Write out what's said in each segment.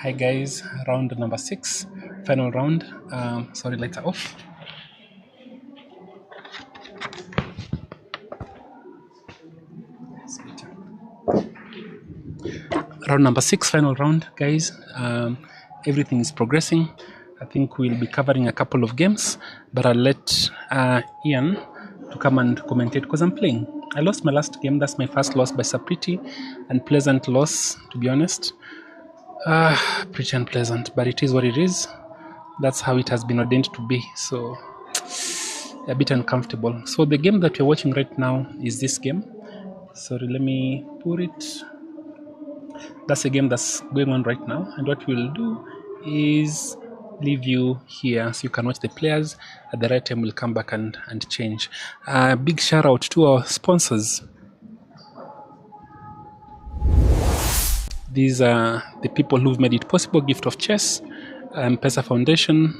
Hi guys, round number 6, final round. Sorry, lights are off. Round number 6, final round, guys. Everything is progressing. I think we'll be covering a couple of games, but I'll let Ian to come and commentate because I'm playing. I lost my last game. That's my first loss by pretty unpleasant loss, to be honest. Pretty unpleasant, but it is what it is. That's how it has been ordained to be. So a bit uncomfortable. So the game that we're watching right now is this game. Sorry, let me put it. That's a game that's going on right now, and what we'll do is leave you here so you can watch the players. At the right time, we'll come back and change. Big shout out to our sponsors. These are the people who've made it possible: Gift of Chess, Pesa Foundation,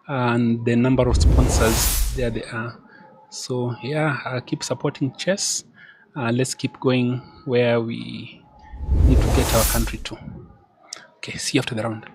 and the number of sponsors. There they are. So yeah, keep supporting chess. Let's keep going where we need to get our country to. Okay, see you after the round.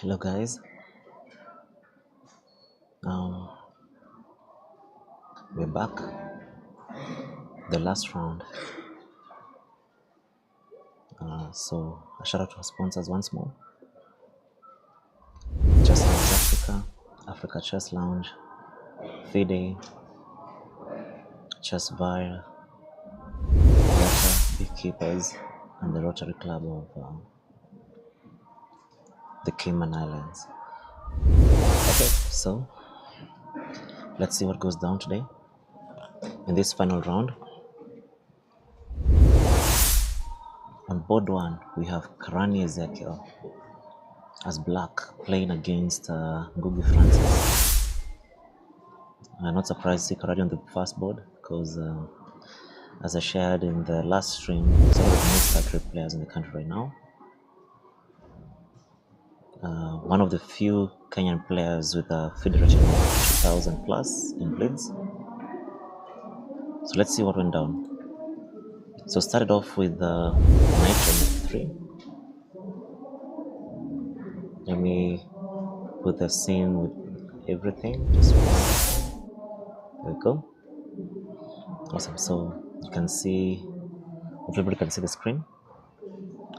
Hello guys, um, we're back. The last round. So a shout out to our sponsors once more. Chess Lounge Africa, Africa Chess Lounge, FIDE, Chess Vire, Yata, Beekeepers, and the Rotary Club of the Cayman Islands. Okay, so let's see what goes down today. In this final round, on board one, we have Karani Ezekiel as black playing against Ngugi Francis. I'm not surprised to see Karani on the first board because, as I shared in the last stream, some of the most accurate players in the country right now. One of the few Kenyan players with a federation of 2,000 plus in blades. So let's see what went down. So started off with knight on f3. Let me put the scene with everything. Just there we go. Awesome. So you can see, everybody can see the screen.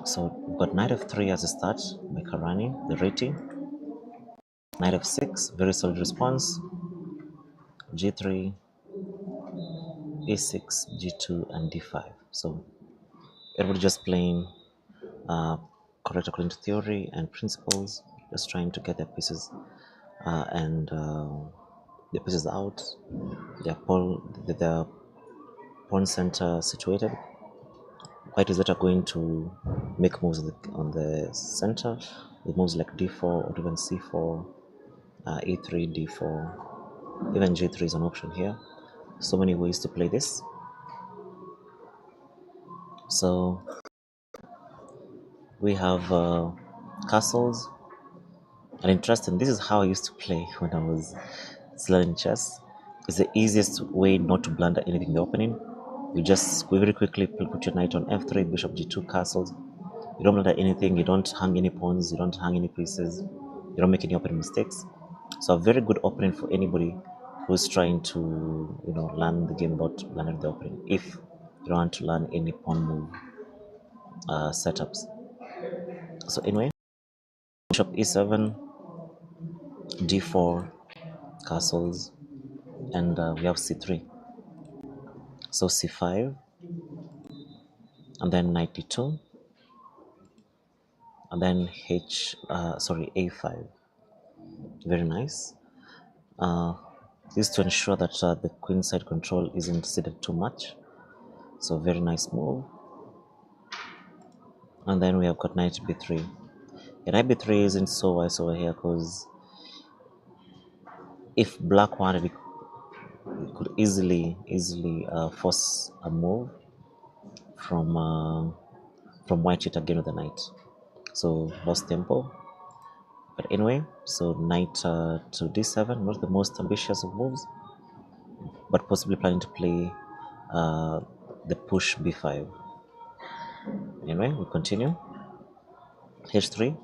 So we've got knight f3 as a start by Karani, the rating. Knight f6, very solid response. G3, e6, g2, and d5. So everybody just playing correct according to theory and principles, just trying to get their pieces and the pieces out, their pawn center situated. White is better going to make moves on the center with moves like d4 or even c4, e3, d4, even g3 is an option here. So many ways to play this. So we have castles. And interesting, this is how I used to play when I was learning chess. It's the easiest way not to blunder anything in the opening. You just very quickly put your knight on f3, bishop g2, castles. You don't blunder anything, you don't hang any pawns, you don't hang any pieces, you don't make any opening mistakes. So a very good opening for anybody who's trying to, learn the game about blundering the opening, if you don't want to learn any pawn move setups. So anyway, bishop e7, d4, castles, and we have c3. So c5, and then knight d2, and then a5. Very nice. This is to ensure that the queen side control isn't ceded too much. So very nice move. And then we have got knight b3. And knight b3 isn't so wise over here because if black wanted, it could easily force a move from white yet again with the knight. So lost tempo. But anyway, so knight to d7, not the most ambitious of moves, but possibly planning to play the push b5. Anyway, we continue. h3,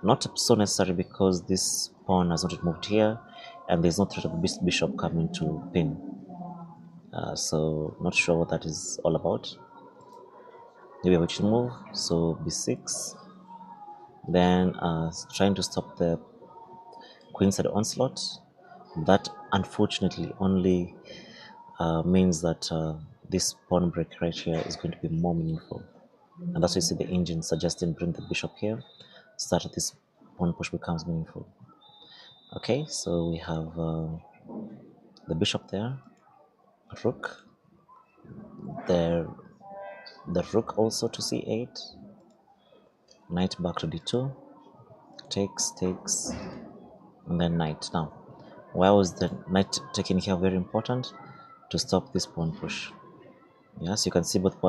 not so necessary because this pawn has not moved here, and there's no threat of the bishop coming to pin. So not sure what that is all about. Maybe we should move. So b6. Then trying to stop the queenside onslaught. That unfortunately only means that this pawn break right here is going to be more meaningful. And that's why you see the engine suggesting bring the bishop here, so that this pawn push becomes meaningful. Okay, so we have the bishop there, rook, the rook also to c8, knight back to d2, takes, and then knight. Now, why was the knight taken here very important? To stop this pawn push. Yes, you can see both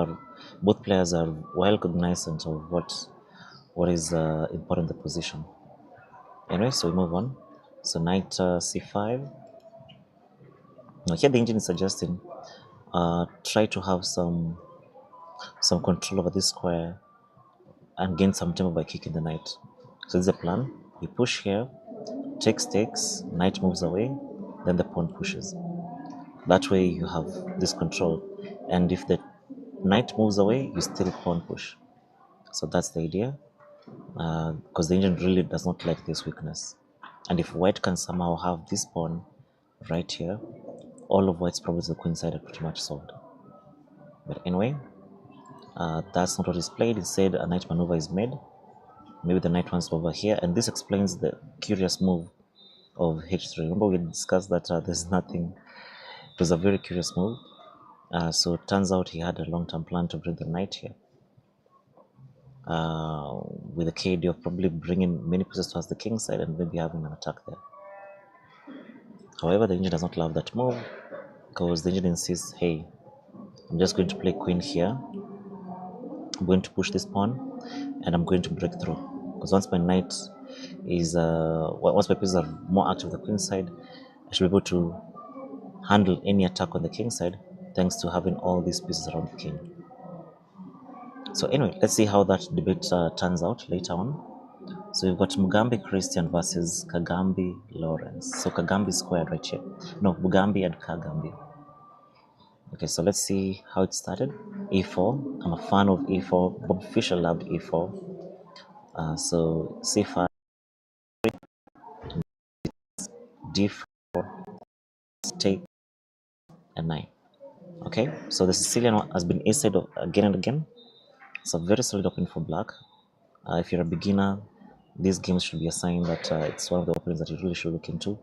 players are well cognizant of what is important in the position. Anyway, so we move on. So knight c5. Now here the engine is suggesting try to have some control over this square and gain some tempo by kicking the knight. So this is a plan. You push here, takes, knight moves away, then the pawn pushes. That way you have this control. And if the knight moves away, you still pawn push. So that's the idea, because the engine really does not like this weakness. And if white can somehow have this pawn right here, all of white's problems with the queen side are pretty much solved. But anyway, that's not what is played. Instead, a knight maneuver is made. Maybe the knight wants over here, and this explains the curious move of h3. Remember we discussed that there's nothing. It was a very curious move. So it turns out he had a long-term plan to bring the knight here, with the key idea of probably bringing many pieces towards the king side and maybe having an attack there. However, the engine does not love that move, because the engine insists, hey, I'm just going to play queen here, I'm going to push this pawn, and I'm going to break through. Because once my knight is, once my pieces are more active on the queen side, I should be able to handle any attack on the king side, thanks to having all these pieces around the king. So anyway, let's see how that debate turns out later on. So we've got Mugambi Christian versus Kagambi Lawrence. So Kagambi squared right here. No, Mugambi and Kagambi. Okay, so let's see how it started. E4. I'm a fan of E4. Bob Fischer loved E4. So C5, D4, take, and 9. Okay, so the Sicilian one has been inside of again and again. It's a very solid opening for black. If you're a beginner, these games should be a sign that it's one of the openings that you really should look into.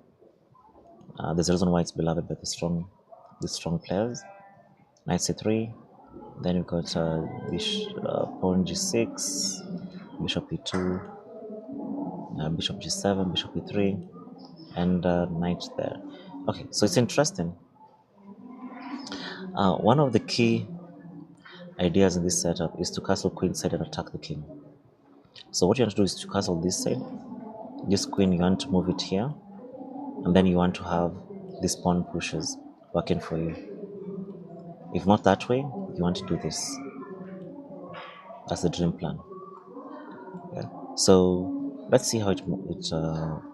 There's a reason why it's beloved by the strong players. Knight c3, then you've got pawn g6, bishop e2, bishop g7, bishop e3, and knight there. Okay, so it's interesting. One of the key ideas in this setup is to castle queen side and attack the king. So what you want to do is to castle this side. This queen, you want to move it here, and then you want to have this pawn pushes working for you. If not that way, you want to do this. That's the dream plan. Yeah. So let's see how it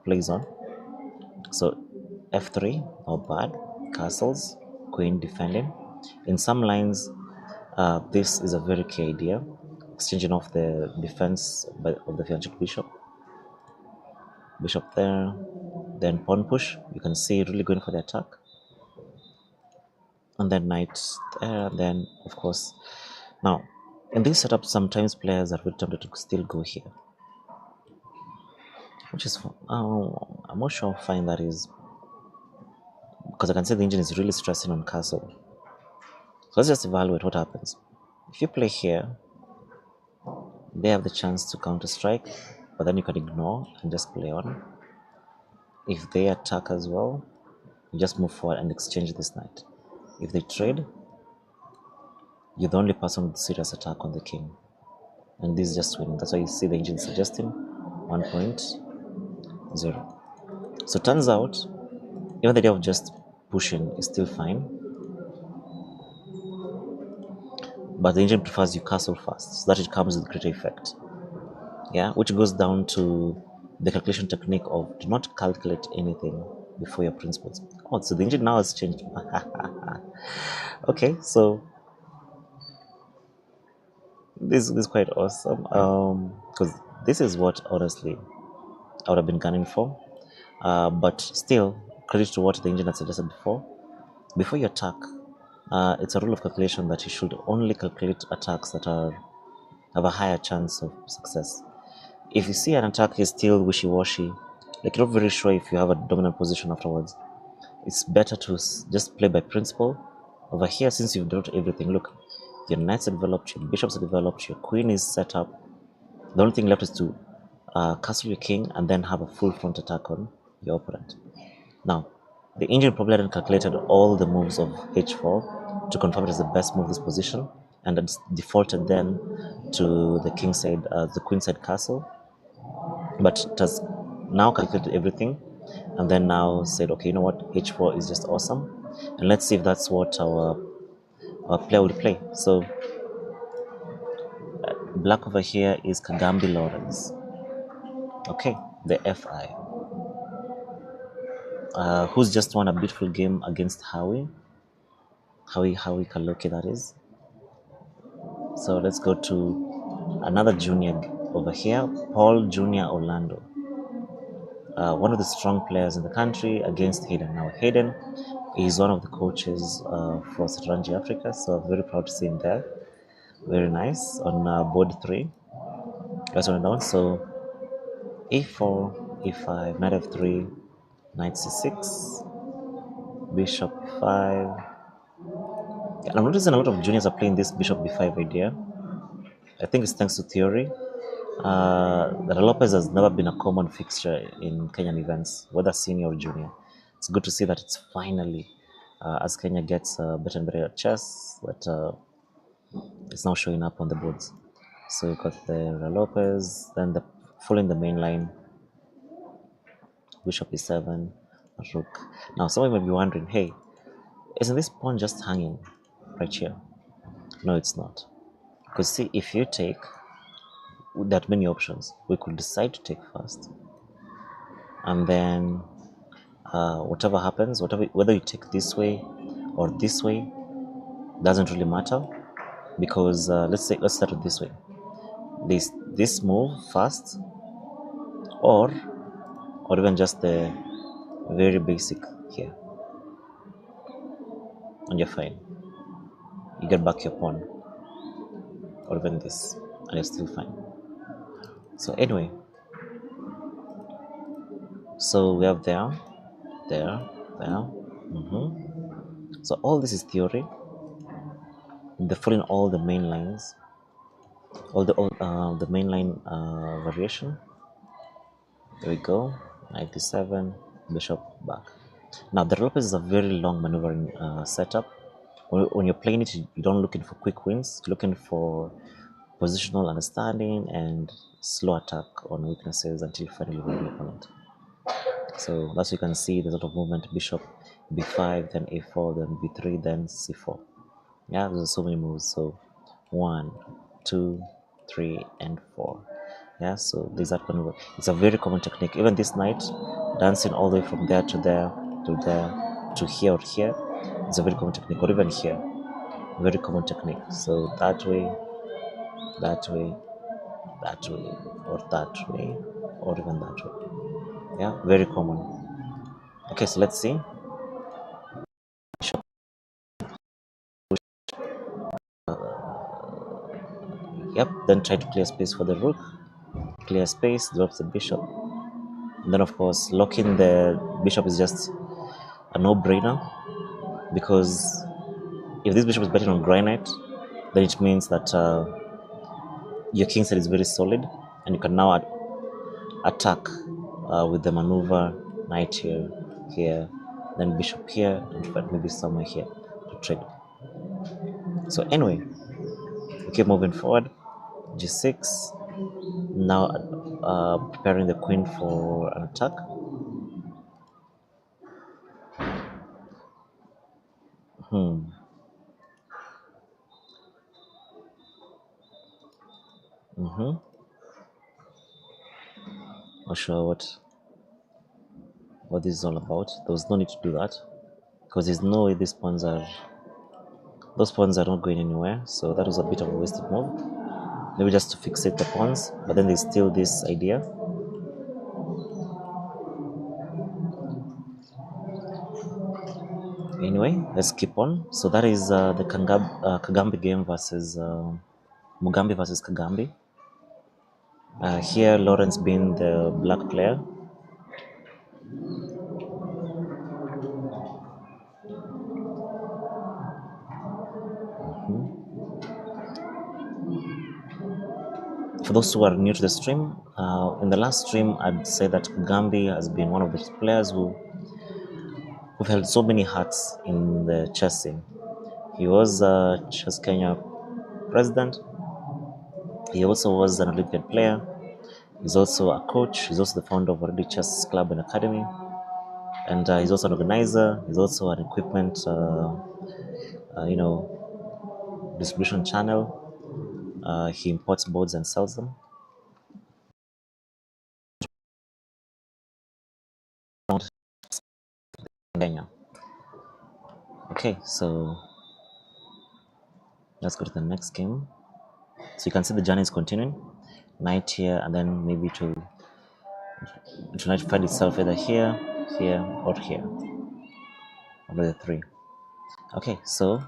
plays on. So f3, not bad. Castles, queen defending. In some lines, this is a very key idea. Exchanging off the defense of the fianchet bishop. Bishop there, then pawn push. You can see really going for the attack. And then knight there, and then of course. Now, in this setup, sometimes players are really tempted to still go here, which is I'm not sure how fine that is, because I can see the engine is really stressing on castle. So let's just evaluate what happens. If you play here, they have the chance to counter strike, but then you can ignore and just play on. If they attack as well, you just move forward and exchange this knight. If they trade, you're the only person with serious attack on the king, and this is just winning. That's why you see the engine suggesting 1.0. So it turns out, even the idea of just pushing is still fine, but the engine prefers you castle first, so that it comes with greater effect. Yeah, which goes down to the calculation technique of do not calculate anything before your principles. Oh, so the engine now has changed. Okay, so this is quite awesome, because this is what honestly I would have been gunning for, but still credit to what the engine had suggested before you attack. It's a rule of calculation that you should only calculate attacks that have a higher chance of success. If you see an attack is still wishy-washy, like you're not very sure if you have a dominant position afterwards, it's better to just play by principle. Over here, since you've developed everything, look, your knights are developed, your bishops are developed, your queen is set up. The only thing left is to castle your king and then have a full front attack on your opponent. Now, the engine probably hadn't calculated all the moves of h4 to confirm it as the best move this position, and had defaulted then to the king side, the queen side castle. But it has now calculated everything, and then now said, okay, you know what, h4 is just awesome, and let's see if that's what our player will play. So black over here is Kagambi Lawrence. Okay, the FI. Who's just won a beautiful game against Howie Kaloke, that is. So let's go to another junior over here, Paul Junior Orlando. One of the strong players in the country against Hayden. Now, Hayden is one of the coaches for Satranji Africa, so I'm very proud to see him there. Very nice on board 3. Let's run it down. So a4, e5, knight f3, knight c6, bishop e5. Yeah, I'm noticing a lot of juniors are playing this bishop b5 idea. I think it's thanks to theory. The Lopez has never been a common fixture in Kenyan events, whether senior or junior. It's good to see that it's finally, as Kenya gets better and better at chess, that it's now showing up on the boards. So you got the Lopez, then the following the main line, bishop e7, rook. Now, someone might be wondering, hey, isn't this pawn just hanging right here? No, it's not. Because see, if you take, there are many options. We could decide to take first, and then whatever happens, whether you take this way or this way, doesn't really matter, because let's start with this way. This move first, or even just the very basic here, and you're fine. You get back your pawn, or even this, and you're still fine. So anyway, so we have there. So all this is theory. They're following all the main lines, all the mainline variation. There we go. 97, bishop back. Now the Lopez is a very long maneuvering setup. When you're playing it, you don't looking for quick wins. You're looking for positional understanding and slow attack on weaknesses until you finally win the opponent. So as you can see, there's a lot of movement. Bishop b5, then a4, then b3, then c4. Yeah, there's so many moves. So 1, 2, 3, and 4. Yeah, so there's that maneuver. It's a very common technique. Even this knight dancing all the way from there to there to there to here or here, it's a very common technique. Or even here, very common technique. So that way, that way, that way, or that way, or even that way. Yeah, very common. Okay, so let's see. Yep, then try to clear space for the rook. Clear space, drops the bishop. And then of course, locking the bishop is just a no-brainer, because if this bishop is betting on granite, then it means that your king side is very solid, and you can now attack with the maneuver knight here, then bishop here, and maybe somewhere here to trade. So anyway, we keep moving forward. G6. Now preparing the queen for an attack. Hmm. Mm-hmm. Not sure what this is all about. There was no need to do that, because there's no way those pawns are not going anywhere. So that was a bit of a wasted move. Maybe just to fixate the pawns, but then there's still this idea. Anyway, let's keep on. So that is the Kagambi game versus Mugambi versus Kagambi. Here, Lawrence being the black player. For those who are new to the stream, in the last stream, I'd say that Kagambi has been one of the players who've held so many hats in the chess scene. He was Chess Kenya president. He also was an Olympian player. He's also a coach. He's also the founder of Already Chess Club and Academy. And he's also an organizer. He's also an equipment, distribution channel. He imports boards and sells them. Kenya. Okay, so let's go to the next game. So you can see the journey is continuing. Knight here, and then maybe to might find itself either here, here, or here. One of the three. Okay, so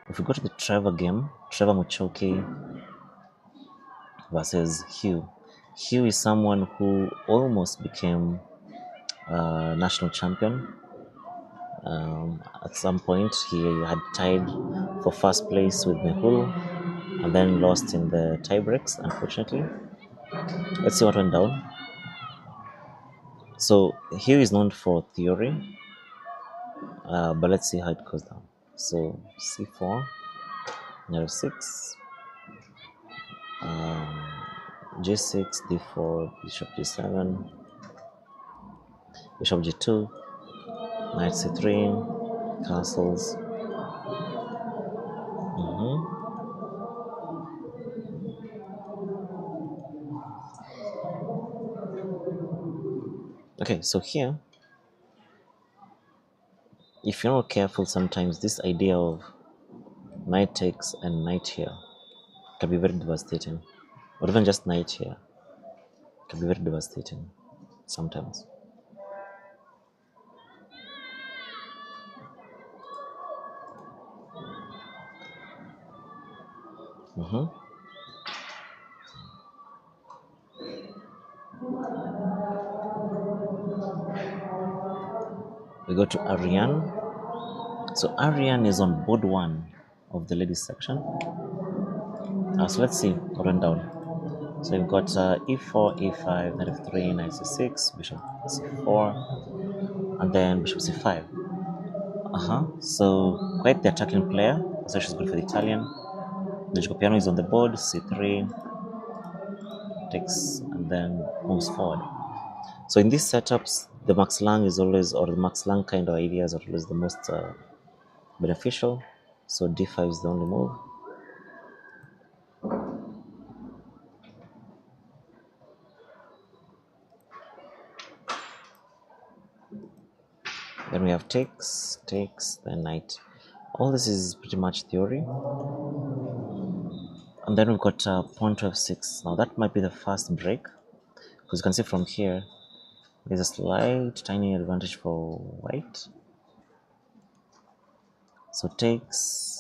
if we go to the Trevor game, Trevor Muchoki versus Hugh. Hugh is someone who almost became national champion. At some point, he had tied for first place with Mehul and then lost in the tiebreaks, unfortunately. Let's see what went down. So, Hugh is known for theory, but let's see how it goes down. So, c4, knight f6, g6, d4, bishop g7, bishop g2, knight c3, castles. Okay, so here, if you're not careful, sometimes this idea of knight takes and knight here can be very devastating, or even just knight here can be very devastating sometimes. We go to Ariane. So Ariane is on board one of the ladies section. So let's see what went down. So we've got e4, e5, knight f3, knight c6, bishop c4, and then bishop c5. So quite the attacking player. So she's good for the Italian. The Jacopiano is on the board, c3, takes, and then moves forward. So in these setups, the Max Lang is always, or the Max Lang kind of ideas are always the most beneficial. So d5 is the only move. Then we have takes, then knight. All this is pretty much theory. And then we've got pawn to f6. Now that might be the first break, because you can see from here, there's a slight tiny advantage for white. So takes.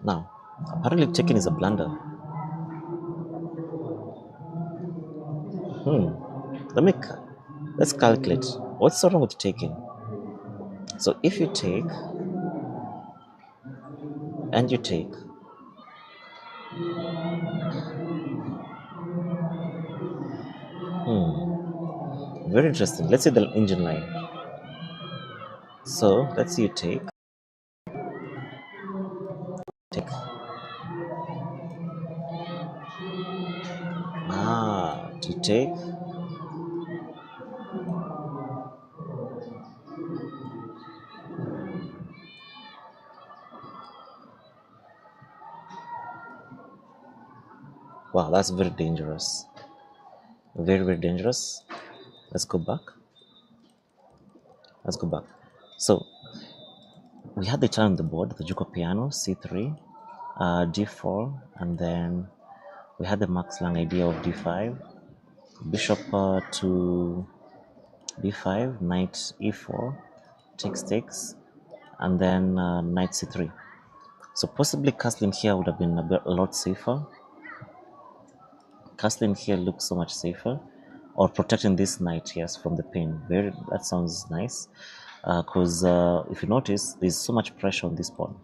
Now, apparently taking is a blunder. Let's calculate. What's so wrong with taking? So if you take and you take, very interesting. Let's say the engine line. So let's say you take. To take. Wow, that's very dangerous. Very, very dangerous. Let's go back. So we had the turn on the board, the Jacopiano, c3, d4, and then we had the Max Lang idea of d5, bishop to b5, knight e4, takes, and then knight c3. So possibly castling here would have been a lot safer. Castling here looks so much safer, or protecting this knight, yes, from the pin. That sounds nice, because if you notice, there's so much pressure on this pawn,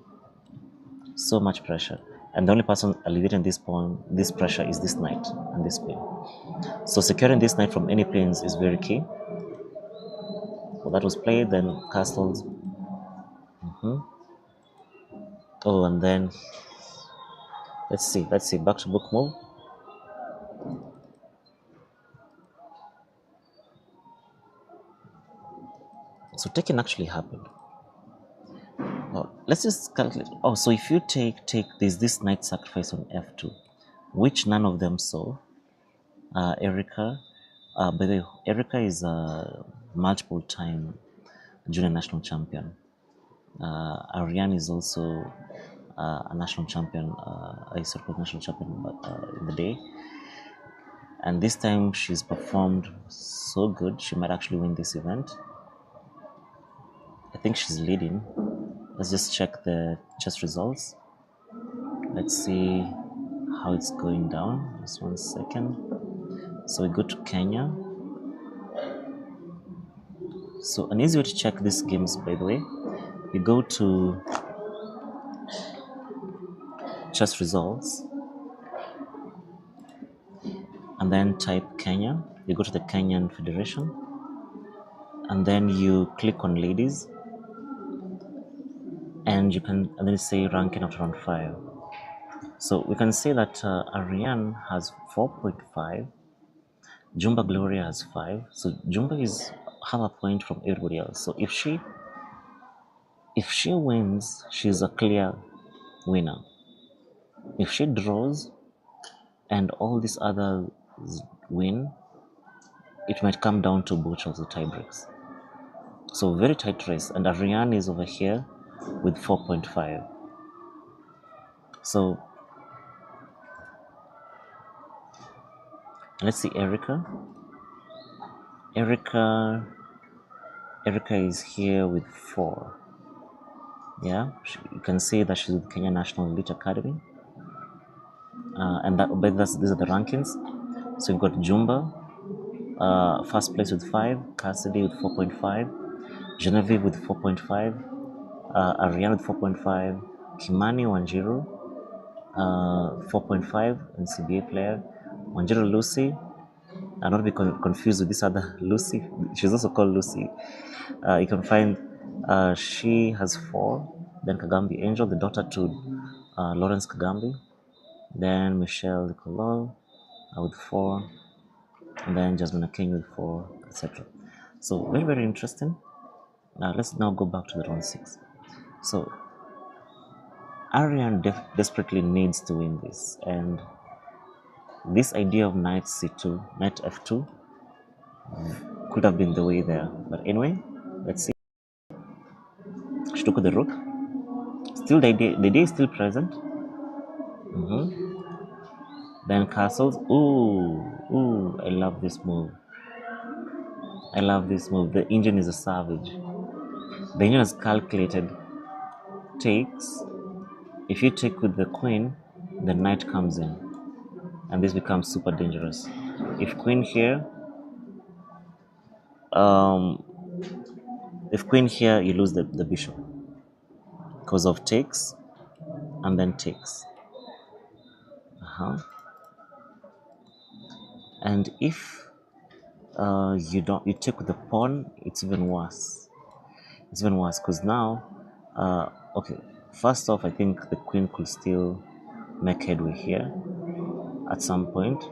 so much pressure, and the only person alleviating this pressure is this knight and this pin. So securing this knight from any pins is very key. Well, that was played, then castles. Oh, and then let's see, back to book move. So taking actually happened. Let's just calculate. Oh, so if you take, there's this knight sacrifice on f2. which none of them saw. Erica, by the way, Erica is a multiple time junior national champion. Ariane is also a national champion, a historical national champion in the day. And this time she's performed so good, she might actually win this event. I think she's leading. Let's just check the chess results. Let's see how it's going down. Just 1 second. So we go to Kenya. So an easy way to check these games, by the way, you go to chess results and then type Kenya. You go to the Kenyan Federation and then you click on ladies and then say ranking after round 5. So we can say that Ariane has 4.5, Jumba Gloria has 5. So Jumba is half a point from everybody else. So if she wins, she's a clear winner. If she draws and all these others win, it might come down to both of the tie breaks. So very tight race, and Ariane is over here with 4.5. So let's see Erica. Erica is here with 4. Yeah, you can see that she's with Kenya National Elite Academy, and these are the rankings. So we've got Jumba, first place with 5, Cassidy with 4.5, Genevieve with 4.5, Ariane with 4.5, Kimani Wanjiru, 4.5, NCBA player, Wanjiru Lucy. Not be confused with this other Lucy. She's also called Lucy. You can find she has 4. Then Kagambi Angel, the daughter to Lawrence Kagambi. Then Michelle Nicolol with 4. And then Jasmine King with 4, etc. So very, very interesting. Let's now go back to the round 6. So Ariane desperately needs to win this, and this idea of knight c2, knight f2 could have been the way there. But anyway, let's see. She took the rook. Still, the idea is still present. Then castles. Ooh, I love this move. The engine is a savage. The engine has calculated takes. If you take with the queen, the knight comes in, and this becomes super dangerous. If queen here, you lose the bishop because of takes and then takes. And if you take with the pawn, it's even worse. Because now, okay, first off, I think the queen could still make headway here at some point.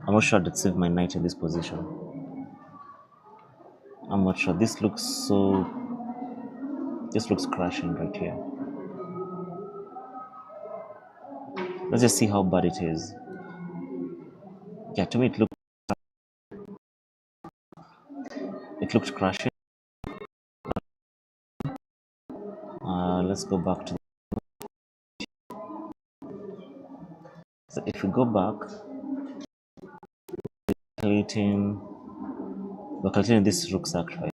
I'm not sure I'd save my knight in this position. I'm not sure. This looks crashing right here. Let's just see how bad it is. Yeah, to me it looked crashing. Let's go back to. So if we go back, we're calculating this rook sacrifice.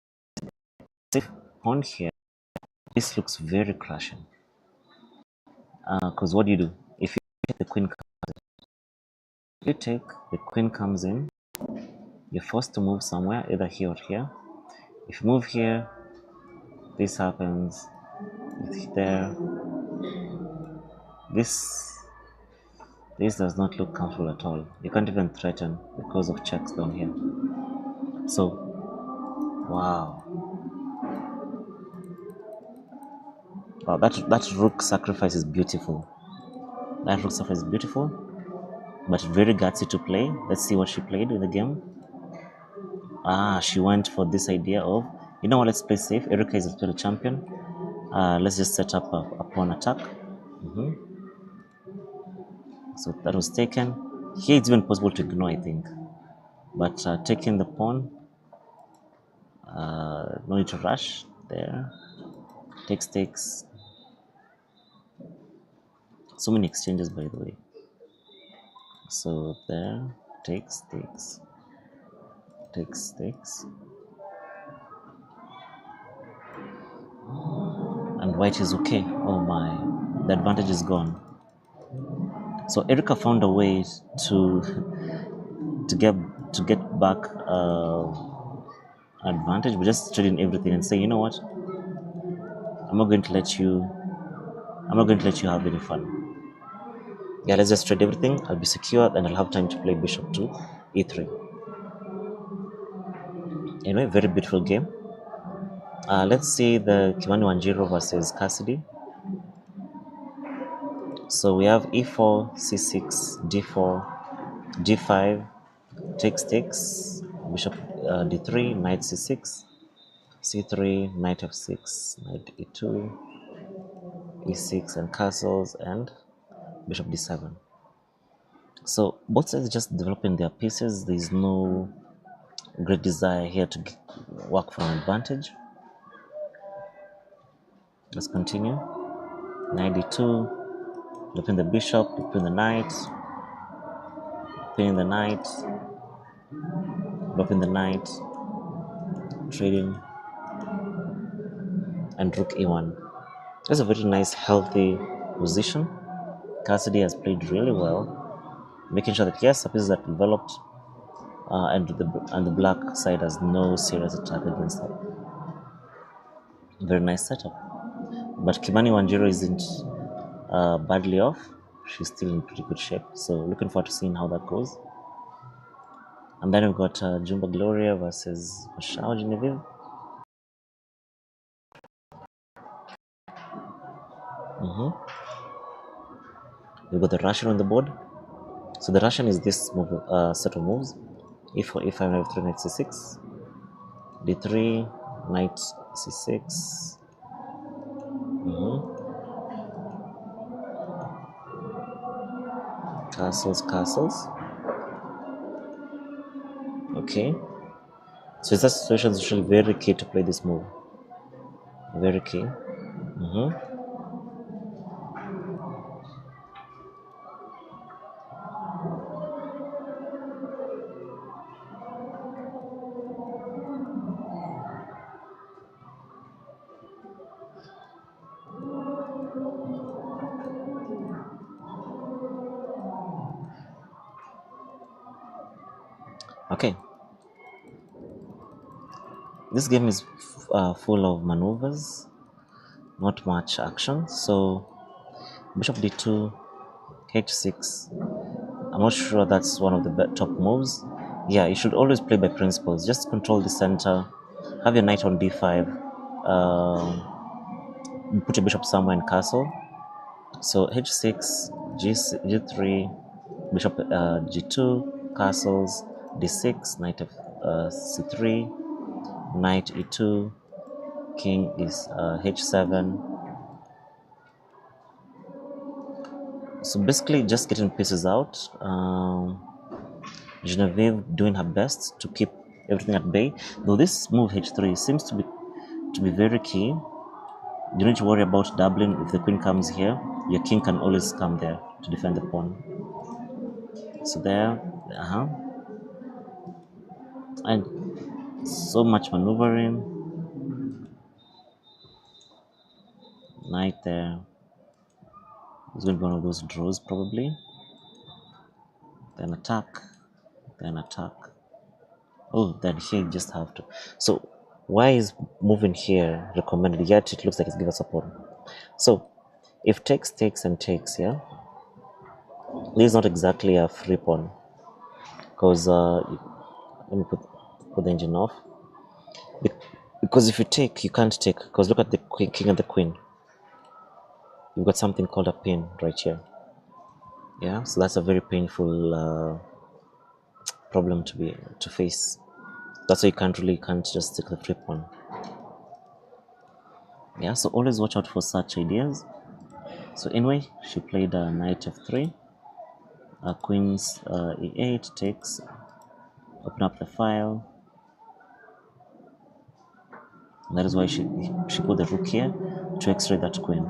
If pawn here, this looks very crashing. Because what do you do? If you take the queen, comes in, you're forced to move somewhere, either here or here. If you move here, this happens. It's there. This does not look comfortable at all. You can't even threaten because of checks down here. So, wow, that rook sacrifice is beautiful. But very gutsy to play. Let's see what she played in the game. She went for this idea of, you know what, let's play safe. Erica is still a champion. Let's just set up a pawn attack. So that was taken. Here it's even possible to ignore, I think. But taking the pawn, no need to rush there. Takes. So many exchanges, by the way. So there, takes. And white is okay. Oh my, the advantage is gone. So Erica found a way to to get back advantage. We just trading everything and say, you know what? I'm not going to let you. I'm not going to let you have any fun. Yeah, let's just trade everything. I'll be secure, and I'll have time to play bishop to e3. Anyway, very beautiful game. Let's see the Kimani Wanjiru versus Cassidy. So we have e4, c6, d4, d5, takes, bishop d3, knight c6, c3, knight f6, knight e2, e6, and castles, and bishop d7. So both sides just developing their pieces. There is no great desire here to work for an advantage. Let's continue. Knight d2, developing the bishop, developing the knight, pinning the knight, developing the knight, trading, and rook e1. That's a very nice, healthy position. Cassidy has played really well, making sure that yes, the pieces are developed, and the black side has no serious attack against her. Very nice setup. But Kimani Wanjiru isn't badly off. She's still in pretty good shape. So looking forward to seeing how that goes. And then we've got Jumba Gloria versus Mashao Genevieve. We've got the Russian on the board. So the Russian is this move, set of moves: e4, e5, knight f3, knight c6, d3, knight c6. Castles. Okay. So in that situation, it's actually very key to play this move. Very key. Okay. This game is full of maneuvers, not much action. So bishop d2, h6. I'm not sure that's one of the top moves. Yeah, you should always play by principles. Just control the center. Have your knight on d5. Put your bishop somewhere in castle. So h6, g3, bishop g2, castles, d6, knight of c3, knight e2, king is h7. So basically just getting pieces out. Genevieve doing her best to keep everything at bay. Though this move h3 seems to be very key. You don't need to worry about doubling. If the queen comes here, your king can always come there to defend the pawn. So there, and so much maneuvering. Knight there. It's going to be one of those draws probably. Then attack. Oh, then here you just have to. So why is moving here recommended? Yet it looks like it's giving us a pawn. So if takes, yeah, this is not exactly a free pawn, because let me put the engine off. Because if you take, you can't take, because look at the king and the queen. You've got something called a pin right here. Yeah, so that's a very painful problem to face. That's why you can't just take the free pawn. Yeah, so always watch out for such ideas. So anyway, she played knight f3. Queen's e8 takes, open up the file. That is why she put the rook here to x-ray that queen.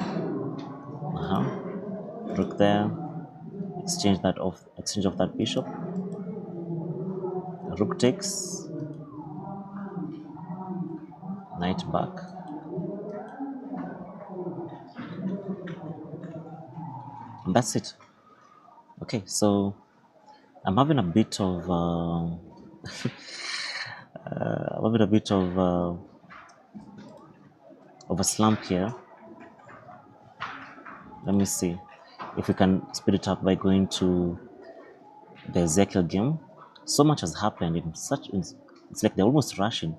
Rook there, exchange of that bishop. Rook takes, knight back. And that's it. Okay, so I'm having a bit of of a slump here. Let me see if we can speed it up by going to the Ezekiel game. So much has happened it's like they're almost rushing.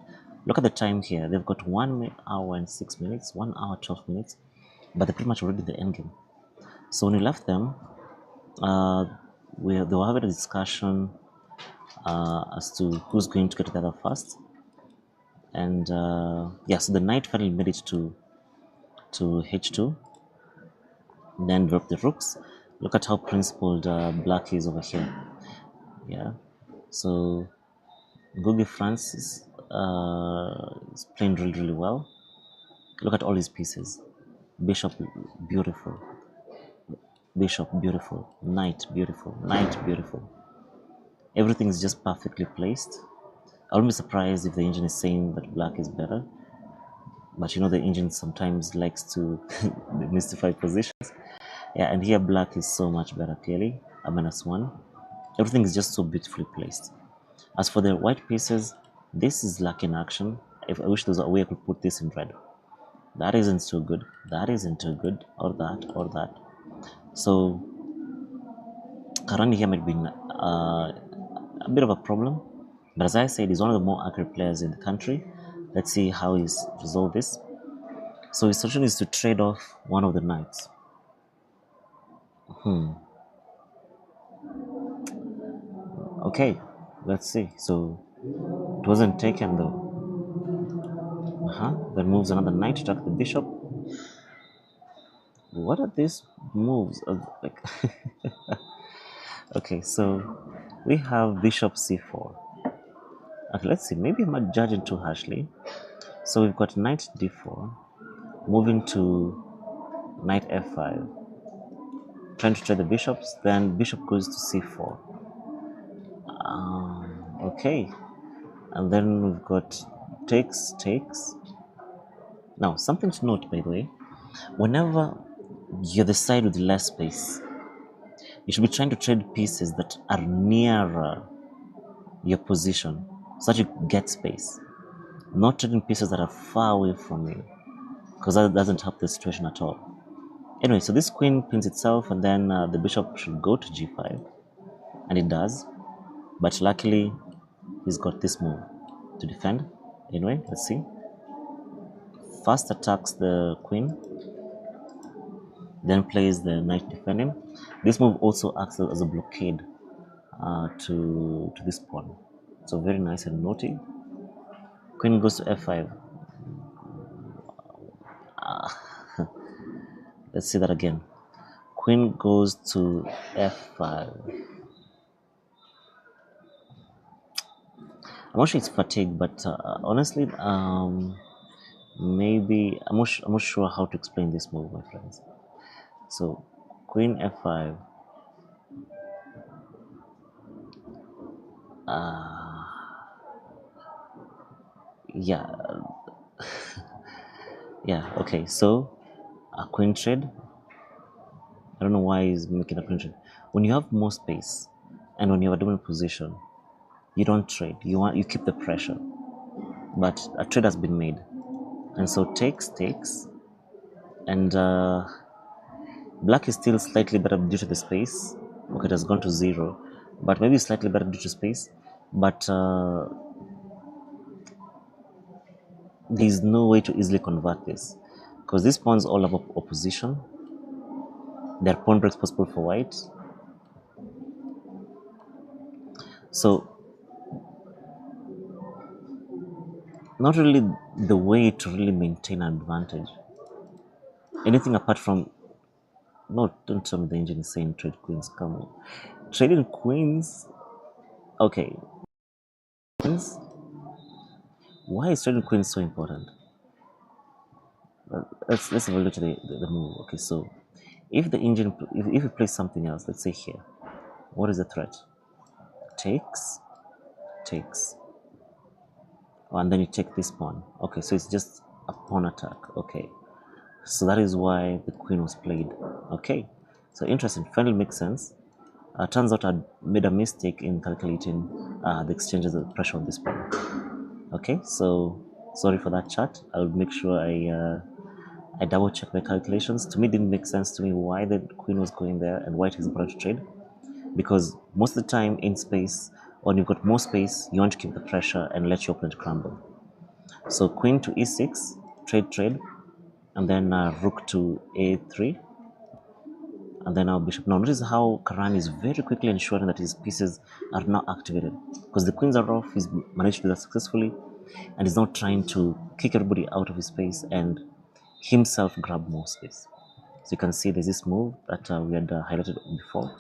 Look at the time here. They've got 1 hour and 6 minutes, 1 hour 12 minutes, but they're pretty much already in the end game. So when we left them, they were having a discussion as to who's going to get the other first. And yeah, so the knight finally made it to h2, then drop the rooks. Look at how principled black is over here. Yeah, so Gugi Francis is playing really well. Look at all his pieces. Bishop, beautiful. Bishop, beautiful. Knight, beautiful. Knight, beautiful. Everything is just perfectly placed. I wouldn't be surprised if the engine is saying that black is better. But you know, the engine sometimes likes to mystify positions. Yeah, and here black is so much better, clearly. A -1. Everything is just so beautifully placed. As for the white pieces, this is luck in action. If I wish there was a way I could put this in red. That isn't so good. That isn't too good. Or that, or that. So, Karani here might be a bit of a problem. But as I said, he's one of the more accurate players in the country. Let's see how he's resolved this. So his solution is to trade off one of the knights. Okay, let's see. So it wasn't taken though. Then moves another knight to attack the bishop. What are these moves? Like, okay, so we have bishop c4. Okay, let's see. Maybe I'm not judging too harshly. So we've got knight d4, moving to knight f5, trying to trade the bishops. Then bishop goes to c4. Okay, and then we've got takes. Now, something to note, by the way, whenever you're the side with less space, you should be trying to trade pieces that are nearer your position so that you get space, not trading pieces that are far away from you, because that doesn't help the situation at all. Anyway, so this queen pins itself, and then the bishop should go to g5, and it does, but luckily he's got this move to defend. Anyway, let's see. First attacks the queen, then plays the knight defending. This move also acts as a blockade to this pawn. So very nice and naughty. Queen goes to f5. Let's see that again. Queen goes to f5. I'm not sure it's fatigue, but honestly, maybe I'm not sure how to explain this move, my friends. So queen f5. Yeah. Yeah, okay, so a queen trade. I don't know why he's making a queen trade. When you have more space and when you have a dominant position, you don't trade. You keep the pressure. But a trade has been made. And so takes, and black is still slightly better due to the space. Okay, it has gone to 0, but maybe slightly better due to space. But there's no way to easily convert this, because this pawn's all about opposition. There are pawn breaks possible for white. So not really the way to really maintain an advantage. Anything apart from, no, don't tell me the engine is saying trade queens, come on. trading queens. Okay, queens. Why is trading queens so important? Let's have a look at the move. Okay, so if the engine, if you play something else, let's say here, what is the threat? Takes, takes. Oh, and then you take this pawn. Okay, so it's just a pawn attack. Okay, so that is why the queen was played. Okay, so interesting. Finally makes sense. Turns out I made a mistake in calculating the exchanges of the pressure on this pawn. Okay, so sorry for that chat. I'll make sure I double check my calculations. To me, it didn't make sense to me why the queen was going there and why it is important to trade. Because most of the time in space, when you've got more space, you want to keep the pressure and let your opponent crumble. So queen to e6, trade, and then rook to a3, and then our bishop. Now notice how Karan is very quickly ensuring that his pieces are not activated. Because the queens are off, he's managed to do that successfully, and he's not trying to kick everybody out of his space and himself grab more space. So you can see there's this move that we had highlighted before.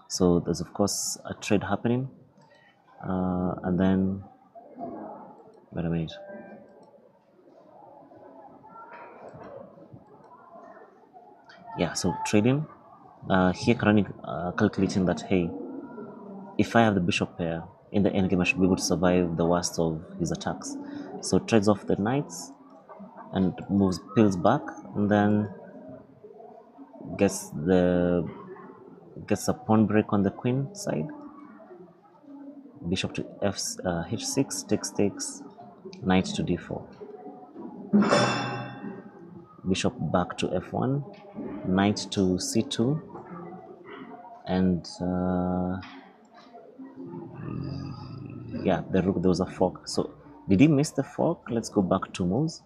So there's of course a trade happening, and then wait a minute. Yeah, so trading. Here Karani calculating that hey, if I have the bishop pair in the endgame, I should be able to survive the worst of his attacks. So trades off the knights and moves peels back, and then gets a pawn break on the queen side. Bishop to h6 takes, knight to d4. Bishop back to f1, knight to c2, and yeah, the rook, there was a fork. So did he miss the fork? Let's go back two moves.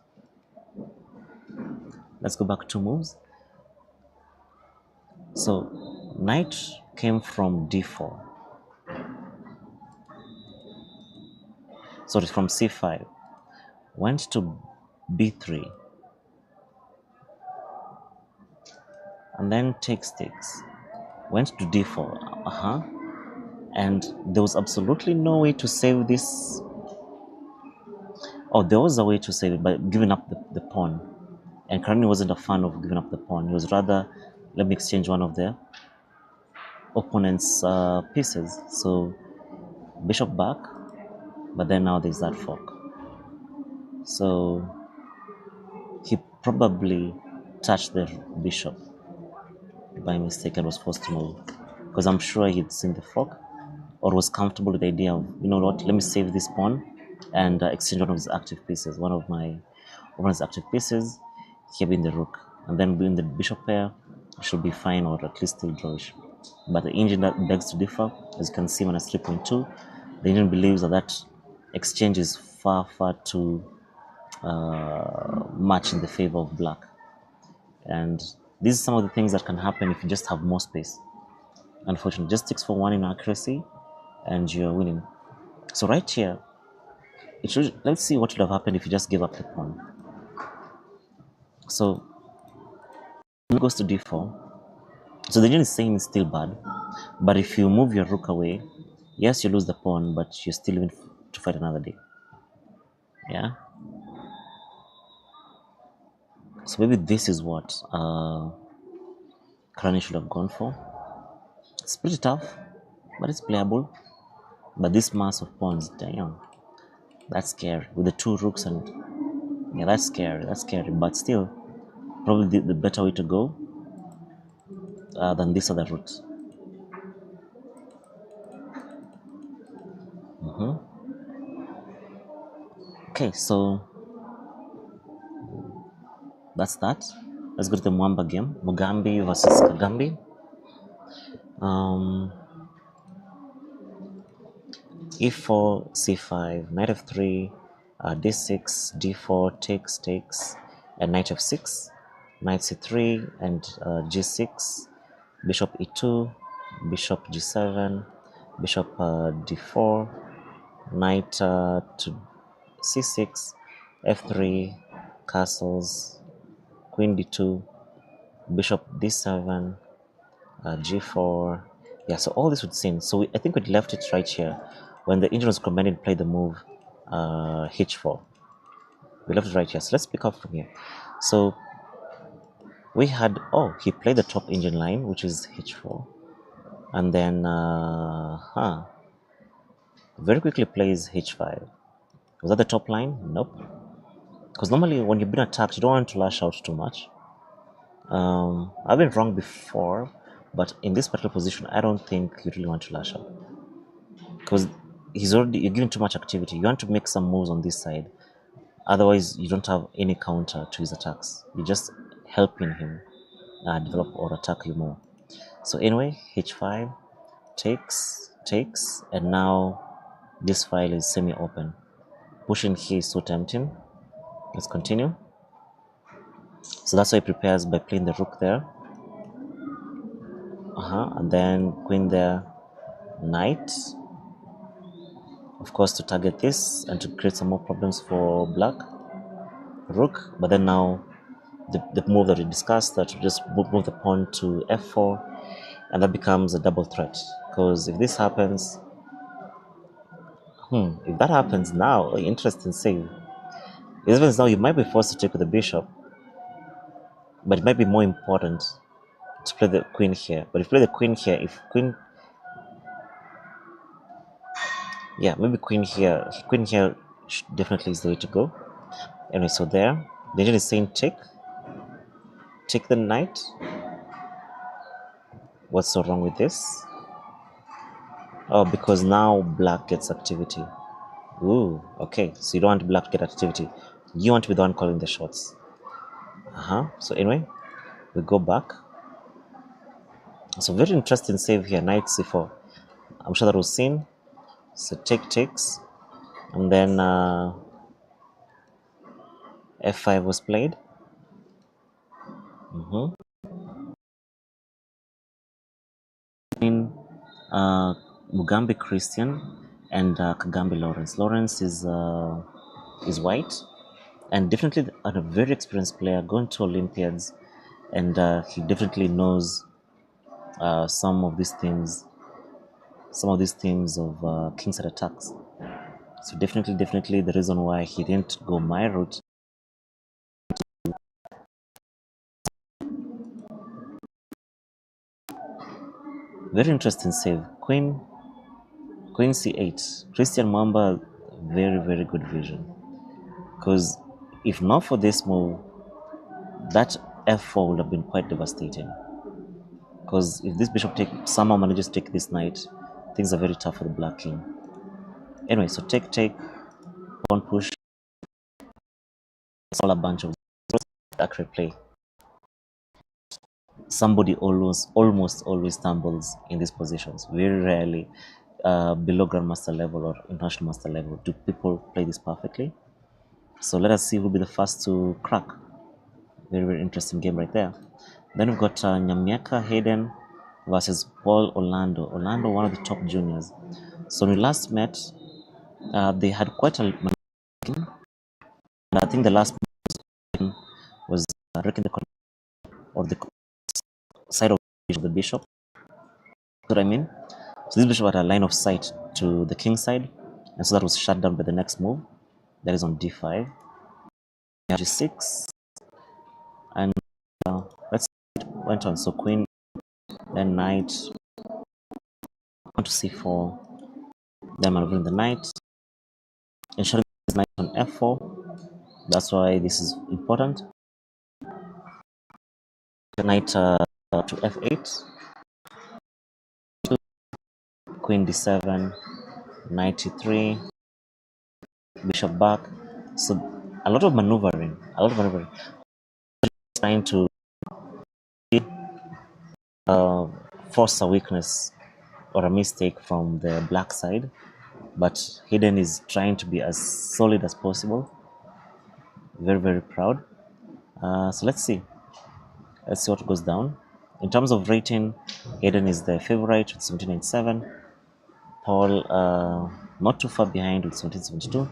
So knight came from d4, sorry, from c5, went to b3, and then takes, went to d4, and there was absolutely no way to save this. Oh, there was a way to save it by giving up the pawn, and Karani wasn't a fan of giving up the pawn. He was rather, let me exchange one of the opponent's pieces. So bishop back, but then now there's that fork. So he probably touched the bishop by mistake and was forced to move, because I'm sure he'd seen the fork or was comfortable with the idea of, you know what, let me save this pawn and exchange one of his active pieces, one of my opponent's active pieces, here being the rook, and then being the bishop pair should be fine, or at least still drawish. But the engine that begs to differ, as you can see, minus 3.2. The engine believes that exchange is far too much in the favor of black, and these are some of the things that can happen if you just have more space. Unfortunately, just 6-for-1 in accuracy, and you're winning. So right here, let's see what would have happened if you just gave up the pawn. So it goes to d4. So the engine is saying it's still bad, but if you move your rook away, yes, you lose the pawn, but you're still living to fight another day. Yeah. So maybe this is what Krani should have gone for. It's pretty tough, but it's playable. But this mass of pawns, damn, that's scary. With the two rooks, and yeah, that's scary. But still, probably the better way to go than this other route. Okay, so that's that. Let's go to the Mwamba game. Mugambi versus Kagambi. E4, C5, knight f3, d6, d4, takes, and knight f6, knight c3, and g6, bishop e2, bishop g7, bishop d4, knight to c6, f3, castles, queen d2, bishop d7, g4, Yeah, so all this would sin. So I think we'd left it right here when the engine was commanded to play the move h4. We left it right here. So let's pick up from here. So we had, oh, he played the top engine line, which is h4. And then, very quickly plays h5. Was that the top line? Nope. Because normally when you've been attacked, you don't want to lash out too much. I've been wrong before, but in this particular position, I don't think you really want to lash out. Because you're giving too much activity. You want to make some moves on this side. Otherwise, you don't have any counter to his attacks. You're just helping him develop or attack you more. So anyway, h5 takes, and now this file is semi-open. Pushing here is so tempting. Let's continue. So that's why he prepares by playing the rook there. And then queen there, knight. Of course, to target this and to create some more problems for black. Rook, but then now the move that we discussed, that we just move the pawn to f4, and that becomes a double threat. Because if this happens, if that happens now, interesting save. It happens now, you might be forced to take with the bishop, but it might be more important to play the queen here. But if you play the queen here, if queen, yeah, maybe queen here definitely is the way to go. Anyway, so there, the engine is saying take the knight. What's so wrong with this? Oh, because now black gets activity. Ooh, okay. So you don't want black to get activity. You want to be the one calling the shots. So anyway, we go back. So very interesting save here, knight c4. I'm sure that was seen. So takes, and then f5 was played. In Mugambi Christian and Kagambi Lawrence. Lawrence is white and definitely a very experienced player, going to Olympiads, and he definitely knows some of these themes of kingside attacks. So definitely the reason why he didn't go my route. Very interesting save. Queen c8. Christian Mamba, very good vision. Because if not for this move, that f4 would have been quite devastating. Because if this bishop somehow manages to take this knight, things are very tough for the black king. Anyway, so take, pawn push. It's all a bunch of accurate play. Somebody almost always stumbles in these positions. Very rarely, below grandmaster level or international master level, do people play this perfectly. So let us see who'll be the first to crack. Very interesting game right there. Then we've got Nyamieka Hayden versus Paul Orlando. Orlando, one of the top juniors. So when we last met, they had quite a game. And I think the last was wrecking the side of the bishop. What I mean? So this bishop had a line of sight to the king side, and so that was shut down by the next move. That is on d5, g6, and let's went on. So queen, then knight, on to c4, then maneuvering the knight, ensuring this knight on f4. That's why this is important. The knight to f8, queen d7, knight e3, bishop back. So a lot of maneuvering, trying to force a weakness or a mistake from the black side, but Hayden is trying to be as solid as possible. Very proud. So let's see what goes down. In terms of rating, Hayden is the favorite with 1797. Paul not too far behind with 1772,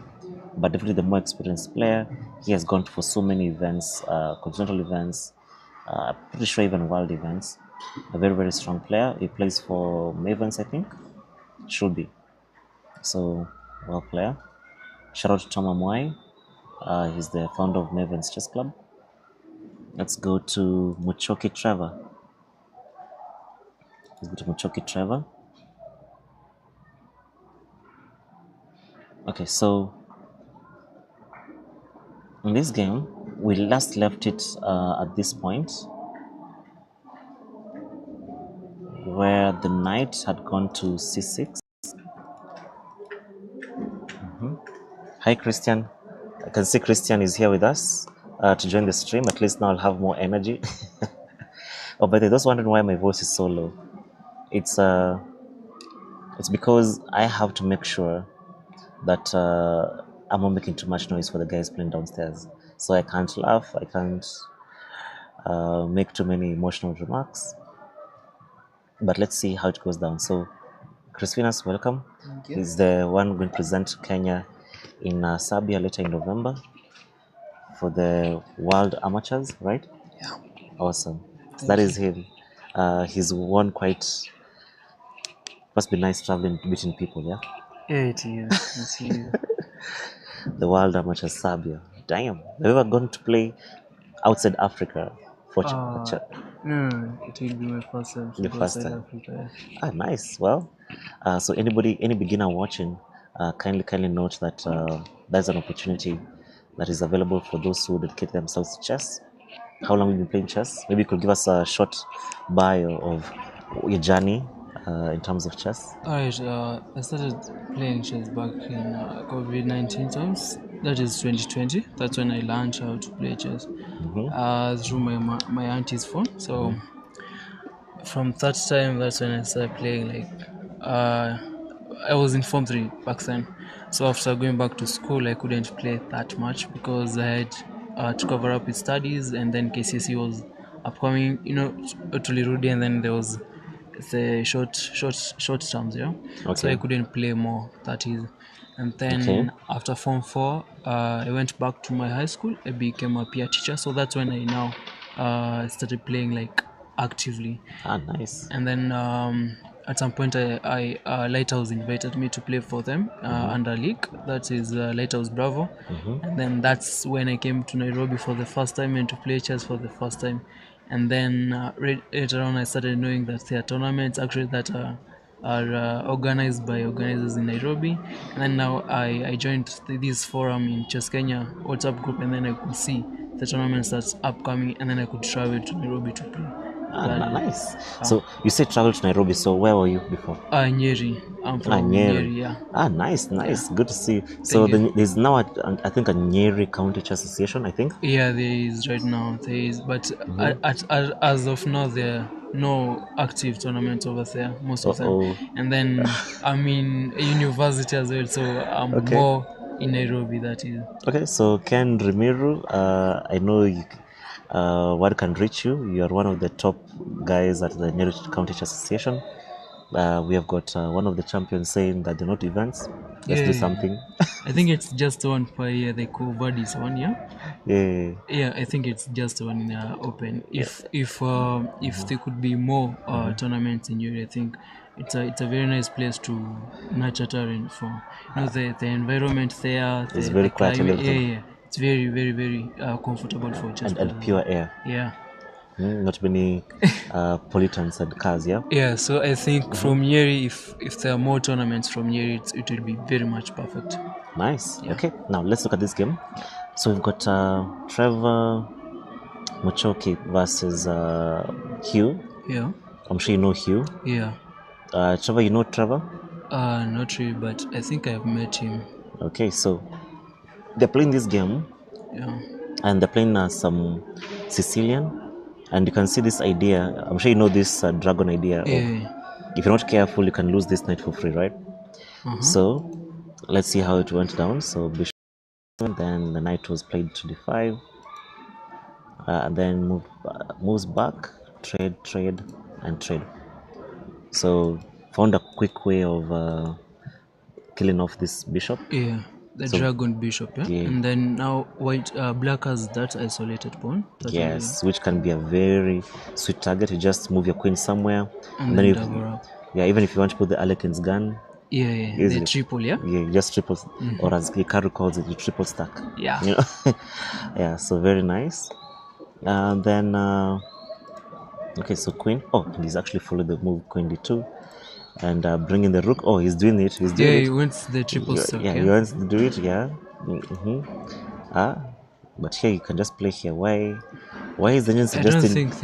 but definitely the more experienced player. He has gone for so many events, continental events, pretty sure even world events. a very, very strong player. He plays for Mavens, I think. Should be. So, well player. Shout out to Tom Amwai. He's the founder of Mavens Chess Club. Let's go to Muchoki Trevor. Let's go to Muchoki Trevor. Okay, so in this game, we last left it at this point where the knight had gone to c6. Hi, Christian. I can see Christian is here with us to join the stream. At least now I'll have more energy. Oh, by the way, those wondering why my voice is so low, it's because I have to make sure that I'm not making too much noise for the guys playing downstairs. So I can't laugh. I can't make too many emotional remarks. But let's see how it goes down. So, Chris Venus, welcome. Thank you. He's the one going to present Kenya in Serbia later in November for the World Amateurs, right? Yeah. Awesome. So that is him. He's won quite. Must be nice traveling between people, yeah? Yeah, it is. It is. The World Amateurs Serbia. Damn. Have you ever gone to play outside Africa for No, it will be my first time to Your go first outside time? Africa. Ah, nice. Well, so any beginner watching, kindly note that there's an opportunity that is available for those who dedicate themselves to chess. How long have you been playing chess? Maybe you could give us a short bio of your journey in terms of chess. Alright, I started playing chess back in COVID-19 times. That is 2020. That's when I learned how to play chess through my auntie's phone. So from that time, that's when I started playing. I was in Form 3 back then. So after going back to school, I couldn't play that much because I had to cover up with studies, and then KCSE was upcoming, Tulirudi, and then there was the short terms, yeah. So I Okay. couldn't play more. That is, and Okay. then after Form 4, I went back to my high school. I became a peer teacher. So that's when I now started playing like actively. Ah, nice. And then at some point, Lighthouse invited me to play for them under league. That is Lighthouse Bravo. And then that's when I came to Nairobi for the first time and to play chess for the first time. And then later on, I started knowing that there are tournaments actually that are organized by organizers in Nairobi. And then now I joined this forum in Chess Kenya WhatsApp group, and then I could see the tournaments that's upcoming, and then I could travel to Nairobi to play. Ah, That is nice. So you said travel to Nairobi. So where were you before? Nyeri. I'm Ah, from Nyeri. Nyeri, yeah. Ah, nice. Yeah. Good to see you. So Thank you. there's now, I think, a Nyeri County Chess Association, I think. Yeah, there is right now. There is, but as of now, there are no active tournaments over there most of them. Uh-oh. And then I'm in a university as well, so I'm Okay. more in Nairobi. That is. Okay, so Ken Rimiru, I know one can reach you. You are one of the top guys at the Nyeri County Chess Association. We have got one of the champions saying that they're not events. Let's do Yeah, something. I think it's just one per year. They covered this one, yeah. Yeah. Yeah, I think it's just one in open. If there could be more tournaments in Europe, I think it's a very nice place to nurture talent for. The environment there, It's the very quiet and climate. Yeah, everything. yeah. It's very very very comfortable for chess And players. pure air. Yeah. Not many pollutants and cars, yeah? Yeah, so I think from Nyeri, if there are more tournaments from Nyeri, it will be very much perfect. Nice. Yeah. Okay, now let's look at this game. So we've got Trevor Muchoki versus Hugh. Yeah. I'm sure you know Hugh. Yeah. Trevor, you know Trevor? Not really, but I think I've met him. Okay, so they're playing this game Yeah. and they're playing some Sicilian. And you can see this idea. I'm sure you know this dragon idea of Yeah. if you're not careful, you can lose this knight for free, right? So let's see how it went down. So bishop, then the knight was played to d5, and then moves back, trade, and trade. So found a quick way of killing off this bishop. Yeah. The So, dragon bishop, yeah? yeah. And then now black has that isolated pawn. That yes, which can be a very sweet target. You just move your queen somewhere, and then then if double up. yeah, even if you want to put the Alekin's gun, Yeah, the easily. triple, yeah? Yeah, you just triple, or as Hikaru calls it, you triple stack. Yeah. You know, yeah. So very nice. Then okay, so queen. Oh, and he's actually followed the move queen d2, and bringing the rook. Oh, he's doing it. He's doing Yeah, it. he went the triple stack, Yeah, he wants to do it. Yeah. But here you can just play here. Why is the engine I don't suggesting? think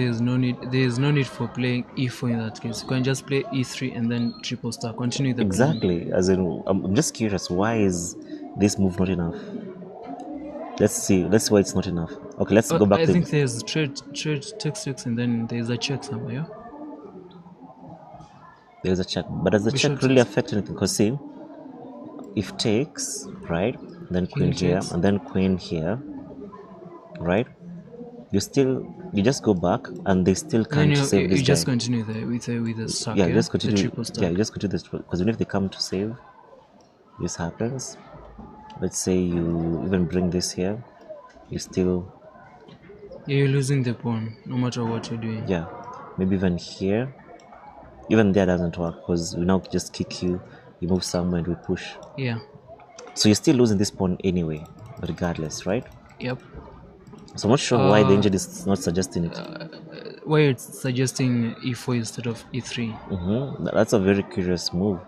there's no need for playing e4 in that case. You can just play e3 and then triple stack. Continue the plan. Exactly. As in, I'm just curious. Why is this move not enough? Let's see why it's not enough. Okay, let's go back I to. think there's trade takes 6 and then there's a check somewhere. Yeah? There's a check, but does the Bishop check really takes. affect anything? Because see, if takes, right, then queen King here, takes. and then queen here, right, you just go back, and they still Then can't save this you just guy. continue with the stack. Yeah, Yeah, you just continue. the triple stack. Yeah, you just continue this because even if they come to save, this happens. Let's say you even bring this here, you still. Yeah, you're losing the pawn no matter what you're doing. Yeah, maybe even here, even there doesn't work because we now just kick you, you move somewhere and we push. Yeah. So you're still losing this pawn anyway, regardless, right? Yep. So I'm not sure why the engine is not suggesting it. Why it's suggesting e4 instead of e3. That's a very curious move.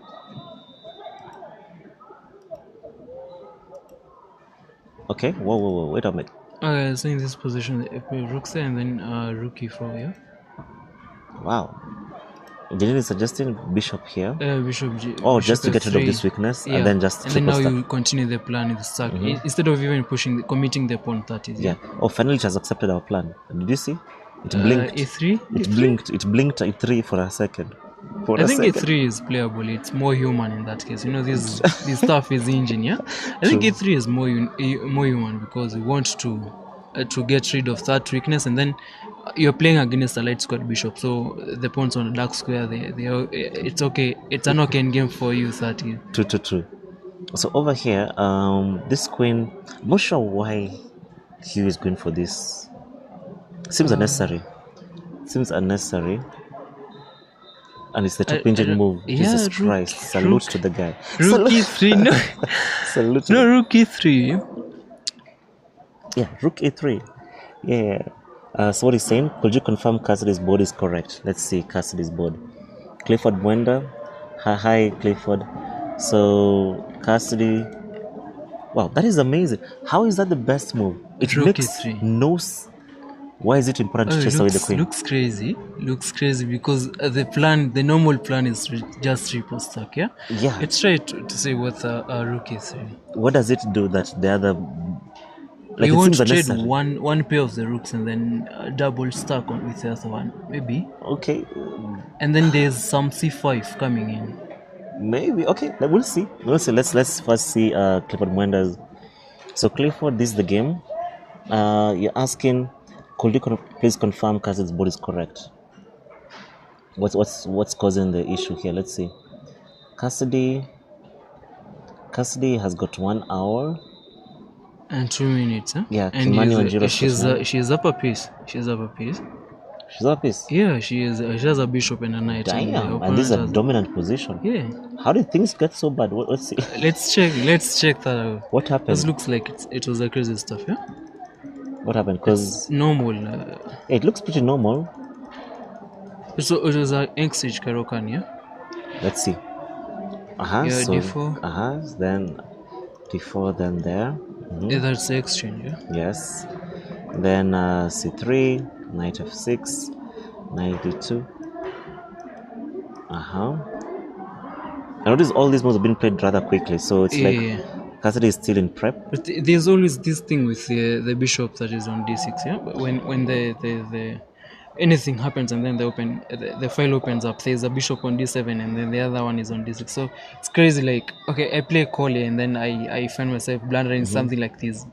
Okay, whoa, wait a minute. So in this position, rook there and then rook e4, yeah? Wow. The engine is suggesting bishop here. Bishop Just to get rid of F3. this weakness, Yeah. and then just and then triple now stack. you continue the plan with the stack instead of even committing the pawn 30s. Yeah. Oh, finally it has accepted our plan. Did you see? It blinked. e3. It blinked at 3 for a second. I think e3 is playable. It's more human in that case. You know, this stuff is engine, yeah. I think e3 is more human because we want to get rid of that weakness, and then you're playing against a light squared bishop, so the pawns on a dark square, it's okay. It's an okay game for you. 30. True. So over here, this queen, I'm not sure why Hugh is going for this. Seems unnecessary. And it's the top engine move. Jesus Christ. Salute to the guy. Rook e3, no. Salute. No, rook e3. Yeah, rook e3. Yeah. So what he's saying, could you confirm Cassidy's board is correct? Let's see Cassidy's board. Clifford Mwenda. Hi, Clifford. So Cassidy. Wow, that is amazing. How is that the best move? It Rook makes e3. no. Why is it important to chase away the queen? Looks crazy because the normal plan is just triple stack, yeah? Yeah. Let's try to say what a rook e3. What does it do that the other? Like You it want seems to trade unnecessary. one pair of the rooks and then double stack with the other one, maybe. Okay, And then there's some c5 coming in. maybe. Okay, we'll see. Let's first see Clifford Mwenda's. So Clifford, this is the game. You're asking, could you please confirm Cassidy's board is correct? What's causing the issue here? Let's see. Cassidy has got 1 hour And 2 minutes, huh? Yeah, And Kimani Wanjiru she's up a piece. She's up a piece. She's up piece. Yeah, she is. She has a bishop and a knight. Damn, and this is a dominant position. Yeah. How did things get so bad? Let's see. Let's check that out. What happened? This looks like it was a crazy stuff, yeah? What happened? Because normal. it looks pretty normal. So it was an English Karokan, yeah? Let's see. Yeah, so, d4. Then d4, then there. Yeah, that's the exchange, yeah? Yes. Then c3, knight f6, knight d2. I notice all these moves have been played rather quickly, so it's like Cassidy is still in prep. But there's always this thing with the bishop that is on d6, yeah? But when the anything happens and then the file opens up, there's a bishop on d7 and then the other one is on d6. So it's crazy. Like, okay, I play Collie and then I find myself blundering something like this.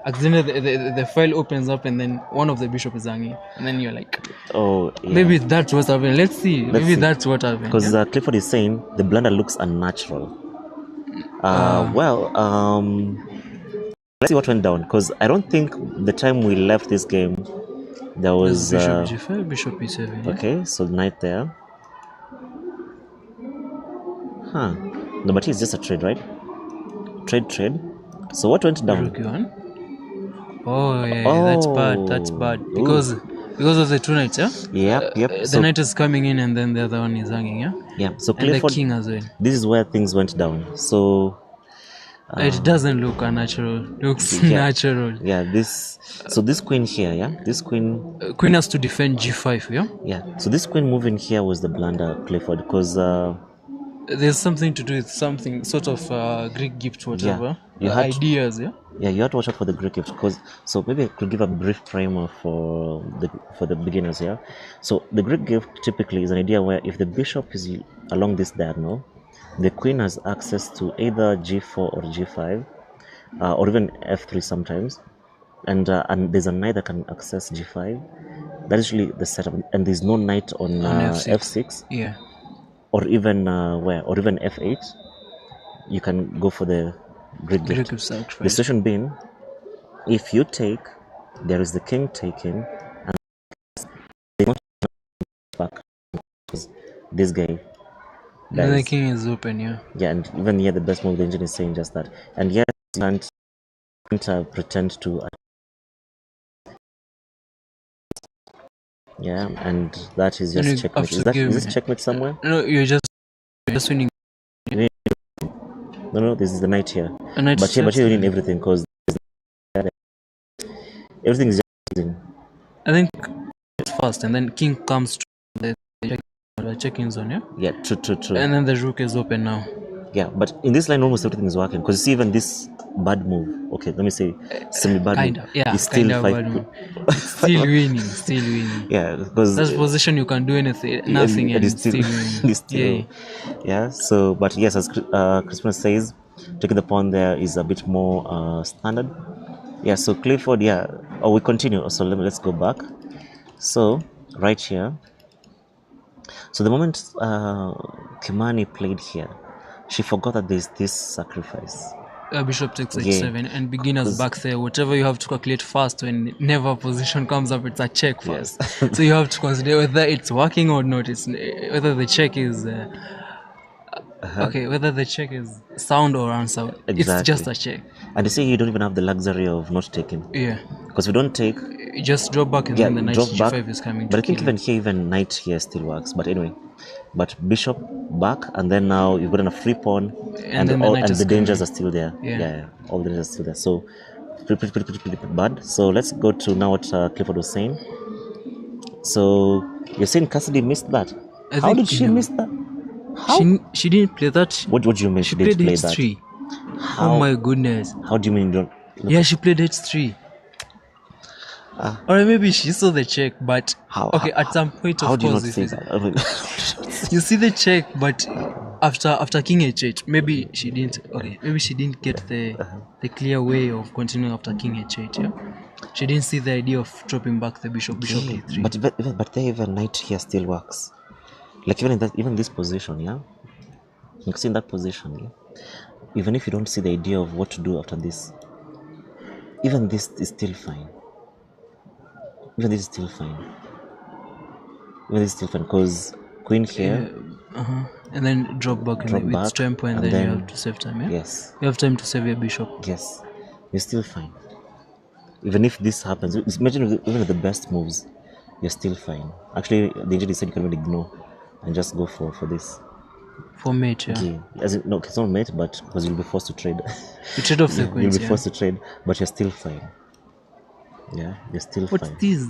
Accidentally the file opens up and then one of the bishop is hanging, and then you're like, oh yeah, maybe that's what happened. Let's see. Maybe that's what happened. Because Clifford is saying the blunder looks unnatural. Let's see what went down, because I don't think the time we left this game there was There's bishop g5, bishop e7. Yeah? okay, so knight there. Huh. No, but it's just a trade, right? Trade. So what went down? Rook e1. Oh yeah, that's bad. That's bad because of the two knights. Yeah. Yep. The knight is coming in, and then the other one is hanging. Yeah. Yeah. So And the Clifford, king as well. this is where things went down. So it doesn't look unnatural. Looks natural. Yeah. This queen here. Yeah. This queen. Queen has to defend g5. Yeah. Yeah. So this queen moving here was the blunder, Clifford, because there's something to do with something sort of Greek gift, whatever. You had ideas. Yeah. Yeah, you have to watch out for the Greek gift, because so maybe I could give a brief primer for the beginners here. So the Greek gift typically is an idea where if the bishop is along this diagonal, the queen has access to either g4 or g5, or even f3 sometimes, and there's a knight that can access g5. That is usually the setup, and there's no knight on f6. Yeah. Or even or even f8. You can go for the Greek gift. The situation being, if you take, there is the king taking, and they not back. This guy. The king is open, yeah. Yeah, and even here the best move the engine is saying just that. And yes, you can't pretend to. Yeah, and that is just checkmate. Is this checkmate somewhere? No, you're just winning. No, this is the knight here. But here you're winning everything, because everything is just. I think it's fast, and then king comes to the checking zone, yeah? Yeah, true. And then the rook is open now. Yeah, but in this line almost everything is working, because you see even this bad move, okay, let me say semi-bad move, yeah, is still bad move. Still winning. Yeah, because that's position you can do nothing, and it's still winning. Yeah, so, but yes, as Crispin says, taking the pawn there is a bit more standard. Yeah, so Clifford, we continue, so let's go back. So, right here, so the moment Kimani played here, she forgot that there's this sacrifice. Bishop takes h7, and beginners back there, whatever you have to calculate first when never position comes up, it's a check first. Yes. So you have to consider whether it's working or not. It's whether the check is whether the check is sound or unsound. Exactly. It's just a check. And you see, you don't even have the luxury of not taking. Yeah. Because we don't take. You just drop back, and then the knight g5 is coming. But I think even here, even knight here still works. But anyway, but bishop back, and then now you've got a free pawn, and the dangers are still there. Yeah, all the dangers are still there. So pretty bad. So let's go to now what Clifford was saying. So you're saying Cassidy missed that? How did she miss that? How? She didn't play that. What do you mean she didn't play h3. Oh my goodness. How do you mean you don't? Yeah, she played h3. Or maybe she saw the check, but at some point, of course, you see the check, but after king h8, maybe she didn't. Okay, maybe she didn't get the clear way of continuing after king h8. Yeah, she didn't see the idea of dropping back the bishop e3. But there even knight here still works. Like even this position, yeah. You can see in that position, yeah. Even if you don't see the idea of what to do after this, even this is still fine. Even this is still fine. Because queen here. And then drop back with tempo, and then you have to save time. Yeah? Yes. You have time to save your bishop. Yes. You're still fine. Even if this happens, imagine even with the best moves, you're still fine. Actually, the engineer said you can even ignore and just go for this. For mate, yeah. No, it's not mate, but because you'll be forced to trade. You trade off the queens, you'll be forced to trade, but you're still fine. Yeah, you're still fine. What's this?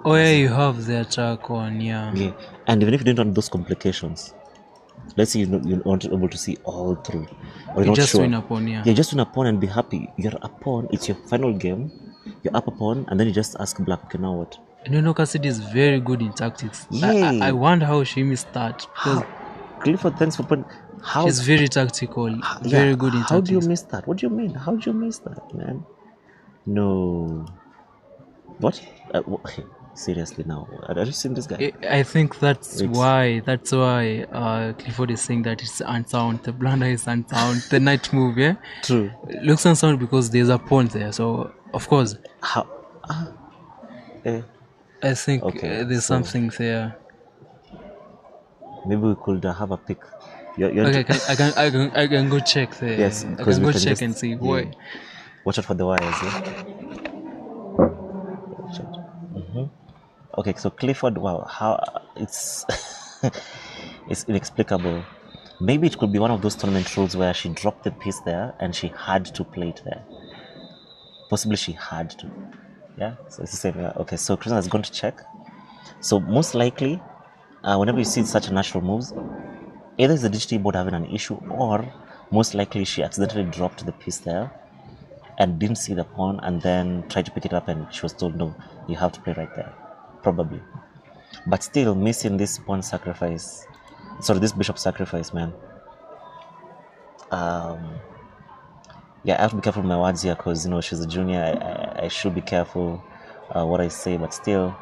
Oh yeah, you have the attack on, yeah. And even if you don't want those complications, let's say you aren't able to see all through, or you're not just sure. Win a pawn, yeah. You just win a pawn and be happy. You're a pawn. It's your final game. You're up a pawn, and then you just ask black, okay, now what? And Cassidy is very good in tactics. I wonder how she missed that. Because Clifford, thanks for putting. She's very tactical. Very good in tactics. How do you miss that? What do you mean? How do you miss that, man? No. What? Seriously now. Have you seen this guy? I think that's It's- why Clifford is saying that it's unsound. The blunder is unsound. The night move, yeah, True. it looks unsound because there's a pawn there. So of course, How? Eh, I think Okay, there's so- something there. maybe we could have a pick. You're Okay, into- I can go check there. Yes, I because can we go can check just- and see yeah. why. Watch out for the wires. Yeah. Okay, so Clifford, wow, how it's it's inexplicable. Maybe it could be one of those tournament rules where she dropped the piece there and she had to play it there. Possibly she had to. Yeah, so it's the same. Yeah. Okay, so Krishna is going to check. So most likely, whenever you see such natural moves, either is the DGT board having an issue, or most likely she accidentally dropped the piece there and didn't see the pawn and then tried to pick it up and she was told, no, you have to play right there. Probably. But still missing this pawn sacrifice, sorry, this bishop sacrifice, man. Yeah, I have to be careful with my words here because, you know, she's a junior. I should be careful what I say, but still,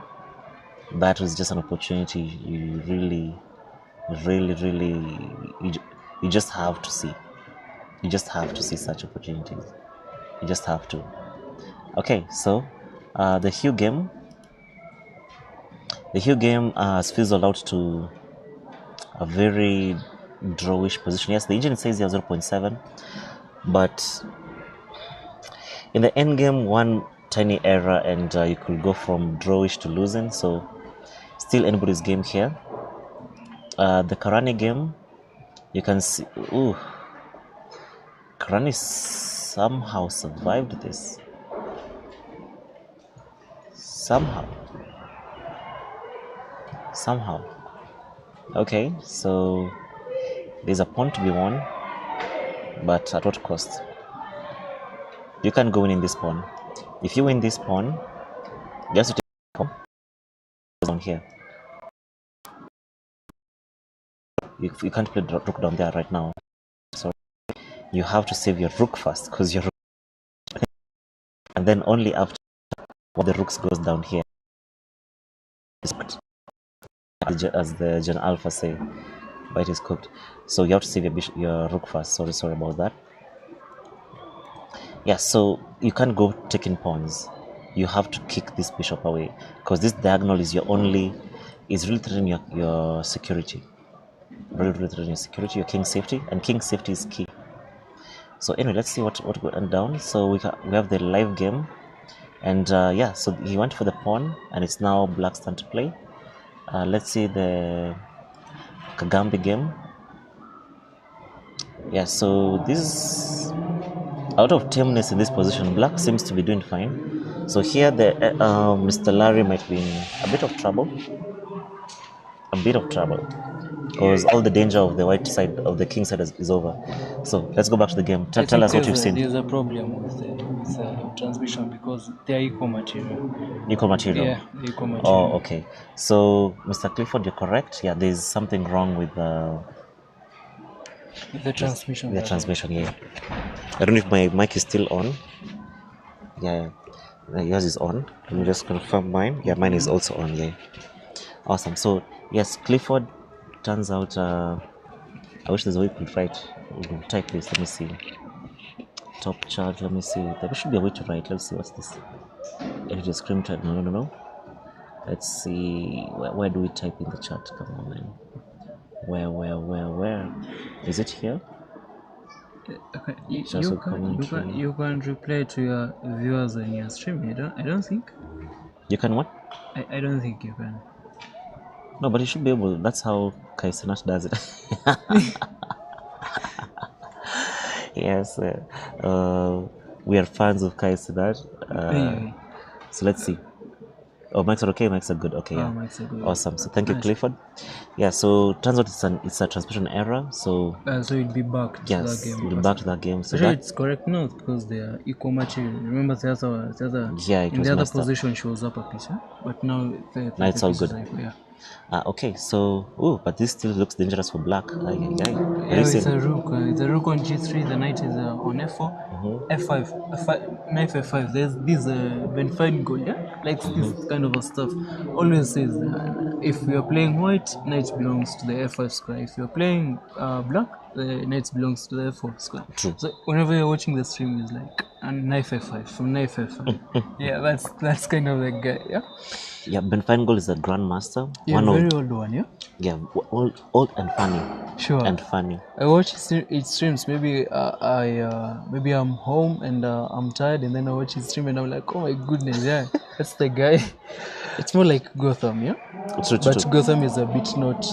that was just an opportunity you really, you just have to see. You just have to see such opportunities. You just have to. Okay, so the Hue game has fizzled out to a very drawish position. Yes, the engine says here 0.7, but in the end game, one tiny error and you could go from drawish to losing. So still anybody's game here. The Karani game, you can see, ooh, Karani somehow survived this. Somehow. Okay, so there's a pawn to be won, but at what cost? You can't go in this pawn. If you win this pawn, you have to take the pawn down here. You can't play rook down there right now. So you have to save your rook first, because your rook, and then only after the rooks goes down here, as the Gen Alpha say, but it is cooked. So you have to save your rook first. Sorry about that. Yeah, so you can't go taking pawns. You have to kick this bishop away, because this diagonal is really threatening your security. Really threatening your security, your king's safety, and king's safety is key. So anyway, let's see what went down. So we have the live game, and yeah, so he went for the pawn, and it's now black's turn to play. Let's see the Kagambi game. Yeah, so this, out of tameness in this position, black seems to be doing fine. So here the Mr. Larry might be in a bit of trouble, because all the danger of the white side, of the king side, is over. So let's go back to the game. Tell us what you've seen. There's a problem with transmission because they're equal material. Equal material. Yeah, equal material. Oh, okay. So, Mr. Clifford, you're correct. Yeah, there's something wrong with The transmission. the transmission. Yeah. I don't know if my mic is still on. Yeah. Yours is on. Let me just confirm mine. Yeah, mine is also on. Yeah. Awesome. So, yes, Clifford turns out. I wish there's a way we could write. We can type this. Let me see. Top charge. Let me see. There should be a way to write. Let's see. What's this? Edit screen type. No. Let's see. Where do we type in the chat? Come on, man. Where? Is it here? Okay, you also can commentary. reply to your viewers in your stream. I don't think. You can what? I don't think you can. No, but you should be able. That's how Kaisenat does it. Yes, we are fans of Kaisenat. Anyway. So let's see. Oh, mics are okay. Mics are good. Okay, yeah. Mics are good. Awesome. So thank you, Nice. Clifford. Yeah. So turns out it's a transmission error. So So you'll be back to yes, that game. we'll be back to that game. So Actually, that, it's correct now because they are equal material. Remember, the other yeah, it in was the other messed up. position shows up a piece, but now Now it's all good. Yeah. Okay, so but this still looks dangerous for black. Yeah, it's a rook. It's a rook on g3. The knight is on f4, f5, knight f5. There's this Benfied goal, yeah, like this kind of a stuff. Always says if we are playing white, knight belongs to the f5 square. If you're playing black, the knight belongs to the f4 square. True. So whenever you're watching the stream, it's like knight f5 from knight f5. Yeah, that's kind of the guy. Yeah. Yeah, Ben Feingold is a grandmaster. Yeah, very old one. Yeah. Yeah, old and funny. Sure. And funny. I watch his streams. Maybe maybe I'm home and I'm tired, and then I watch his stream and I'm like, oh my goodness, yeah, that's the guy. It's more like Gotham, yeah. True. But Gotham is a bit not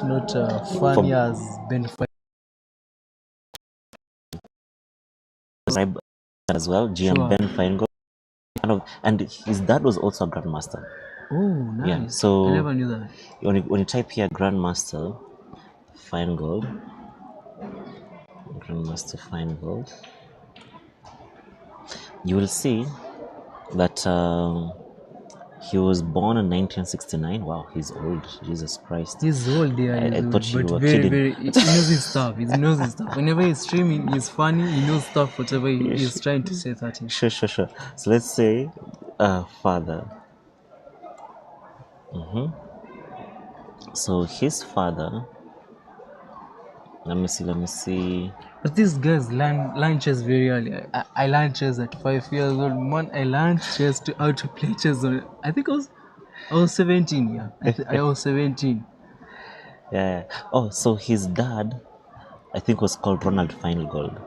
funny as Ben. As well, GM Sure. Ben Feingold, and his dad was also a grandmaster. Oh, nice. Yeah, so I never knew that. When you type here grandmaster Feingold, you will see that he was born in 1969. Wow, he's old. Jesus Christ. He's old, yeah. I He's thought you old, but were very, kidding. very. He knows his stuff. He knows his stuff. Whenever he's streaming, he's funny. He knows stuff. Whatever he's trying to say, that is. Sure. So let's say father. So his father. Let me see. But these guys learn chess very early. I learned chess at 5 years old. Man, I learned chess how to play chess. I think I was 17. Yeah, I was 17. Yeah. Oh, so his dad, I think, was called Ronald Feingold.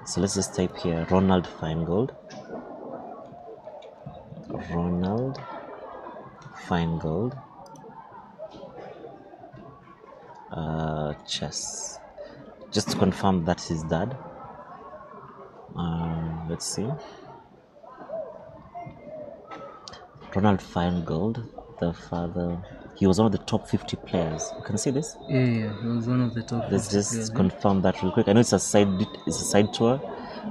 So let's just type here Ronald Feingold. Chess. Just to confirm that's his dad. Let's see. Ronald Feingold, the father. He was one of the top 50 players. You can see this? Yeah, he was one of the top 50 Let's just players, confirm that real quick. I know it's a side tour,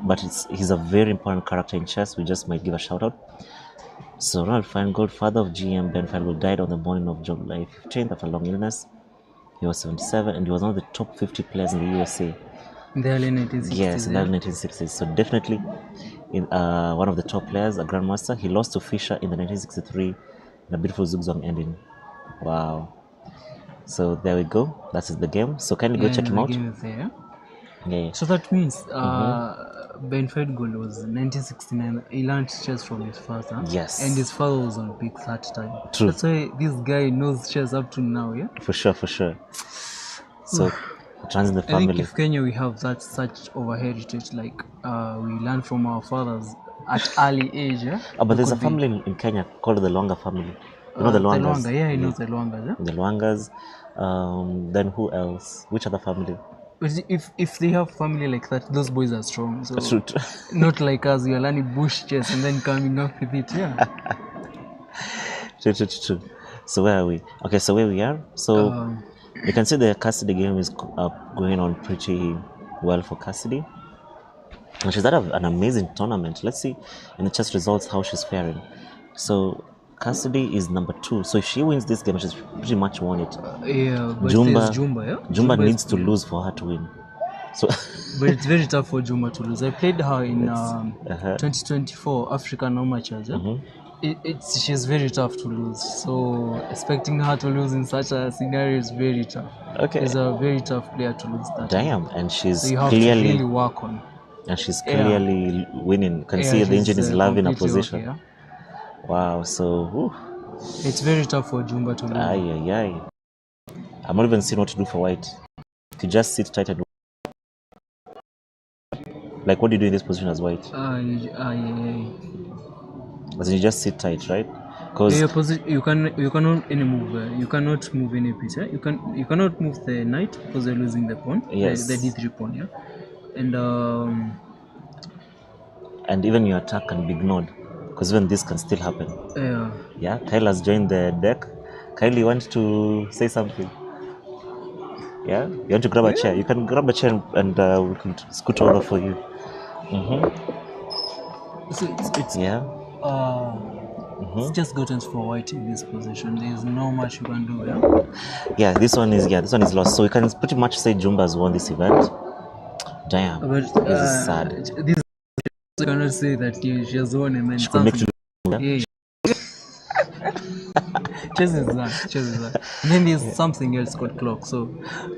but he's a very important character in chess. We just might give a shout out. So Ronald Feingold, father of GM Ben Feingold, died on the morning of July 15th after a long illness. He was 77 and he was one of the top 50 players in the USA. In the early 1960s. Yes, in the early 1960s. So definitely in one of the top players, a grandmaster. He lost to Fischer in the 1963 in a beautiful zugzwang ending. Wow. So there we go. That is the game. So kindly go check him out. The game is there. Yeah. So that means Ben Feingold was 1969. He learned chess from his father. Yes. And his father was on peak that time. True. That's why this guy knows chess up to now, yeah? For sure. So it runs in the family. I think if Kenya we have such over heritage, like we learn from our fathers at early age, yeah? But there's a family in Kenya called the Luanga family. You know the Luangas? The Luanga, yeah, I know the Luangas, yeah? The Luangas. Then who else? Which other family? But if they have family like that, those boys are strong. So True. not like us, we are learning bush chess and then coming up with it, yeah. True. So where are we? Okay, so where we are. So you can see the Cassidy game is going on pretty well for Cassidy. And she's had an amazing tournament. Let's see in the chess results how she's faring. So Cassidy is number 2. So if she wins this game, she's pretty much won it. Yeah, but there's Jumba, yeah? Jumba needs to lose for her to win. So but it's very tough for Jumba to lose. I played her in 2024 African amateurs. Yeah? She's very tough to lose. So expecting her to lose in such a scenario is very tough. Okay. She's a very tough player to lose that. Damn, and she's so you have clearly to really work on. And she's clearly winning. You can see the engine is loving her position. Okay, yeah? Wow, so it's very tough for Jumba to lose. Aye. I'm not even seeing what to do for white. If you just sit tight and like, what do you do in this position as white? As in you just sit tight, right? Because you cannot any move. You cannot move any piece. Yeah? You cannot move the knight because you're losing the pawn. Yes. The d3 pawn. Yeah. And even your attack can be ignored because even this can still happen. Yeah. Kyle has joined the deck. Kyle, you want to say something? Yeah. You want to grab a chair? You can grab a chair and we can scoot over for you. So it's yeah. It's just gotten for white in this position. There's no much you can do. Yeah, this one is lost. So we can pretty much say Jumba has won this event. Damn, But this is sad. this I cannot say that she has won and then She could make something. Yeah. Chess is that. And then there's something else called clock. So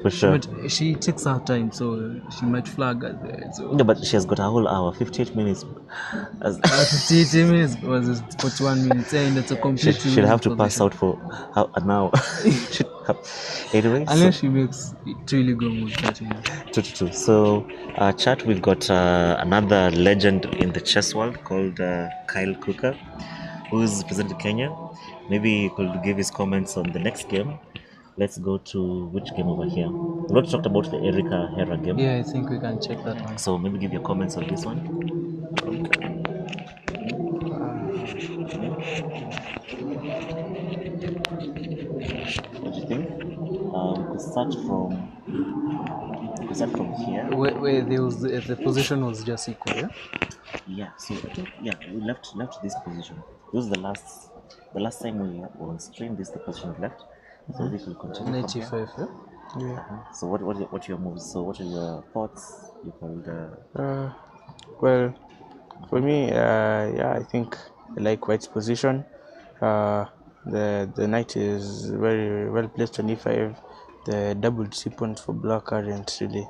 For sure. she takes her time, so she might flag us there. So No, but she has got a whole hour, 58 minutes. 58 minutes was 41 minutes, and it's a complete. She'll have to pass out for an hour. Anyway, unless she makes it really go with that. True. So, chat, we've got another legend in the chess world called Kyle Cooker, who's represented Kenya. Maybe he could give his comments on the next game. Let's go to which game over here. We've not talked about the Erika Hera game. Yeah, I think we can check that one. So maybe give your comments on this one. What do you think? We could start from here. Where there was the position was just equal, yeah? Yeah, so we left this position. This is the last time we were on stream. This is the position we left. So this will continue. 95, yeah? Yeah. So what are your moves? So what are your thoughts? You called. Well, for me, I think I like White's position. The knight is very well placed on e5. The double C points for black aren't really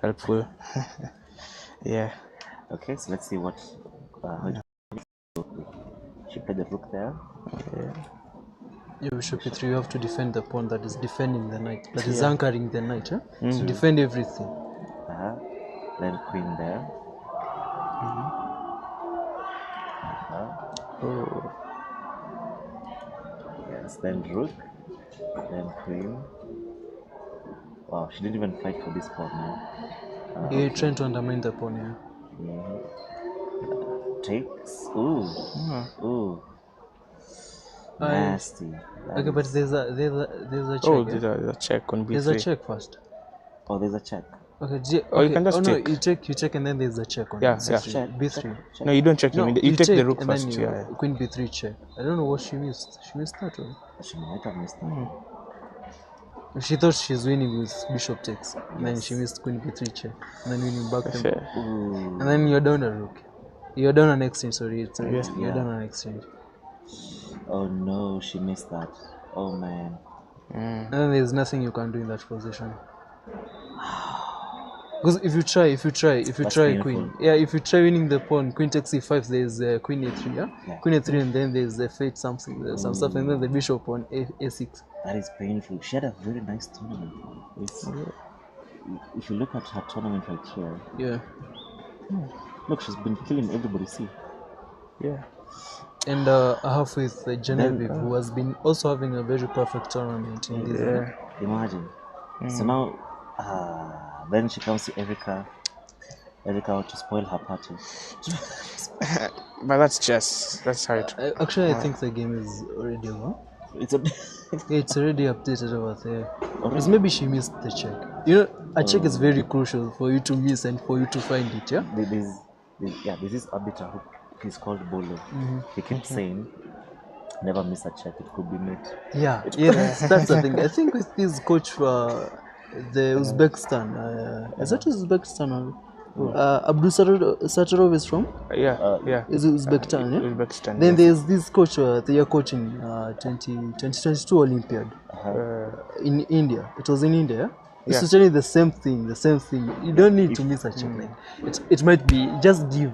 helpful. Yeah. Okay, so let's see what. She played the rook there. Yeah, bishop e3, you have to defend the pawn that is defending the knight, that is anchoring the knight, huh? So defend everything. Then queen there. Yes, then rook, then queen. Wow, she didn't even fight for this pawn now. You're trying to undermine the pawn, yeah? Takes. Ooh. Nasty. Okay, but there's a check. Oh, there's a check on b3. There's a check first. Oh, there's a check. Okay, you can just check. No, you check and then there's a check on B3. B3. No, you don't check. No, you take the rook and first. then you queen B3 check. I don't know what she missed. She missed that one. She might have missed that. She thought she's winning with bishop takes, and then she missed queen B3 check, and then winning back tempo. And then you're down a rook. You're down an exchange. Sorry, you're down an exchange. Oh no, she missed that. Oh man. And then there's nothing you can do in that position. Because if you try queen, if you try winning the pawn, queen takes e5, there's queen a3, queen a3, and then there's the fate something, there's some stuff, and then the bishop on a6. That is painful. She had a very nice tournament. If you look at her tournament right here, look, she's been killing everybody. See, and I have with Genevieve, who has been also having a very perfect tournament in this. Imagine. So now. Then she comes to Erika to spoil her party. But that's chess. That's how it. Actually, I think the game is already over. It's already updated over there. Because maybe she missed the check. You know, a check is very crucial for you to miss and for you to find it. Yeah. There's this arbiter who he's called Bolo. He keeps saying, "Never miss a check. It could be made." Yeah. That's the thing. I think with this coach for the Uzbekistan, is that Uzbekistan? Abdul Satarov is from? Is Uzbekistan, yeah? Uzbekistan. Then there's this coach, they are coaching 2022 Olympiad in India. It was in India. It's literally the same thing. You don't need to miss a check. Like it might be just give,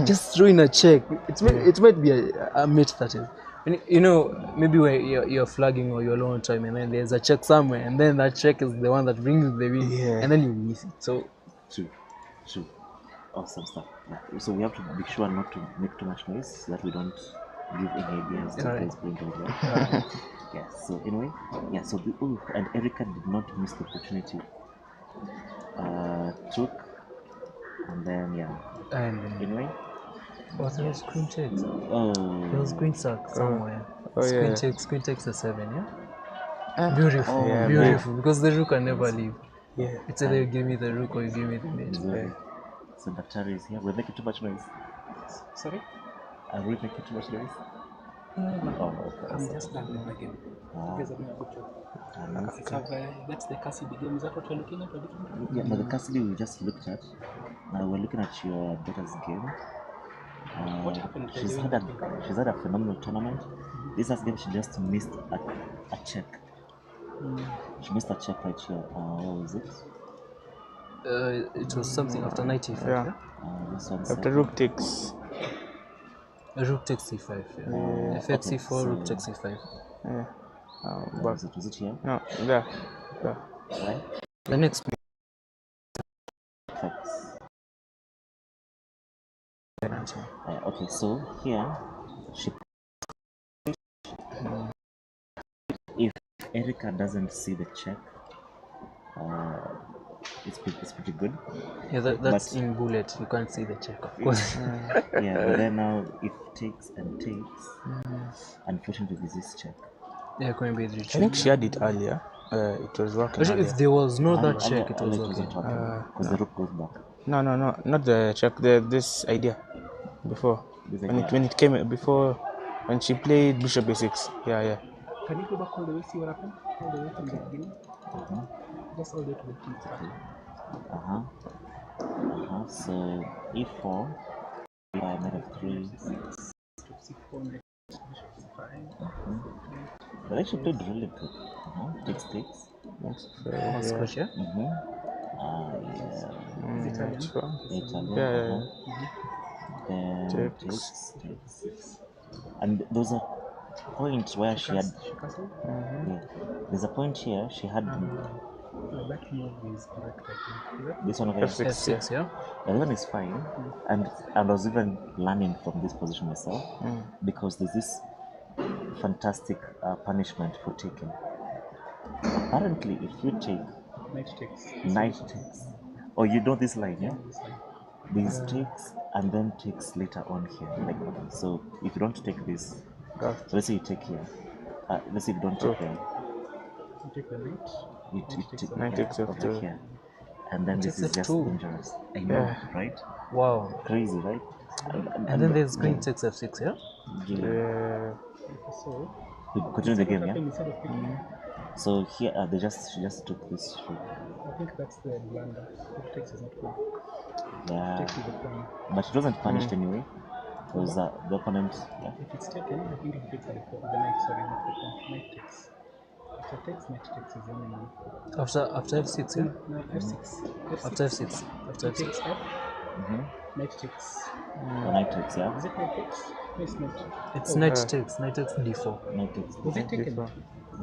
just throw in a check. It might be a mate that is. You know, maybe where you're flagging or you're low on time, and then there's a check somewhere, and then that check is the one that brings the win, and then you miss it. So True. Awesome stuff. So we have to be sure not to make too much noise so that we don't give any ideas to players playing right. So anyway, so and Erika did not miss the opportunity. Took and then anyway. What was queen takes? There was queen sack somewhere. Queen takes a 7, yeah? Beautiful. Because the rook can never leave. It's either you give me the rook or you give me the mate. So Daftari is here. We're making too much noise. Sorry? Are we making too much noise? I'm just done with my game. You guys are doing a good job. That's the Cassidy game. Is that what you're looking at? Or different? Yeah, but the Cassidy we just looked at. Now we're looking at your daughter's game. What happened? She's had a phenomenal tournament. This last game she just missed a check. She missed a check right here. What was it? It was something after knight e5. Yeah. This one. After rook takes. Rook takes c5. Yeah. Fx okay, c4, rook takes c5. Yeah. Was it here? No, there. Right? The next move. Okay, so here she. If Erica doesn't see the check, it's pretty good. Yeah, that's in bullet. You can't see the check, of course. Yeah, but then now if takes and takes, unfortunately this is check. Yeah, going to be I think she had it earlier. It was working. Actually, if there was no that check, it was working. okay. Because the rook goes back. No, not the check. This idea before when it came before when she played bishop a6. Yeah. Can you go back all the way, see what happened? All the way from the beginning? Just all the way to the beginning. So e4, knight f3. c4, knight c5. But actually played really good. Takes. Scratch, yeah? Italian. Yeah. Then takes. And those are points where she had. There's a point here she had. That move is correct, I think. This one over here. F6, yeah? The other one is fine, and I was even learning from this position myself because there's this fantastic punishment for taking. Apparently, if you take knight takes, or you know this line, yeah? These takes and then takes later on here. Like, okay, so if you don't take this, so let's say you take here. Let's say you don't take here. You take the knight. You take Knight takes over here. And then this is just dangerous. I know, right? Wow. Crazy, right? And then there's queen takes f6, yeah? Yeah. So, We continue the game, yeah? instead of picking, So here, she just took this rook. I think that's the blunder. Rook takes is not good. Yeah. Take with the pawn. But it wasn't punished anyway. Because the opponent, yeah. If it's taken, I think it takes the knight, sorry, not the pawn. Knight takes. After takes, knight takes is the only move. After f6, yeah? No, f6. After f6. After Takes f6. f. Knight takes. The knight takes, yeah? Is it knight takes? No, it's not. It's knight takes. Knight takes d4. Knight takes. Was it taken?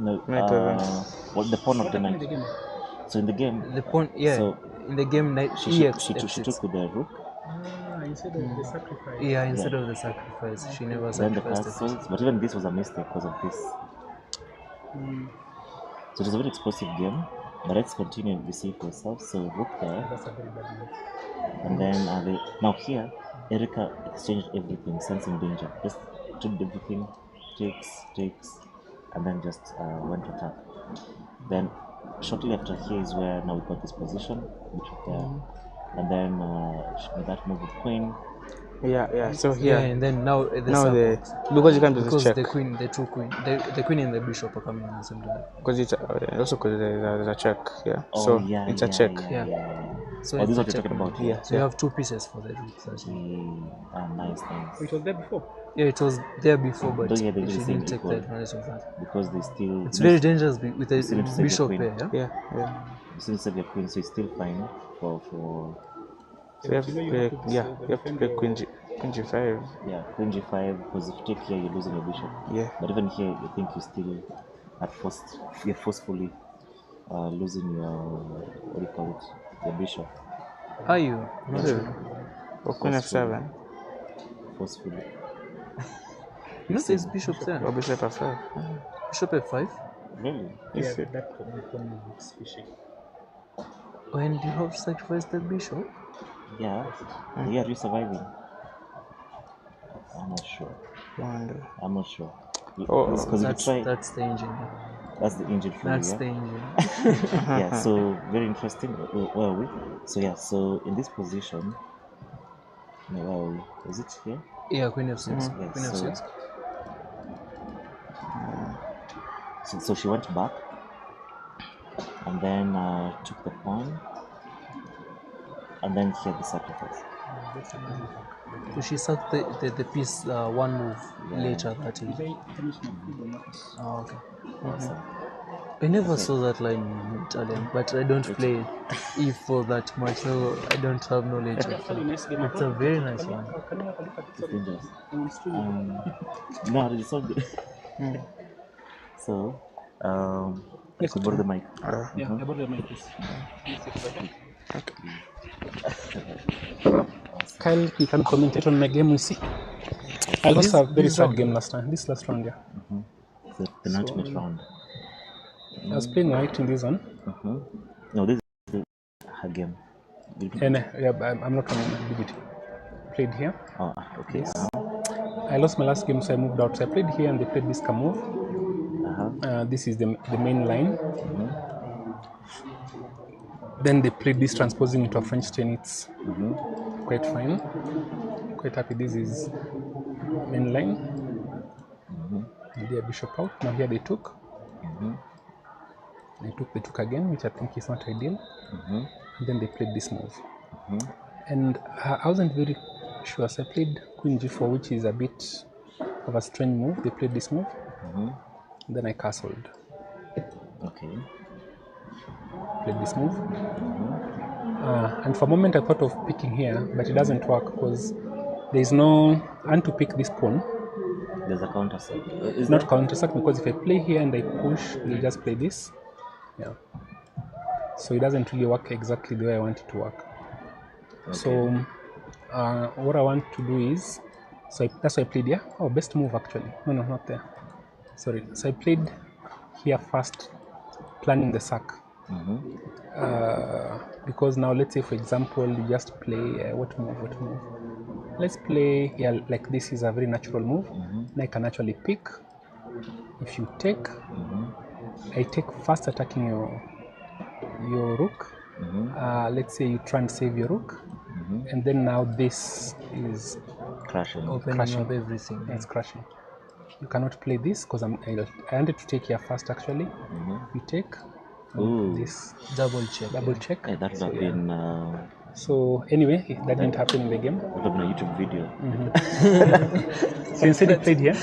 No, well, the pawn of the knight. So in the game, The pawn, yeah. So in the game, knight she ex took with the rook. Instead of the sacrifice. Yeah, instead of the sacrifice, she never Then the sacrificed it. castles. But even this was a mistake because of this. So it was a very explosive game. But let's continue and see for yourself. So rook there. That's a very bad move. And then now here, Erica exchanged everything, sensing danger. Just took everything, takes, and then just went to attack. Then shortly after here is where now we got this position, bishop there, and then that move with queen. Yeah. So here, and then now because you can't do this check. the queen and the bishop are coming in the same time. Because it's also because there's a check. Yeah. Oh, so yeah, it's a check. So this is it's what a you're talking about here. So you have two pieces for the rook. Nice. It was there before. Yeah, it was there before, but Don't get the she same didn't take equal. the advantage of that. Because they still. It's very dangerous with still need to a save bishop your queen. pair, yeah? Yeah. You still save your queen, so it's still fine for. So you have to play, you have to play queen g5. Yeah, queen g5, because if you take here, you're losing your bishop. Yeah. But even here, I think you still you're forcefully losing your, what do you call it, your bishop. Are you? Not sure. Or queen f7. Forcefully. You know there's bishop there. Or bishop f5. Bishop f5? Really? Yeah, that pawn looks fishy. When you have sacrificed the bishop? Yeah. Yeah, you're surviving. I'm not sure. I'm not sure. Because if you try, that's the engine. that's the engine for That's you, yeah? the engine. Yeah, so very interesting. Where are we? So yeah, so in this position, where are we? Is it here? Yeah, queen f6. Yeah, Queen so f6. So she went back and then took the pawn, and then she had the sacrifice. So she sacked the piece one move later. That is. Oh, okay. Awesome. I never saw that line in Italian, but I don't play e4 that much, so I don't have knowledge of that. It's a very nice one. It's dangerous. No, it's so good. So, Yes, I borrow the mic. Yeah, I borrow the mic, please. Kyle, you can commentate on my game. We see. I lost a very sad game last time. This last round, yeah. The penultimate round. I was playing white in this one. No, this is her game. And yeah, I'm not on BBT. Played here. Oh, okay. I lost my last game, so I moved out. So I played here, and they played this move. This is the main line. Then they played this transposing into a French 10. It's quite fine. Quite happy. This is main line. Their bishop out. Now here they took. They took again, which I think is not ideal. And then they played this move. And I wasn't very sure. So I played Queen G4, which is a bit of a strange move. They played this move. Then I castled. Okay. Played this move. And for a moment I thought of picking here, but it doesn't work because there is no and to pick this pawn. There's a counter sack. It's not counter sack because if I play here and I push, we'll just play this. Yeah. So it doesn't really work exactly the way I want it to work. Okay. So what I want to do is, that's why I played here. Oh, best move actually. No, not there. Sorry. So I played here first, planning the sack. Because now let's say for example you just play what move? Let's play here like this is a very natural move. Now I can actually pick. If you take, I take first attacking your rook. Let's say you try and save your rook, and then now this is crashing. Opening up everything. It's crashing. You cannot play this because I wanted to take here first actually. You take. This double check. Hey, that would have been. So anyway, that didn't happen in the game. Would have been a YouTube video. So instead, he played here.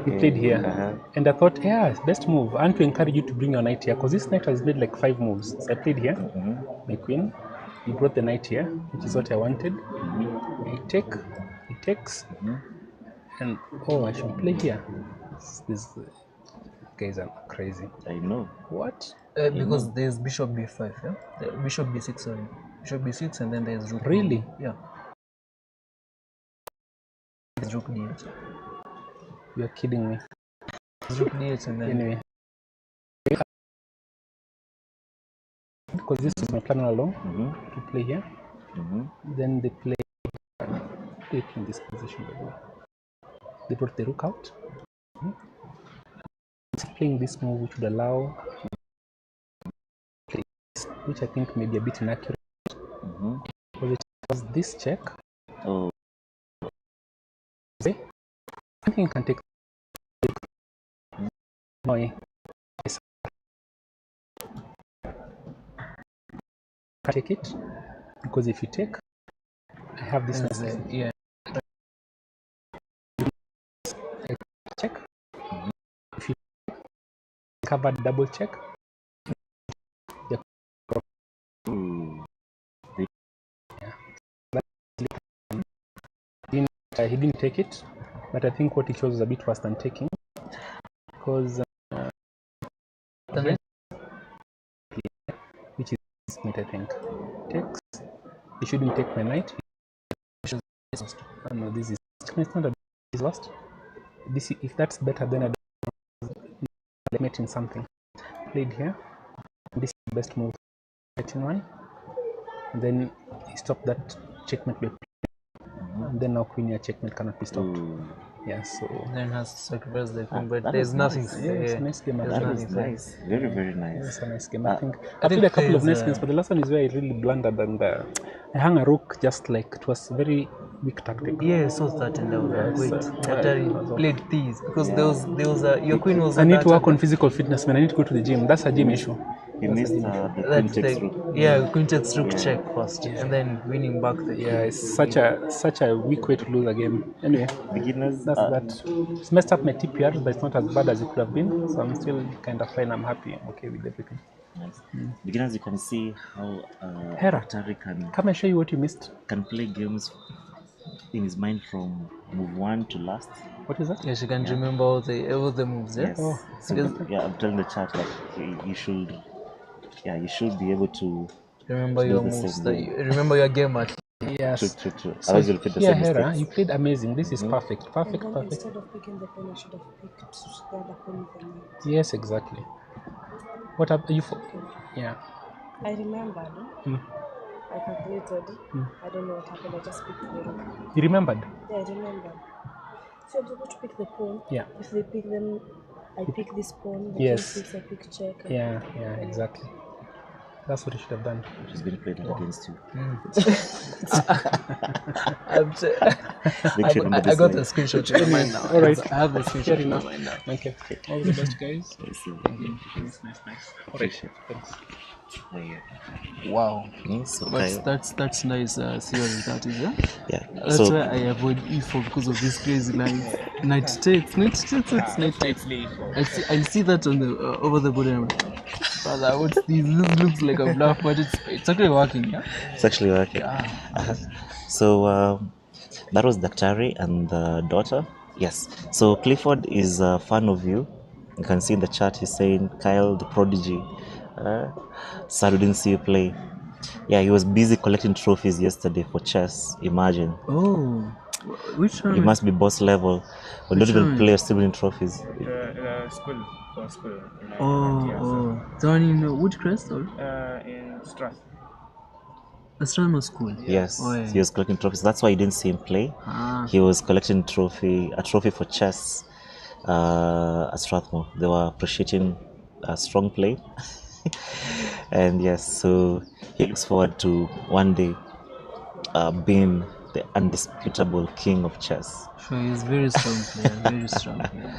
He played here, and I thought, yeah, best move. I want to encourage you to bring your knight here because this knight has made like 5 moves. So I played here, my queen. He brought the knight here, which is what I wanted. He takes, and oh, I should play here. This guys are crazy. I know. What? Because there's bishop b5, yeah? Bishop b6, sorry. Bishop b6 and then there's rook. Really? Yeah. There's rook d8. You're kidding me. Rook d8 and then... Anyway. Because this is my plan all along to play here. Then they play it in this position. They brought the rook out. Playing this move which would allow which I think may be a bit inaccurate. Because it was this check. Oh. I think you can take my take it because if you take I have this yeah. Check. If you cover double check, he didn't take it, but I think what he chose was a bit worse than taking because which is mate, I think takes. He shouldn't take my knight. No, this is it's not a is lost. This if that's better then I don't mate in something. Played here. This is the best move. Getting one. And then he stopped that checkmate by and then now queen here checkmate cannot be stopped. Yeah, so Then has to sacrifice the queen, but that there's was nothing. nice. yeah, it's a nice game. There's That Actually, was nothing there. nice. Very, very nice. it's a nice game. I think I I played a think couple of there's nice games, but the last one is where I really blundered and I hung a rook just like it was very weak tactic. Yeah, I saw that and I was like, wait, it was Daktari off. played thieves because there was a your queen was I on need that to work on target. physical fitness, man. I need to go to the gym. That's a gym issue. He That's a missed gym issue. the queen That's takes the rook. queen takes rook check first, and then winning back the Yeah, queen. it's such a weak way to lose a game. Anyway, Beginners, that's that. It's messed up my TPRs, but it's not as bad as it could have been. So I'm still kind of fine. I'm happy. I'm okay with everything. nice. Beginners, you can see how Hera, Atari come and show you what you missed. can play games in his mind from move 1 to last. What is that? Yeah, she can remember all the moves. Yeah. Yes. Oh, So yeah, I'm telling the chat like you should be able to Remember do your the moves. same way. Remember your game at Yes. True. So Otherwise you'll repeat the here, same Hera, mistakes. you played amazing. This is perfect. And Perfect. then Perfect. instead of picking the pawn, I should have picked the other pawn with the knight. Yes, exactly. What have you? Yeah. I remembered. I calculated. I don't know what happened. I just picked the rook. You remembered? Yeah, I remembered. So I'm supposed to pick the pawn. Yeah. If they pick them, I pick this pawn. The Yes. king picks, I pick check. Yeah, exactly. That's what you should have done. She's been played against you. I'm t- Make sure you remember I this got line. the screenshot in my mind now. All right. I have the screenshot in my mind now. Okay. All the best, guys. Nice. Nice. All right. Thanks. Oh, yeah. Wow. So But that's nice theory that is, yeah? yeah. That's So why I avoid E4 because of this crazy line. Knight takes. I see that on the over the board and I'm like, brother, what's this? This looks like a bluff, but it's actually working, yeah? it's actually working. Yeah. So that was Daktari and the daughter. Yes. So Clifford is a fan of you. You can see in the chat he's saying Kyle the prodigy. Sad we didn't see you play. Yeah, he was busy collecting trophies yesterday for chess. Imagine. Oh, which You one? must be boss level. But don't even one? play, you're still winning trophies. School, for school. Oh, the one in Woodcrest or In Strath. astronomer school? Yes, Oh, yeah. he was collecting trophies. That's why you didn't see him play. Ah. He was collecting a trophy for chess at Strathmore. They were appreciating strong play. And yes, so he looks forward to one day being the undisputable king of chess. Sure, he's very strong player, very strong player.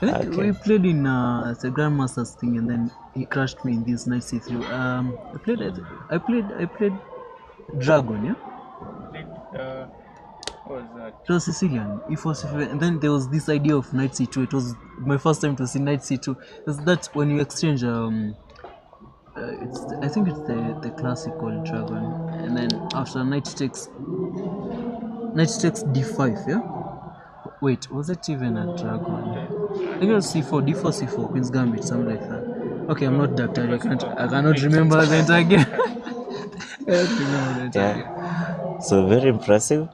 I think we played in the Grandmasters thing, and then he crushed me in this knight c3. I played Dragon, yeah. What was that? It was Sicilian, e4, c5, and then there was this idea of knight c2. It was my first time to see knight c2. Is that when you exchange I think it's the classical dragon, and then after knight takes d5, yeah. Wait, was it even a dragon? I think it was c4, d4, c4, queen's gambit, something like that. Okay, I'm not Daktari. I cannot remember the entire game. I cannot remember the entire game. Yeah. So very impressive.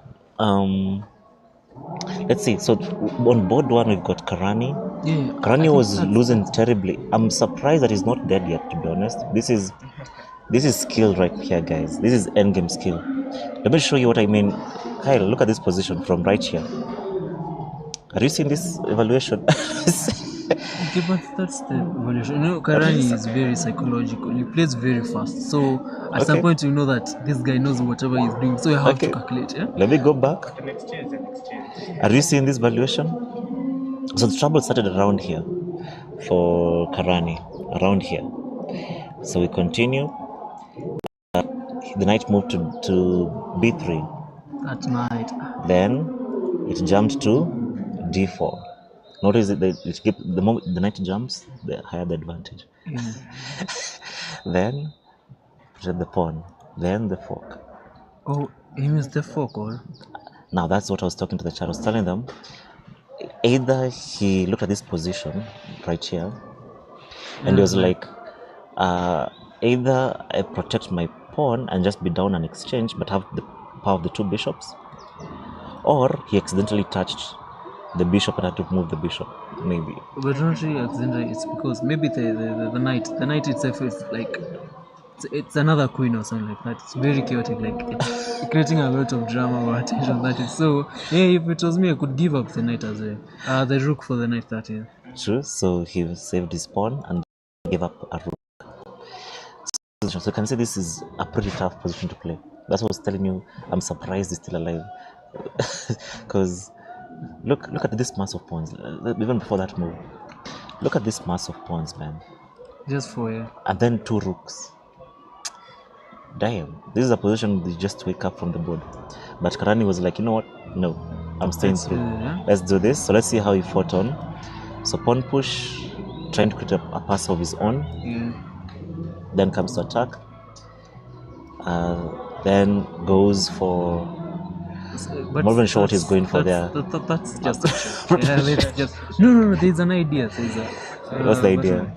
Let's see. So on board one we've got Karani. Yeah, Karani was losing terribly. I'm surprised that he's not dead yet, to be honest. This is skill right here, guys. This is endgame skill. Let me show you what I mean. Kyle, look at this position from right here. Are you seeing this evaluation? Okay, but that's the evolution. You know, Karani is very psychological. He plays very fast. So at some point you know that this guy knows whatever he's doing. So you have to calculate, yeah? Let me go back. An exchange. Are you seeing this valuation? So the trouble started around here for Karani, around here. So we continue. The knight moved to b3. That night. Then it jumped to d4. Notice that the moment the knight jumps, the higher the advantage. Yeah. Then the pawn. Then the fork. Oh, he missed the fork, or? Now that's what I was talking to the chat. I was telling them either he looked at this position right here and he was like, either I protect my pawn and just be down and exchange but have the power of the two bishops, or he accidentally touched the bishop and had to move the bishop, maybe. But not really accidentally. It's because maybe the knight itself is like it's another queen or something like that. It's very chaotic, like it's creating a lot of drama or attention. That is so. Yeah, if it was me, I could give up the knight as well. The rook for the knight. That is. True. So he saved his pawn and gave up a rook. So you can say this is a pretty tough position to play. That's what I was telling you. I'm surprised he's still alive. Because look at this mass of pawns. Even before that move, look at this mass of pawns, man. Just for And then 2 rooks. Damn, this is a position you just wake up from the board. But Karani was like, you know what? No, I'm staying through. Let's do this. So let's see how he fought on. So pawn push, trying to create a pass of his own. Yeah. Then comes to attack. Then goes for. But I'm not even sure what he's going for there. That's just a check. Yeah, let's just. No. There's an idea. What's the idea?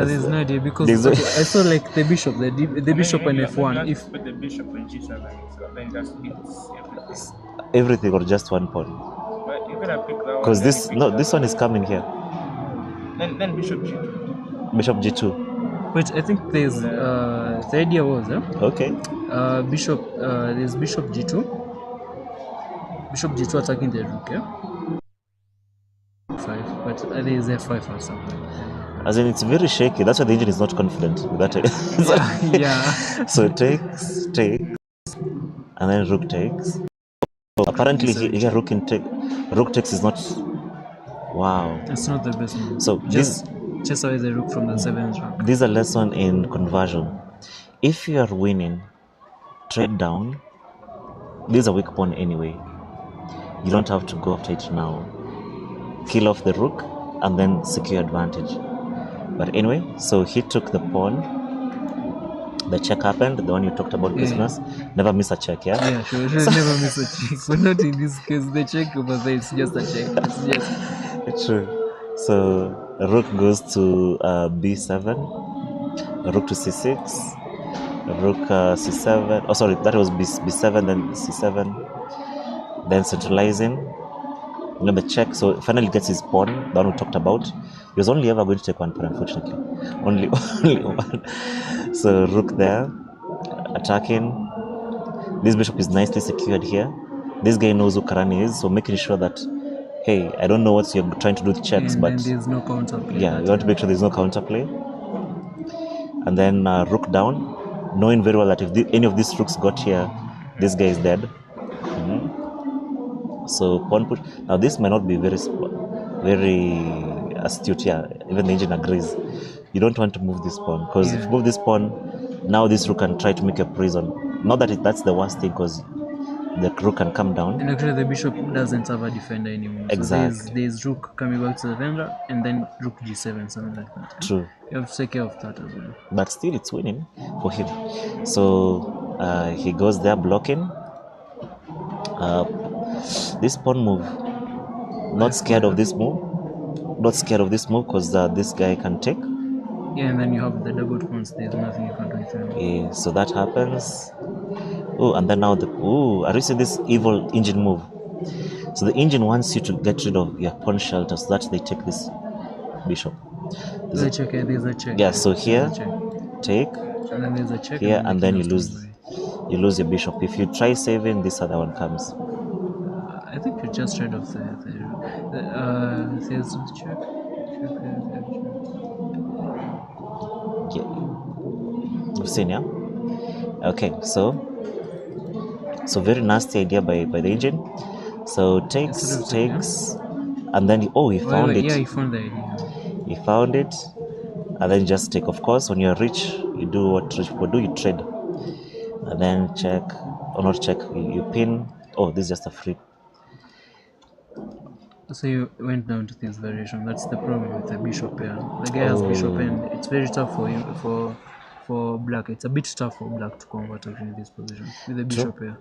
There's no idea because I saw like the bishop, the bishop on f1. If put the bishop on g7, so then just hits everything or just one pawn. But you gotta pick that one. Because this one is coming here. Then bishop g2. Bishop g2. Wait, I think there's the idea was Okay. bishop. There's bishop g2. Bishop g2 attacking the rook. Yeah. 5, but there's f5 or something. As in, it's very shaky. That's why the engine is not confident with that. Yeah. So it takes, and then rook takes. So apparently, here rook takes is not. Wow. It's not the best move. So just chase away the rook from the 7th rank. This is a lesson in conversion. If you are winning, trade down. This is a weak pawn anyway. You don't have to go after it now. Kill off the rook and then secure advantage. But anyway, so he took the pawn. The check happened, the one you talked about, business. Never miss a check, yeah? Yeah, sure. Never miss a check. But not in this case. The check over there, it's just a check. It's just... It's true. So, rook goes to b7, rook to c6, rook c7. Oh, sorry, that was b7, then c7, then centralizing. The check, so finally gets his pawn, the one we talked about. He was only ever going to take one pawn, unfortunately. Only one. So rook there, attacking. This bishop is nicely secured here. This guy knows who Karani is, so making sure that, hey, I don't know what you're trying to do with checks, and but there's no counterplay. Yeah, you want to make sure there's no counterplay. And then rook down, knowing very well that if any of these rooks got here, this guy is dead. So pawn push. Now this might not be very astute. Yeah, even the engine agrees. You don't want to move this pawn because if you move this pawn, now this rook can try to make a prison. Not that that's the worst thing because the rook can come down. And actually, the bishop doesn't have a defender anymore. Exactly. So there's rook coming back to the defender, and then rook g7, something like that. True. You have to take care of that as well. But still, it's winning for him. So he goes there blocking. This pawn move, not scared of this move because this guy can take. Yeah, and then you have the double pawns. There's nothing you can do with them. Yeah, so that happens. Oh, and then now are you seeing this evil engine move? So the engine wants you to get rid of your pawn shelter so that they take this bishop. There's a check. Yeah, so here take, and then there's a check here, and then you lose your bishop. If you try saving, this other one comes. I think you just trade off there's check. Yeah. You've seen, yeah? Okay, so very nasty idea by the engine. So takes, and then he found it. Yeah, he found the idea. He found it, and then just take. Of course, when you're rich, you do what rich people do, you trade. And then check, or not check, you pin. Oh, this is just a free. So you went down to this variation. That's the problem with the bishop here. The guy has bishop, and it's very tough for him for black. It's a bit tough for black to convert in this position with the bishop here.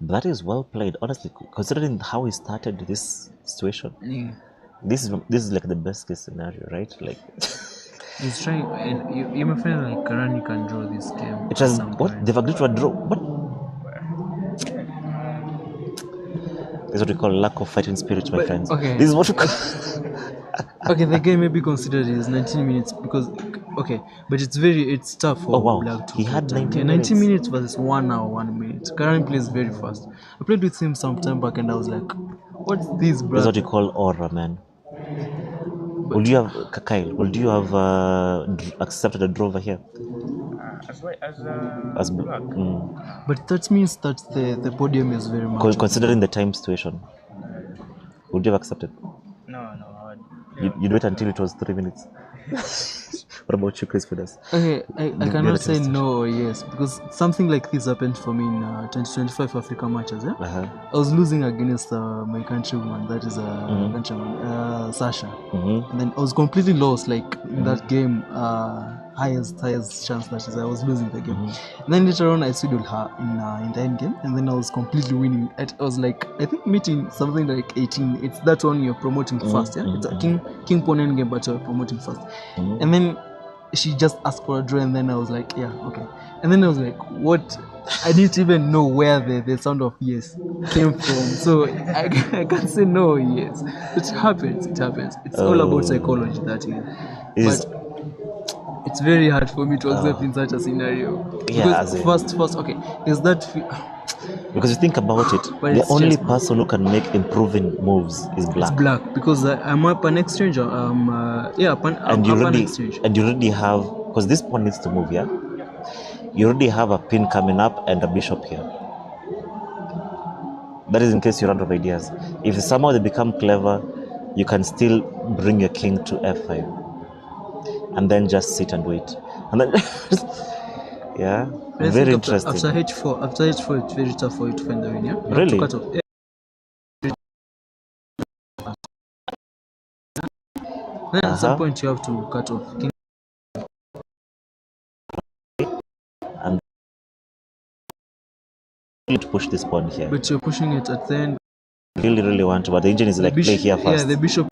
That is well played, honestly, considering how he started this situation. Yeah. This is like the best case scenario, right? Like he's trying, and you may find like Karani can draw this game. It has what? They've agreed to a draw. What? This is what we call lack of fighting spirit, my friends. Okay. This is what we call. Okay, the game may be considered is 19 minutes because okay, but it's tough for Oh, wow. Black to He play had time. 19 Yeah, 19 minutes. minutes versus 1 hour 1 minute. Current plays very fast. I played with him some time back and I was like, what's this, bro? That's what you call aura, man. Would you have, Kyle, would you have accepted a draw over here? As well as As Black. But that means that the podium is very much open. considering the time situation, would you have accepted? No, I would play You'd wait until it was 3 minutes. What about you, Chris Fidas? Okay, I The cannot other say test. no or yes because something like this happened for me in 2025 Africa matches. Yeah? Uh-huh. I was losing against my countrywoman, that is countrywoman, Sasha. And then I was completely lost, like in that game, highest chance that is I was losing the game. And then later on I swindled her in the end game, and then I was completely winning. I was like, I think meeting something like 18. It's that one you're promoting first, yeah. It's a king pawn end game, but you're promoting first. And then she just asked for a draw, and then I was like, yeah, okay. And then I was like, what? I didn't even know where the sound of yes came from. So I can't say no or yes. It happens. It's all about psychology, that is. But it's very hard for me to accept in such a scenario. Yeah, Because first, okay, there's that because you think about it, But the it's only just- person who can make improving moves is it's Black. black because I'm up an exchange. And you an already exchange. have, because this pawn needs to move, yeah? You already have a pin coming up and a bishop here. That is in case you run out of ideas. If somehow they become clever, you can still bring your king to f5 and then just sit and wait. And then yeah, I very think interesting. After H4, it's very tough for you to find the win. Yeah, you Really? have to cut off. Then at some point you have to cut off. And to push this pawn here. But you're pushing it at the end. Really want to, but the engine is like, play here first. Yeah, the bishop.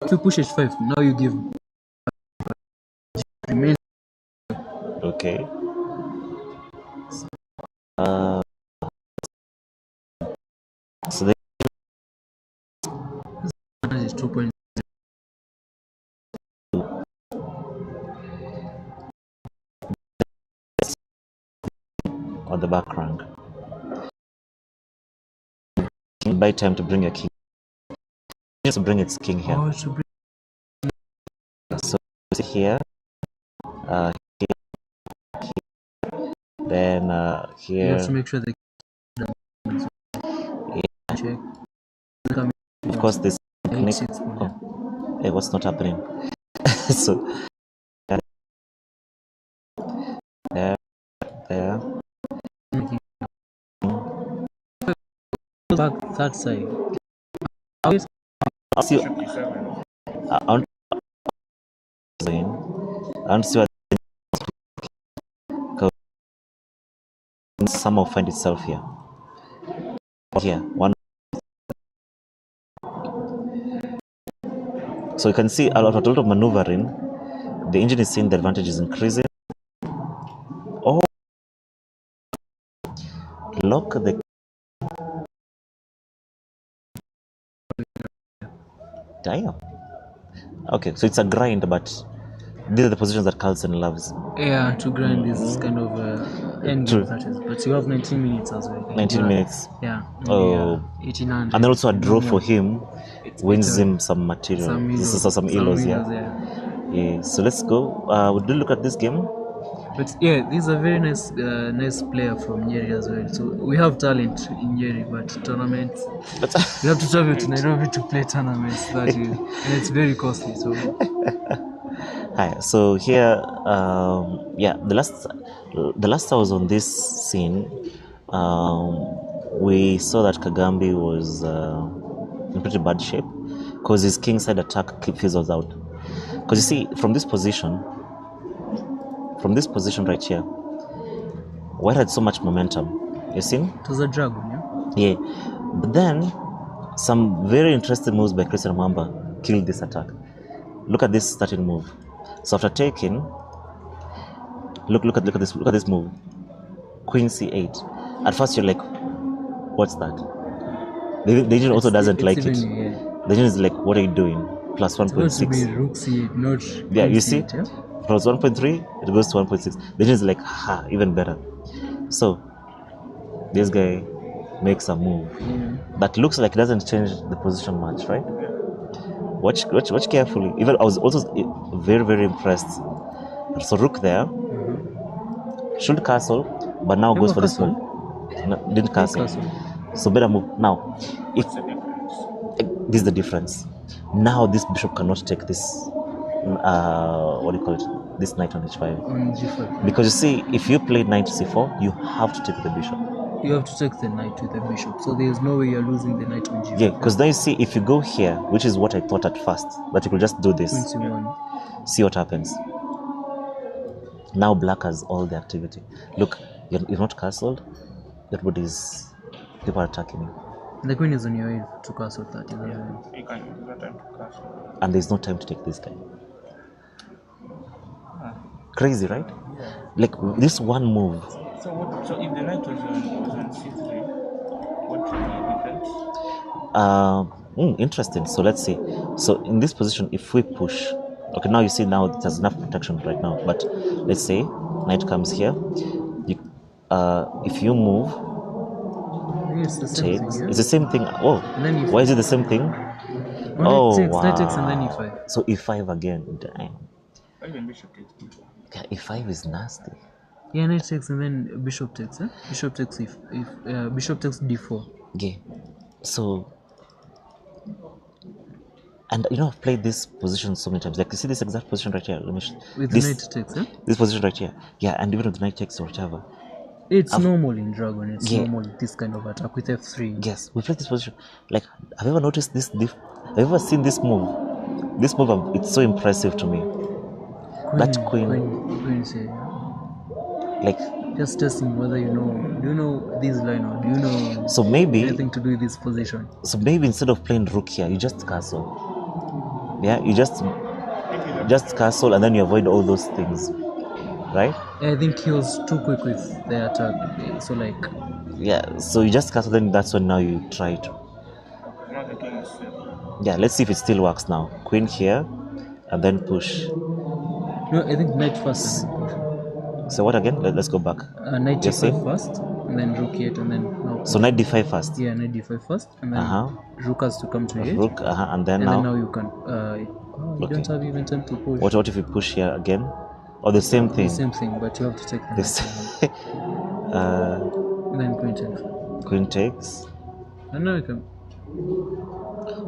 If you push H5, now you give. Remains. Okay. So then Is 2 points. on the back rank. Buy time to bring your king. Just bring its king here. Oh, to bring. So here, then You here. have to make sure the. Check. Of course, this technique. H6 pawn, yeah. Oh, hey, what's not happening? So there. Back that side. I'll see. Should be 7. I want to see what somehow find itself here. Here, one. So you can see a lot of maneuvering. The engine is seeing the advantage is increasing. Oh, lock the. Damn. Okay, so it's a grind, but these are the positions that Carlsen loves. Yeah, to grind this kind of end True. game, that is. But you have 19 minutes as well. 19 minutes. Yeah. Oh. 1800. And then also a draw for him wins better. him some material. Some This is illos. some illos, yeah. Yeah. Yeah. So let's go. Would you look at this game? But yeah, he's a very nice player from Nyeri as well. So we have talent in Nyeri, but tournaments, we have to travel to Nairobi to play tournaments. That is, and it's very costly. So Hi. So here, yeah, the last I was on this scene, we saw that Kagambi was in pretty bad shape because his kingside attack fizzles out. Because you see, from this position right here, White had so much momentum. You see? it was a dragon, yeah. Yeah. But then some very interesting moves by Christian Mamba killed this attack. Look at this starting move. So after taking, look at this move. Queen c8. At first you're like, what's that? The engine also doesn't like it. Yeah. The genie is like, what are you doing? Plus It's going to be 1.6. rook c8, not Yeah, queen you see? c8, yeah? Plus 1.3, it goes to 1.6. The genie is like, ha, even better. So, this guy makes a move that looks like it doesn't change the position much, right? Watch carefully. Even I was also very, very impressed. So rook there, should castle, but now goes Never for this castle. one. No, didn't Play castle. castle. So better move. Now, if What's the difference? this is the difference. Now this bishop cannot take this. What do you call it? This knight on h5. On g5. Because you see, if you play knight c4, you have to take the bishop. You have to take the knight with the bishop. So there is no way you're losing the knight on g5. Yeah, because now you see, if you go here, which is what I thought at first, that you could just do Queen this, c1. see what happens. Now black has all the activity. Look, you're not castled. Everybody's, people are attacking you. The queen is on your way to castle 30. You can use that time to castle. And there's no time to take this guy. Crazy, right? Like this one move. So if the knight was on c3, what would be the difference? Interesting. So let's see. So in this position, if we push, okay, now you see now it has enough protection right now. But let's say knight comes here. You, if you move, It's the same takes. thing, yeah? It's the same thing. Oh, And then if why is it the same thing? Oh, Oh, knight takes and then wow. e5. So e5 again. Damn. Or even bishop takes d4. Yeah, e5 is nasty. Yeah, knight takes and then bishop takes, eh? Bishop takes bishop takes d4. Yeah. So, and you know, I've played this position so many times. Like, you see this exact position right here? Let me With this, the knight takes, eh? this position right here. Yeah, and even with the knight takes or whatever. It's normal in Dragon. It's Yeah. normal this kind of attack with f3. Yes, we played this position. Like, have you ever noticed this? Have you ever seen this move? This move, it's so impressive to me. That queen, Queen say, yeah. like, Just testing whether you know. Do you know this line or do you know so maybe, anything to do with this position? so maybe instead of playing rook here, you just castle. Yeah, you just castle and then you avoid all those things, right? I think he was too quick with the attack. So like, Yeah, so you just castle, then that's when now you try to. Because now the king is safe. Yeah, let's see if it still works now. Queen here, and then push. no, I think knight first and then push. So what again? Let's go back. Knight Just say? d5 first, and then rook 8, and then now. So knight d5 first. Yeah, knight d5 first, and then Uh-huh. rook has to come to 8. Rook, and then And now. then now you can. You don't Okay. have even time to push. What if you push here again? Or the same thing? The same thing, but you have to take the This. knight. And then queen takes. Queen takes. And now you can.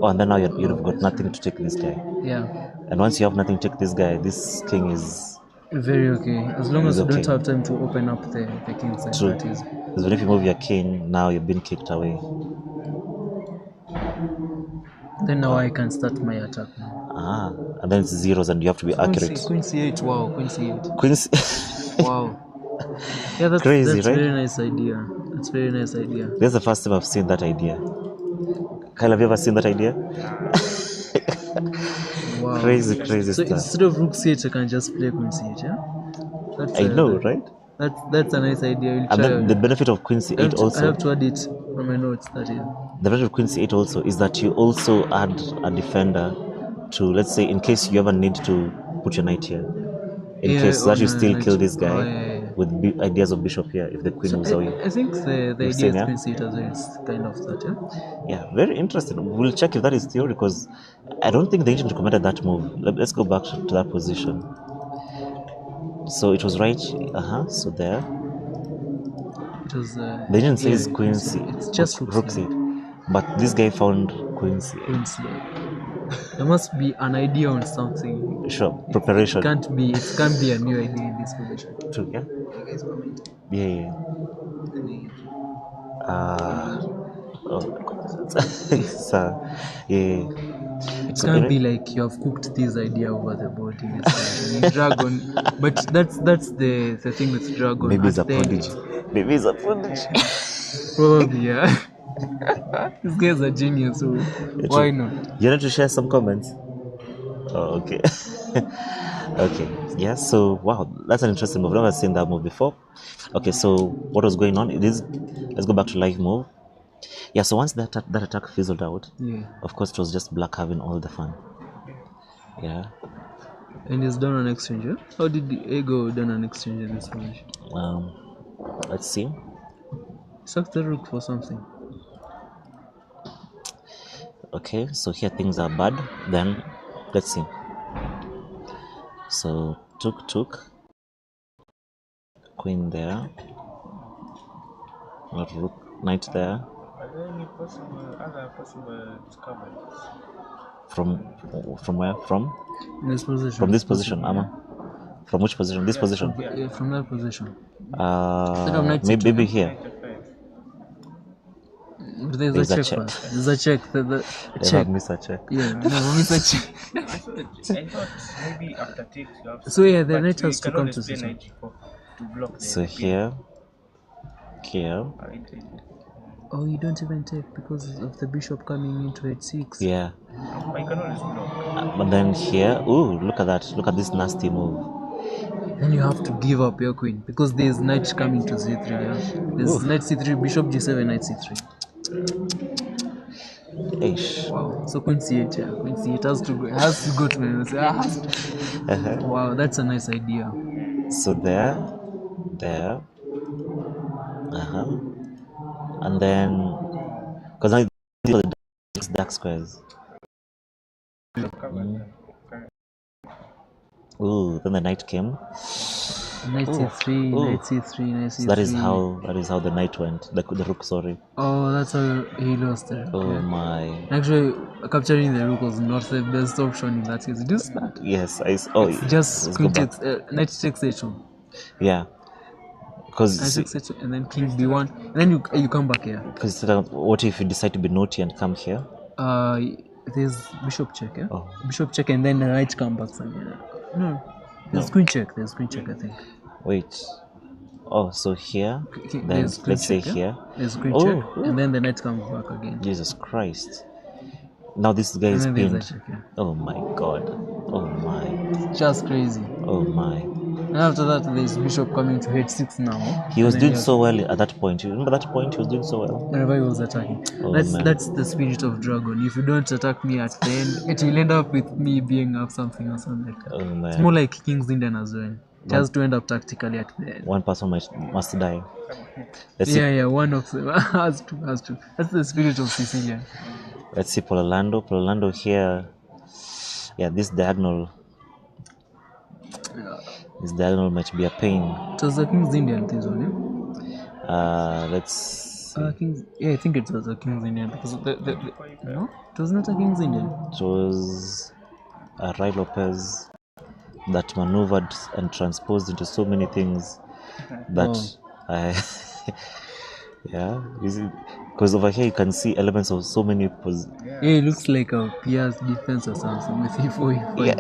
Oh, and then now you've got nothing to take this guy. Yeah, And once you have nothing to take this guy, this king is very okay. As long as you It's don't okay. have time to open up the king side, true. that is. Because when if you move your king, now you've been kicked away. Then now I can start my attack now. And then it's zeros and you have to be accurate. Queen c8, wow, queen c8. Queen's Wow. Yeah, that's Crazy, that's right? very nice idea. That's very nice idea. That's the first time I've seen that idea. Kyle, have you ever seen that idea? Wow. Crazy So stuff. instead of rook c8, I can just play queen c8, yeah? That's, I know, right? That's a nice idea. We'll And try then it. the benefit of queen I have c8 to- I also, have to add it on my notes, that is. the benefit of queen c8 also is that you also add a defender to, let's say, in case you ever need to put your knight here. In Yeah, case that you on a still knight. kill this guy Oh, yeah. with ideas of bishop here if the queen moves away. I think the idea seen, with yeah? queen c8 as well is kind of that, yeah? Yeah, very interesting. We'll check if that is theory because I don't think the ancient recommended that move. Let's go back to that position. So it was right. So there. It was. They didn't say yeah, it's queen c. It's just rook c. c8. But this guy found queen c. Queen c8. There must be an idea on something. Sure, preparation. It can't be a new idea in this position. True, yeah? You guys comment. Yeah. So, yeah. It So can't anyway- be like you have cooked this idea over the board in this in Dragon. But that's the thing with Dragon. Maybe he's a At the end, prodigy. Maybe he's a prodigy. Probably, yeah. This guy's a genius, so why not? You need to share some comments. Oh, okay. Okay. Yeah, so wow, that's an interesting move. I've never seen that move before. Okay, so what was going on? Let's go back to live move. Yeah, so once that attack fizzled out, Yeah. of course it was just black having all the fun. Yeah. And he's done an exchange, yeah? How did the Ego done an exchange in this position? Let's see. Suck the rook for something. Okay, so here things are bad. Then let's see. So took, queen there, not rook, knight there. Are there any other possible discoveries? From where? From In this position. from this position, Ama. From which position? This position. Yeah, from that position. knight Maybe C2, here. There's There's a a check check. first. There's a check. Never Check. miss a check. Yeah, never miss a check. I thought maybe after takes you have So yeah, the but knight you has to can come always to play C2. knight g4 to block the So the here. Oh, you don't even take because of the bishop coming into h6. Yeah. but you can always block. But then here, ooh, look at that. Look at this nasty move. Then you have to give up your queen because there's knight coming to c3. Yeah, there's knight c3, bishop g7, knight c3. Ish. Wow. So queen c8, yeah, queen c8 has to go to Wow, that's a nice idea. So there. And then, because now these are the dark squares. Ooh, then the knight came. Knight c3, knight c3, knight c3. So that is how the knight went. The rook, sorry. Oh, that's how he lost it. Oh Yeah. my. Actually, capturing the rook was not the best option in that case. Just that. Yes, It's just let's queen go back. takes, knight takes h2. Yeah. Because Knight takes h2 and then king b1. And then you come back here. Because what if you decide to be naughty and come here? There's bishop check, yeah? Oh. Bishop check and then the knight come back somewhere. No. There's queen check. There's queen check, I think. Wait. Oh, so here. Okay, Then there's queen let's say check, yeah? here. There's queen Oh, check and then the knight comes back again. Jesus Christ. Now this guy is And then there's pinned. a check, yeah. Oh my God. Oh my. It's just crazy. Oh my. And after that, there's bishop coming to h6 now. He was And then doing so well at that point. You remember that point? He was doing so well. Whenever he was attacking. Oh, man. That's the spirit of dragon. If you don't attack me at the end, it will end up with me being up something or something like that. Oh man. It's more like King's Indian as well. It has to end up tactically at the end. One person must die. Let's Yeah, one of them has to. That's the spirit of Sicilian. Let's see Pololando. Pololando here. Yeah, this diagonal might be a pain. It was the King's Indian, this one, yeah? Let's see. I think it was a King's Indian because no, it was not a King's Indian. It was Rai Lopez that maneuvered and transposed into so many things that yeah, because over here you can see elements of so many It looks like a Pia's defense or something with E4, Yeah.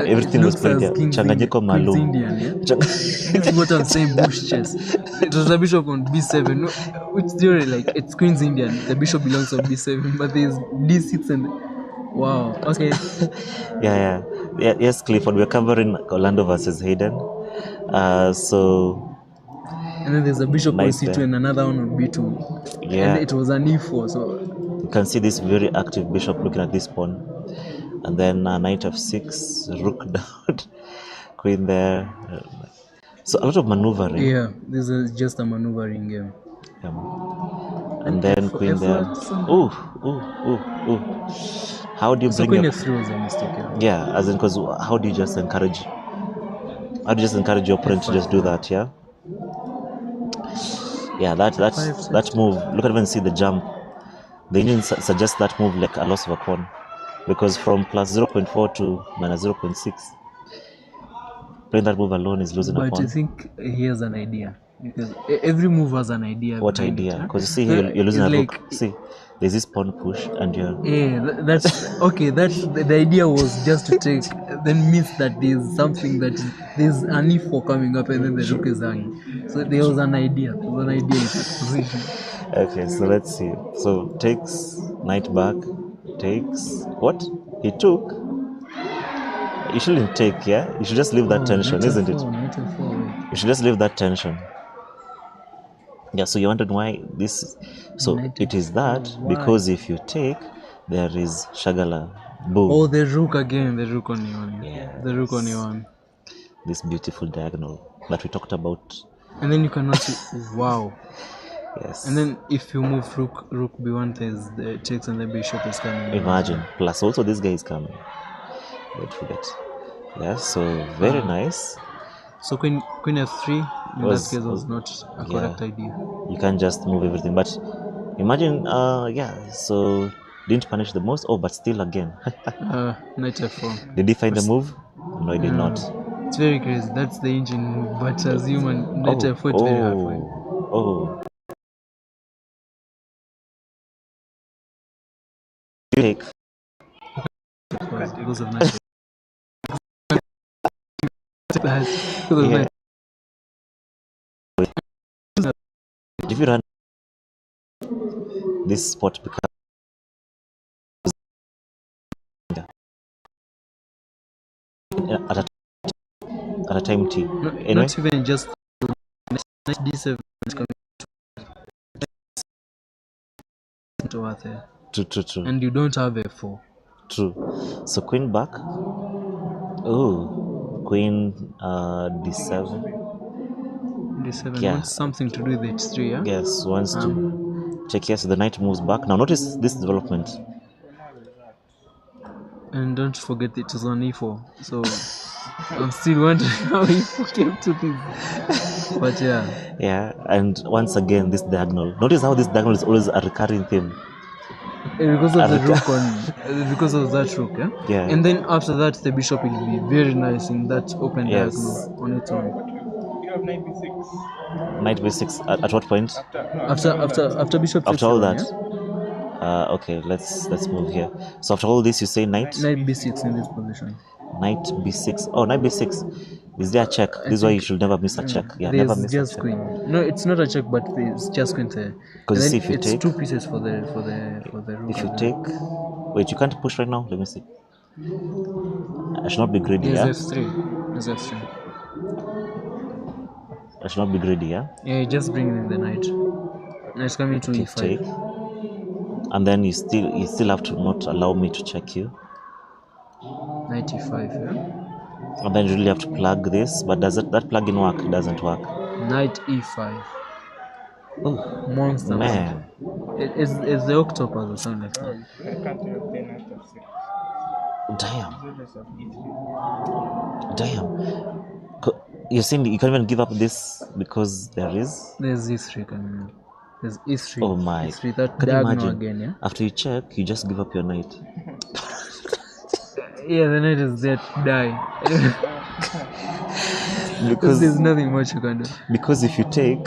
Everything it was looks played as there. King's Changanyiko Indian, Malum. Indian, yeah? This is what I'm saying, bush chess. It was a bishop on b7, no, which theory, like, it's Queen's Indian, the bishop belongs on b7, but there's d6 and... Wow, okay. Yeah. Yes, Clifford, we're covering Orlando versus Hayden. So... And then there's a bishop on Nice c2 there. and another one on b2. Yeah. And it was an e4, so... You can see this very active bishop looking at this pawn. And then knight f6, rook down, queen there. So a lot of maneuvering. Yeah, this is just a maneuvering game. And then queen there. Ooh. How do you So bring queen your... f3 was a mistake, yeah. Yeah, as in, because how do you just encourage your opponent to just do that, yeah? Yeah, that move, look at even see the jump. They didn't suggest that move like a loss of a pawn. Because from plus 0.4 to minus 0.6, playing that move alone is losing a But pawn. I think he has an idea. Because every move has an idea. What behind it, idea? huh? Because you see here, you're losing a It's rook. like- See, there's this pawn push and you're... Yeah, that's okay. That's the idea was just to take, then miss that there's something that there's an e4 coming up and then the rook is hanging. So there was an idea. There was an idea in that position. Okay, so let's see. So takes, knight back, takes... What? He took? You shouldn't take, yeah? You should just leave that tension, isn't it? Knight f4, You should just leave that tension. Yeah, so you wondered why this. So Knight it is that F4, why? because if you take, there is Shagala. Boom. Oh, the rook again. The rook on E1. Yes. The rook on E1. This beautiful diagonal that we talked about. And then you cannot see. Wow. Yes. And then if you move rook B1, there's the takes and the bishop is coming. Imagine. Plus also this guy is coming. Don't forget. Yeah, so very nice. So queen F3 in Was- that case was not a correct yeah. idea. You can't just move everything. But imagine, yeah, so didn't punish the most. Oh, but still again. Knight F4. Did he find the move? No, he did not. It's very crazy. That's the engine move. But as human, Knight F4 is very hard for him. Oh. You take. Because of Knight. Because of Yeah. Knight. If you run this spot becomes at a time T. No, Anyway, not even just Knight D7 is coming to worth there. true. And you don't have F4. True. So queen back. Oh, queen D7. D7 Yeah. wants something to do with H3, yeah? Yes, wants to check. Yes, the knight moves back. Now notice this development. And don't forget it was on E4. So I'm still wondering how E4 came to this. But yeah. Yeah, and once again this diagonal. Notice how this diagonal is always a recurring theme. Because of the rook on, because of that rook, yeah? Yeah. And then after that, the bishop will be very nice in that open Yes. diagonal on its own. You have knight b6. Knight b6 at what point? After bishop After all that. yeah? Okay, let's move here. So after all this, you say knight Knight b6 in this position. knight b6. Oh, knight b6. Is there a check? This is why you should never miss a check. Yeah, never There's miss just a check. queen. No, it's not a check, but there's just queen there. Because And see, then if you it's take, two pieces for the rook. if you as take, well. wait, you can't push right now. Let me see. I should not be greedy. There's Yeah, f3. There's f3. I should not be greedy. Yeah. Yeah, just bring in the knight. Knight's coming to Okay, e5. take. And then you still have to not allow me to check you. Knight e5, yeah? And then you really have to plug this. But does that plug-in work? It doesn't work. Knight e5. Oh, Monster. man. It's the octopus or something like that. Can't you have played knight f6? Damn. Always have e3. Damn. You're saying you can't even give up this because There's e3 coming up. There's e3. Oh my. E3, that Can you diagonal imagine? again, yeah? After you check, you just give up your knight. Yeah, the knight is there to die. Because there's nothing much you can do. Because if you take,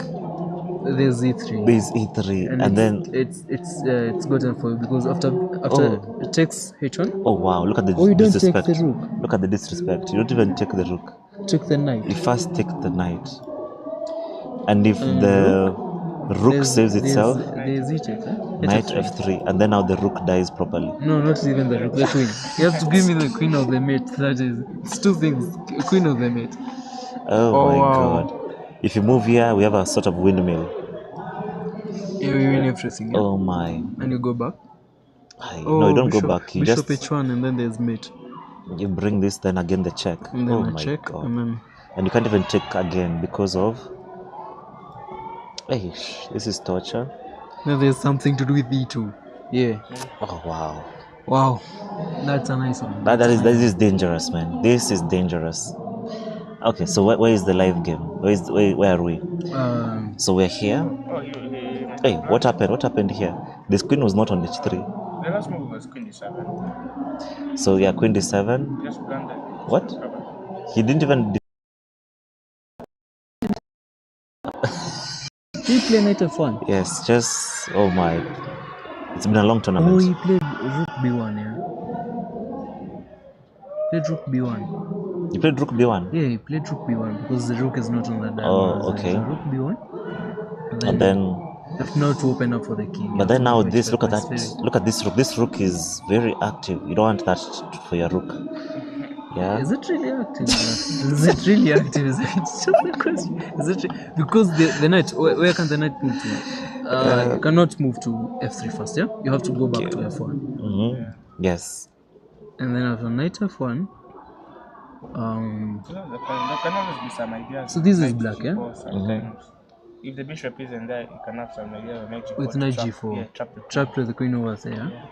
There's e3. there's e3, and then it's gotten for you because after Oh. it takes h1. oh wow, look at the Oh, you don't take disrespect. the rook. Look at the disrespect. You don't even take the rook. Take the knight. You first take the knight, and if the rook saves itself, There's e-check, eh? knight f3, and then now the rook dies properly. No, not even the rook, the queen. You have to give me the queen of the mate. That is, it's two things. Queen of the mate. Oh, my wow. god. If you move here, we have a sort of windmill. Yeah, we win everything. Yeah? Oh my. And you go back. No, you don't go back. You bishop just h1 and then there's mate. you bring this, then again the check. And then oh I my check. god. And then And you can't even check again because of. Hey, this is torture. then there's something to do with e2. Yeah. Oh wow. Wow. That's a nice one. That is dangerous, man. This is dangerous. Okay, so where is the live game? Where are we? So we're here. Oh, Hey, what happened? What happened here? This queen was not on h3. the last move was queen d7. So yeah, queen d7. Just blundered. What? He didn't even. He played knight f1. Yes, just oh my. It's been a long Oh, tournament. he played rook b1, yeah. Played rook b1. You played rook b1. Yeah, he played rook b1 because the rook is not on the diagonal. Oh, okay. So rook b1. And then, now to open up for the king. but then now Which this. Look at was that. very- Look at this rook. This rook is very active. You don't want that for your rook. Yeah. Is it really active? Is it really active? It's just a question. Is it because the knight? Where can the knight move to? You cannot move to f3 first. Yeah, you have to go back to f1, Yes. and then after knight f1. So there can always be some ideas. So this is Knight black, yeah? G4 sometimes. If the bishop isn't there, you can have some idea of knight G4 With to knight trap, g4, yeah, trap the queen. trap the queen over there. Yeah.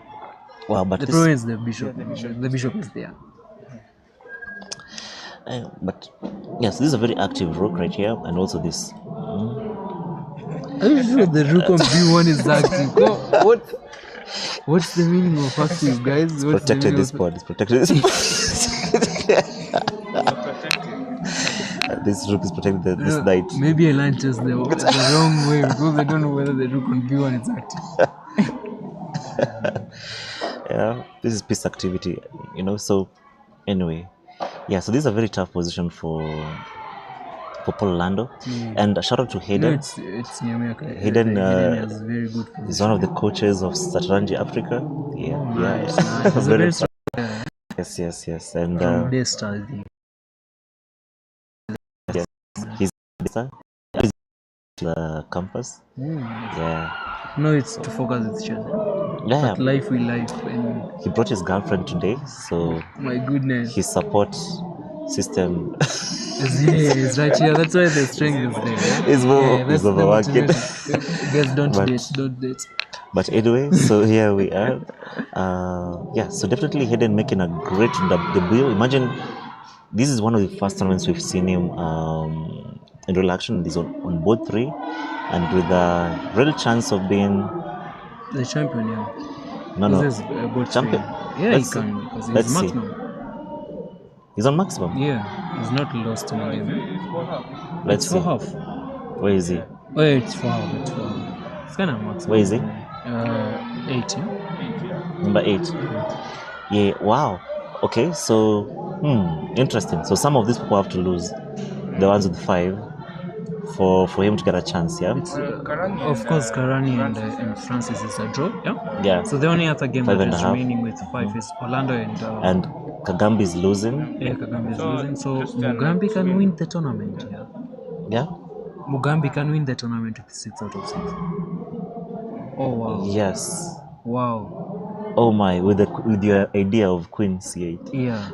Wow, but The this, problem is the bishop. Yeah, the bishop the is bishop there. is there. but yes, this is a very active rook right here, and also this. Are you sure the rook on b1 is active? What's the meaning of active, guys? What's the Protected meaning this of pawn. It's protected this pawn. You're protected. This rook is protected this knight. Maybe I learned just the wrong way because I don't know whether the rook on b1 is active. Yeah, this is piece activity, So anyway, yeah. So this is a very tough position for Paul Orlando, and a shout out to No, Hayden. it's Jumuiya. Hayden, has very good He's position. one of the coaches of Sataranji Africa. Yeah, Nice, yeah. nice. He's a Very very proud. strong Yes, and from Desta, I think. he's the campus. Yeah, No, it's to focus with chess. yeah. But life will life, and He brought his girlfriend today, so my goodness. his support system It's right here. That's why the strength is there. is That's the overworking. motivation. Guys, don't But- date. Don't date. But anyway, so here we are. Yeah, so definitely Hayden making a great debut. Imagine this is one of the first tournaments we've seen him in real action. He's on board 3, and with a real chance of being The champion, yeah. no This is both champion. free. Yeah, Let's he see. can because Let's he's see. maximum. He's on maximum. Yeah, he's not lost in a game. It's for her. Let's It's for see. half. Where is he? Oh, yeah, it's for half. It's for half. It's kind of maximum. Where is he? 8, yeah? Number 8. Yeah. Wow. Okay. So, interesting. So some of these people have to lose, the ones with 5, for him to get a chance. Yeah. It's, Karani of and, course, Karani Francis. and Francis is a draw, yeah? Yeah. So the only other game 5 that and a is half. remaining with 5 is Orlando And Kagambi is losing. yeah, Kagame is So, losing. So Christian Mugambi might can win. win the tournament, yeah? Yeah. Mugambi can win the tournament with 6 out of 6. Oh, wow. Yes. Wow. Oh my! With your idea of Queen C8. Yeah.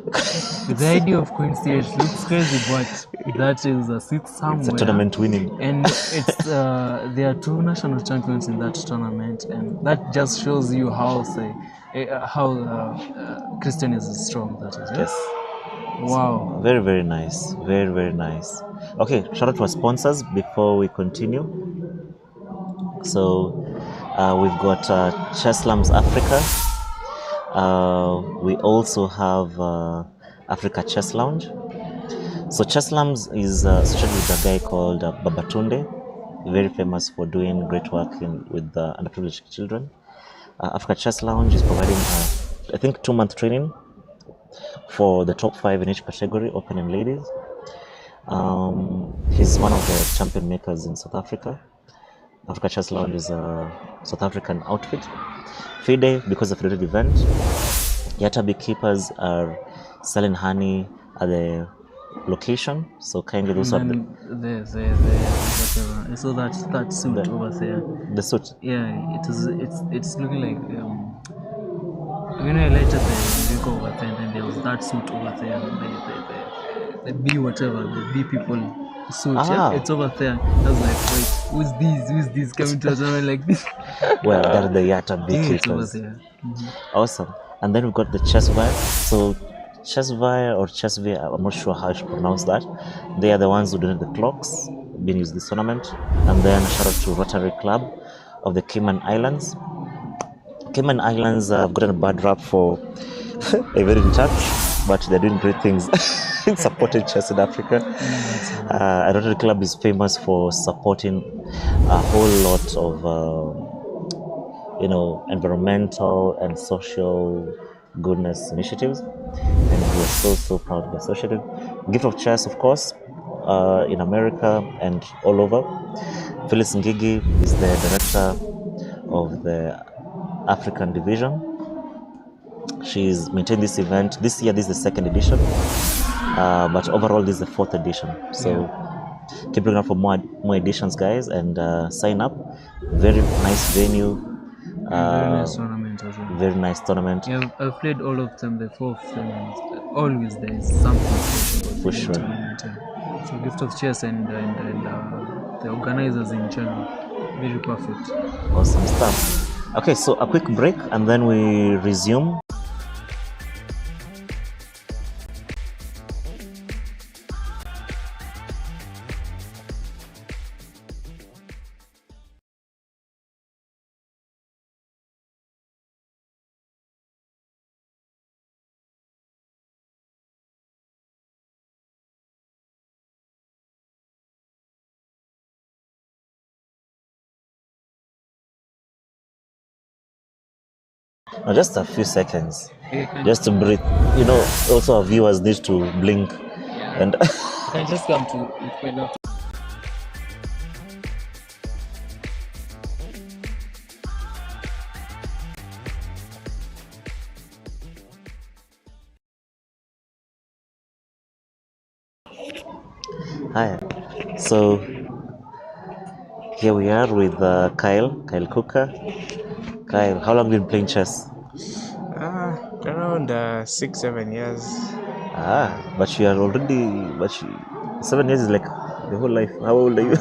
The idea of Queen State looks crazy, but that is a seat somewhere. It's a tournament winning. And it's there are 2 national champions in that tournament, and that just shows you how Christian is strong. That is. Yeah? Yes. Wow. Very, very nice. Very, very nice. Okay, shout out to our sponsors before we continue. So, we've got Chesslams Africa. We also have Africa Chess Lounge. So Chesslams is associated with a guy called Babatunde, very famous for doing great work with underprivileged children. Africa Chess Lounge is providing, I think, 2-month training for the top 5 in each category, open and ladies. He's one of the champion makers in South Africa. Africa Chess Lounge is a South African outfit. FIDE, because of the event, Yatta beekeepers are selling honey at the location. So kindly those are And whatever. I saw that suit over there. the suit. Yeah, it's looking like when I lighted the vehicle over there, and then there was that suit over there, the bee whatever, the bee people suit. Ah. Yeah, it's over there. I was like, wait, who's this coming to a tournament like this? Well, they're the Yatta Yeah, it's over beekeepers. there. Awesome. And then we've got the Chessvire. So Chessvire or Chessvire, I'm not sure how I should pronounce that. They are the ones who donate the clocks being used this tournament. And then shout out to Rotary Club of the Cayman Islands. Cayman Islands have gotten a bad rap for a very touch, but they're doing great things in supporting chess in Africa. And Rotary Club is famous for supporting a whole lot of environmental and social goodness initiatives, and we are so proud to be associated. Gift of Chess, of course, in America and all over. Phyllis Ngigi is the director of the African division. She's maintained this event. This year, this is the second edition, but overall, this is the fourth edition. So keep looking out for more editions, guys, and sign up. Very nice venue. Very nice tournament as well. Very nice tournament. Yeah, I've played all of them, the 4 of them, and always there is something special about For the sure. tournament. Yeah. So Gift of Chess and the organizers in general, very perfect. Awesome stuff. Okay, so a quick break and then we resume. No, just a few seconds, just to breathe. You know, also our viewers need to blink. And I just come to my laptop. hi. So here we are with Kyle Cooker. Kyle, how long have you been playing chess? Around 6-7 years. But you are already, 7 years is like the whole life. How old are you?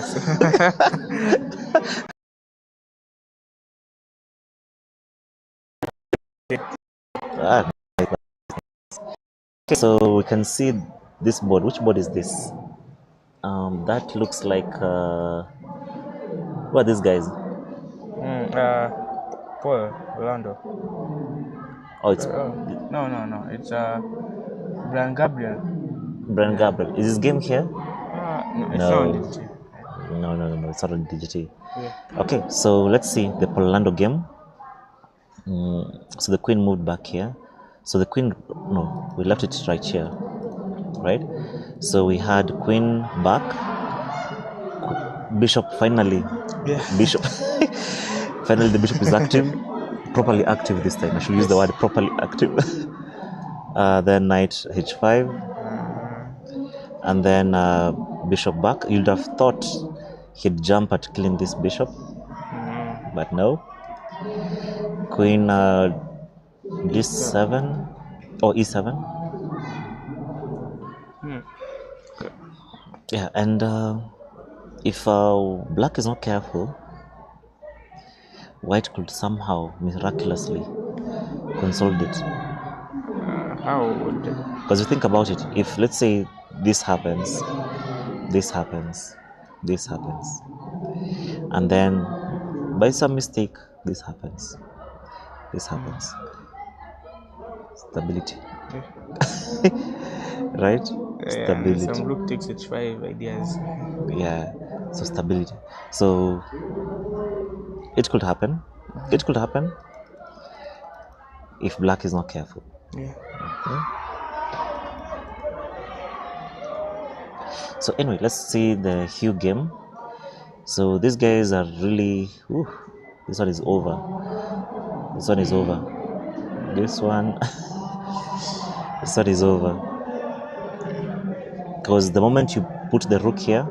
Okay, so we can see this board. Which board is this? That looks like what are these guys? Paul Orlando. Oh, it's No. It's Brian Gabriel. Brian Gabriel. Is this game here? No, it's No. not on DT. No, it's not on DGT. Yeah. Okay, so let's see the Orlando game. So the queen moved back here. So the queen, no, we left it right here, right? So we had queen back, bishop finally. Yeah. Bishop. Finally, the bishop is active, properly active this time. I should use the word properly active. Then knight h5, and then bishop back. You'd have thought he'd jump at killing this bishop, but no. Queen d7 or e7. Yeah, and if black is not careful, white could somehow miraculously consolidate. How would Because you think about it, if let's say this happens, this happens, this happens, and then by some mistake this happens, this happens. Stability. Right? Stability. some rook takes h5 ideas. Yeah, so stability. So it could happen. It could happen if black is not careful. Yeah. So anyway, let's see the hue game. So these guys are really, this one is over. This one is over. This one, this one is over. Because the moment you put the rook here,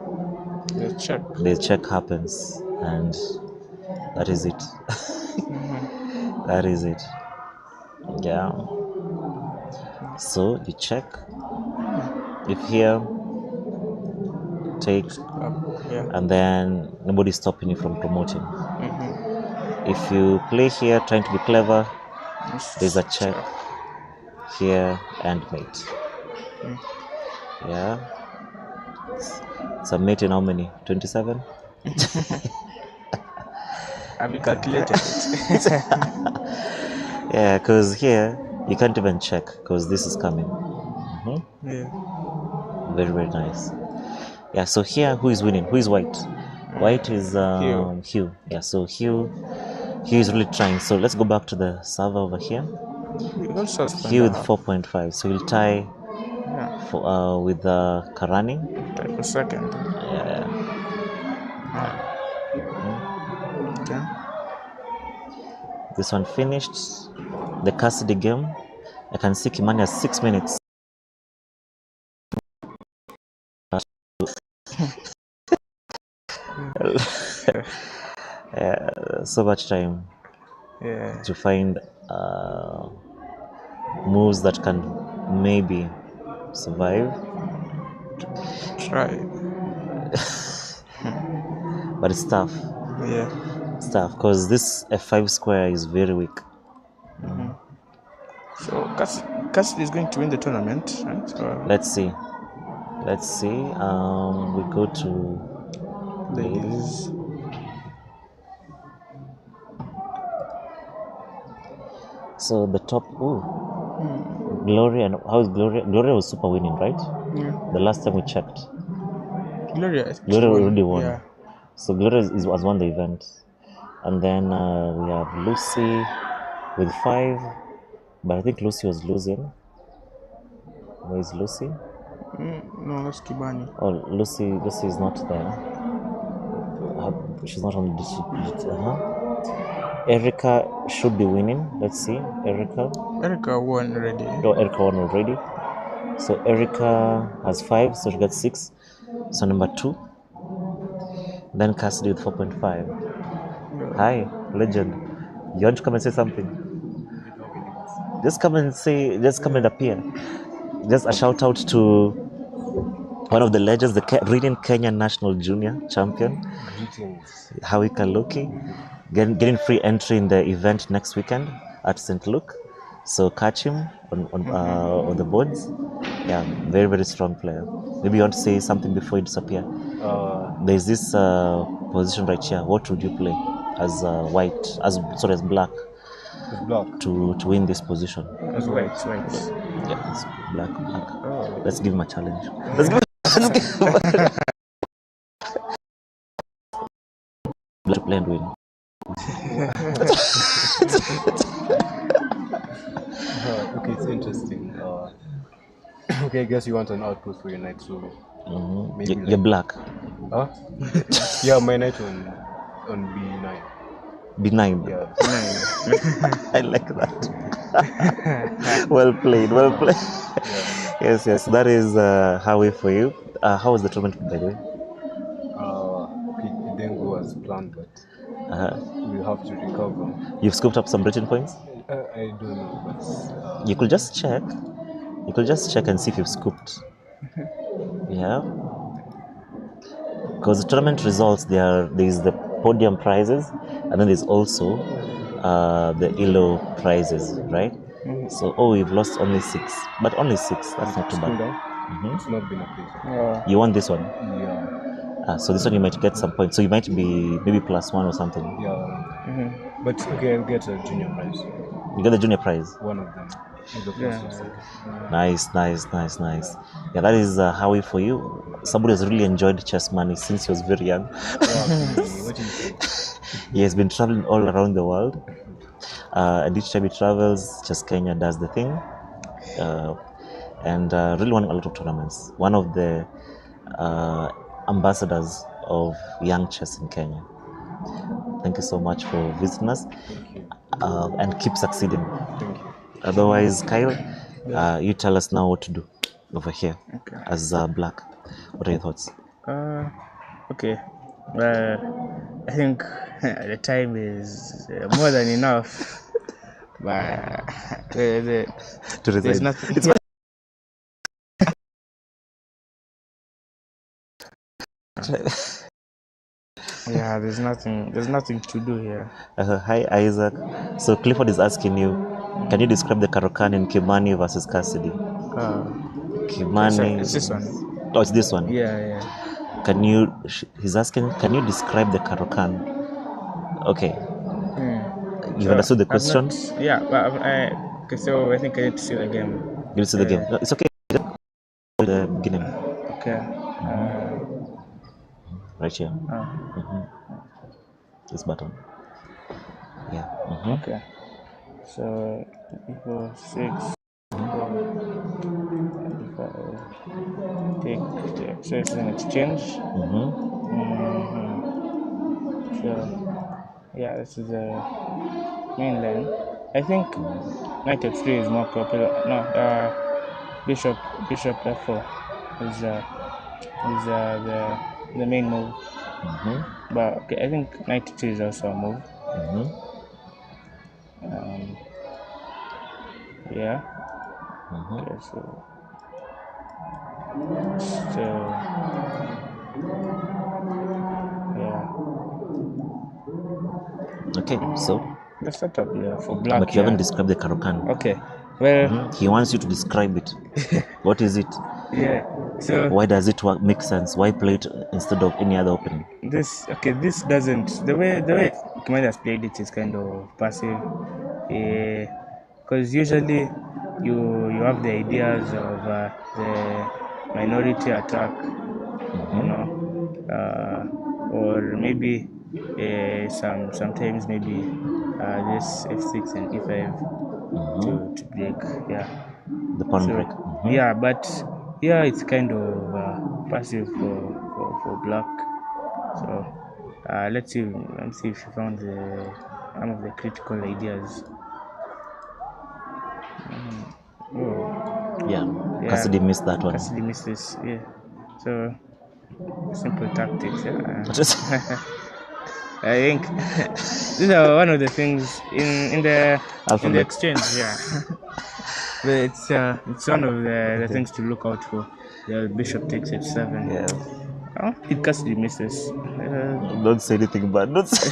the check happens, and that is it. That is it. Yeah. So you check. If here, take, and then nobody's stopping you from promoting. If you play here trying to be clever, there's a check here and mate. Yeah. It's a mate in how many? 27? Have you calculated it? Yeah, because here you can't even check because this is coming. Yeah. Very, very nice. Yeah, so here who is winning? Who is white? White is Hugh. Yeah, so Hugh is really trying. So let's go back to the server over here. Hugh with 4.5. So he'll tie for, with Karani. Type a second. Yeah. Okay. This one finished. The custody game. I can see Kimani has 6 minutes. So much time Yeah. to find moves that can maybe survive, Try. but it's tough. Yeah. It's tough because this f5 square is very weak. So Cassidy is going to win the tournament, right? Let's see. We go to Ladies. So the top. Ooh, Gloria. And how is Gloria? Gloria was super winning, right? Yeah. The last time we checked, Gloria, I think she Gloria won. already won. Yeah. So Gloria has won the event, and then we have Lucy with 5, but I think Lucy was losing. Where is Lucy? No, that's Kibani. Oh, Lucy is not there. She's not on the Erica should be winning. Let's see. Erica won already. No, Erica won already. So Erica has 5, so she gets 6. So number 2. Then Cassidy with 4.5. Hi, legend. You want to come and say something? Just come and appear. Just a shout out to one of the legends, the reigning Kenyan national junior champion. Greetings. Howie Kaluki, getting free entry in the event next weekend at St. Luke. So catch him on the boards. Yeah, very, very strong player. Maybe you want to say something before you disappear. There's this position right here. What would you play as white, as black, It's black. to win this position? That's white. Yeah, it's black. Oh. Let's give him a challenge. Let's give him to play and win. Okay, it's interesting. Okay, I guess you want an outpost for your knight, so maybe You're black. Huh? Yeah, my knight on B9. B9. Yeah. I like that. Well played. Yeah. Yes. That is Howie for you. How was the tournament, by the way? Okay, it didn't go as planned, but we'll have to recover. You've scooped up some Britain points? I don't know, but You could just check. And see if you've scooped. Yeah. Because the tournament results, there is the podium prizes, and then there's also the ELO prizes, right? So, we've lost only 6. But only 6, that's not too bad. it's not been a pleasure. You want this one? Yeah. So this one you might get some points. So you might be maybe +1 or something. Yeah. But okay, I'll get a junior prize. You get the junior prize? One of them. The first or second. Nice. Yeah, that is Howie for you. Somebody has really enjoyed chess money since he was very young. What do you think? He has been traveling all around the world. And each time he travels, Chess Kenya does the thing. And really won a lot of tournaments. One of the ambassadors of young chess in Kenya. Thank you so much for visiting us. And keep succeeding. Thank you. Otherwise, Kyle, you tell us now what to do over here as black. What are your thoughts? Okay. Well, I think the time is more than enough. But To there's resign. nothing. Yeah, there's nothing to do here. Hi, Isaac. So Clifford is asking you, can you describe the Karokan in Kimani versus Cassidy? Kimani. It's this one. Oh, it's this one. Yeah. He's asking, can you describe the Karokan? Okay. You've understood the question? But okay, so I think I need to see the game. You see the game. No, it's okay. Just the beginning. Okay. Right here. This button. Yeah. Okay. So equals 6. Take so it's an exchange. So yeah, this is the main line. I think knight f3 is more popular. No, bishop f4 is the main move. But okay, I think knight 2 is also a move. Yeah. Okay, so yeah. Okay, so The setup for black. but you haven't described the Karukan. Okay. Well, He wants you to describe it. What is it? yeah. So Why does it work? Make sense? Why play it instead of any other opening? this doesn't the way Commander has played it is kind of passive. Because usually you have the ideas of the minority attack, you know, or maybe sometimes maybe this f6 and e5 to break, yeah. The pawn So break. yeah, but yeah, it's kind of passive for black. So let's see if you found some of the critical ideas. Yeah. Yeah, Cassidy missed that one. Cassidy misses. Yeah. So simple tactics. Yeah. I think these are one of the things in the Alphabet. exchange. Yeah. But it's one of the things to look out for. The bishop takes h7. Yes. Oh, it Cassidy misses. Don't say anything bad. Don't say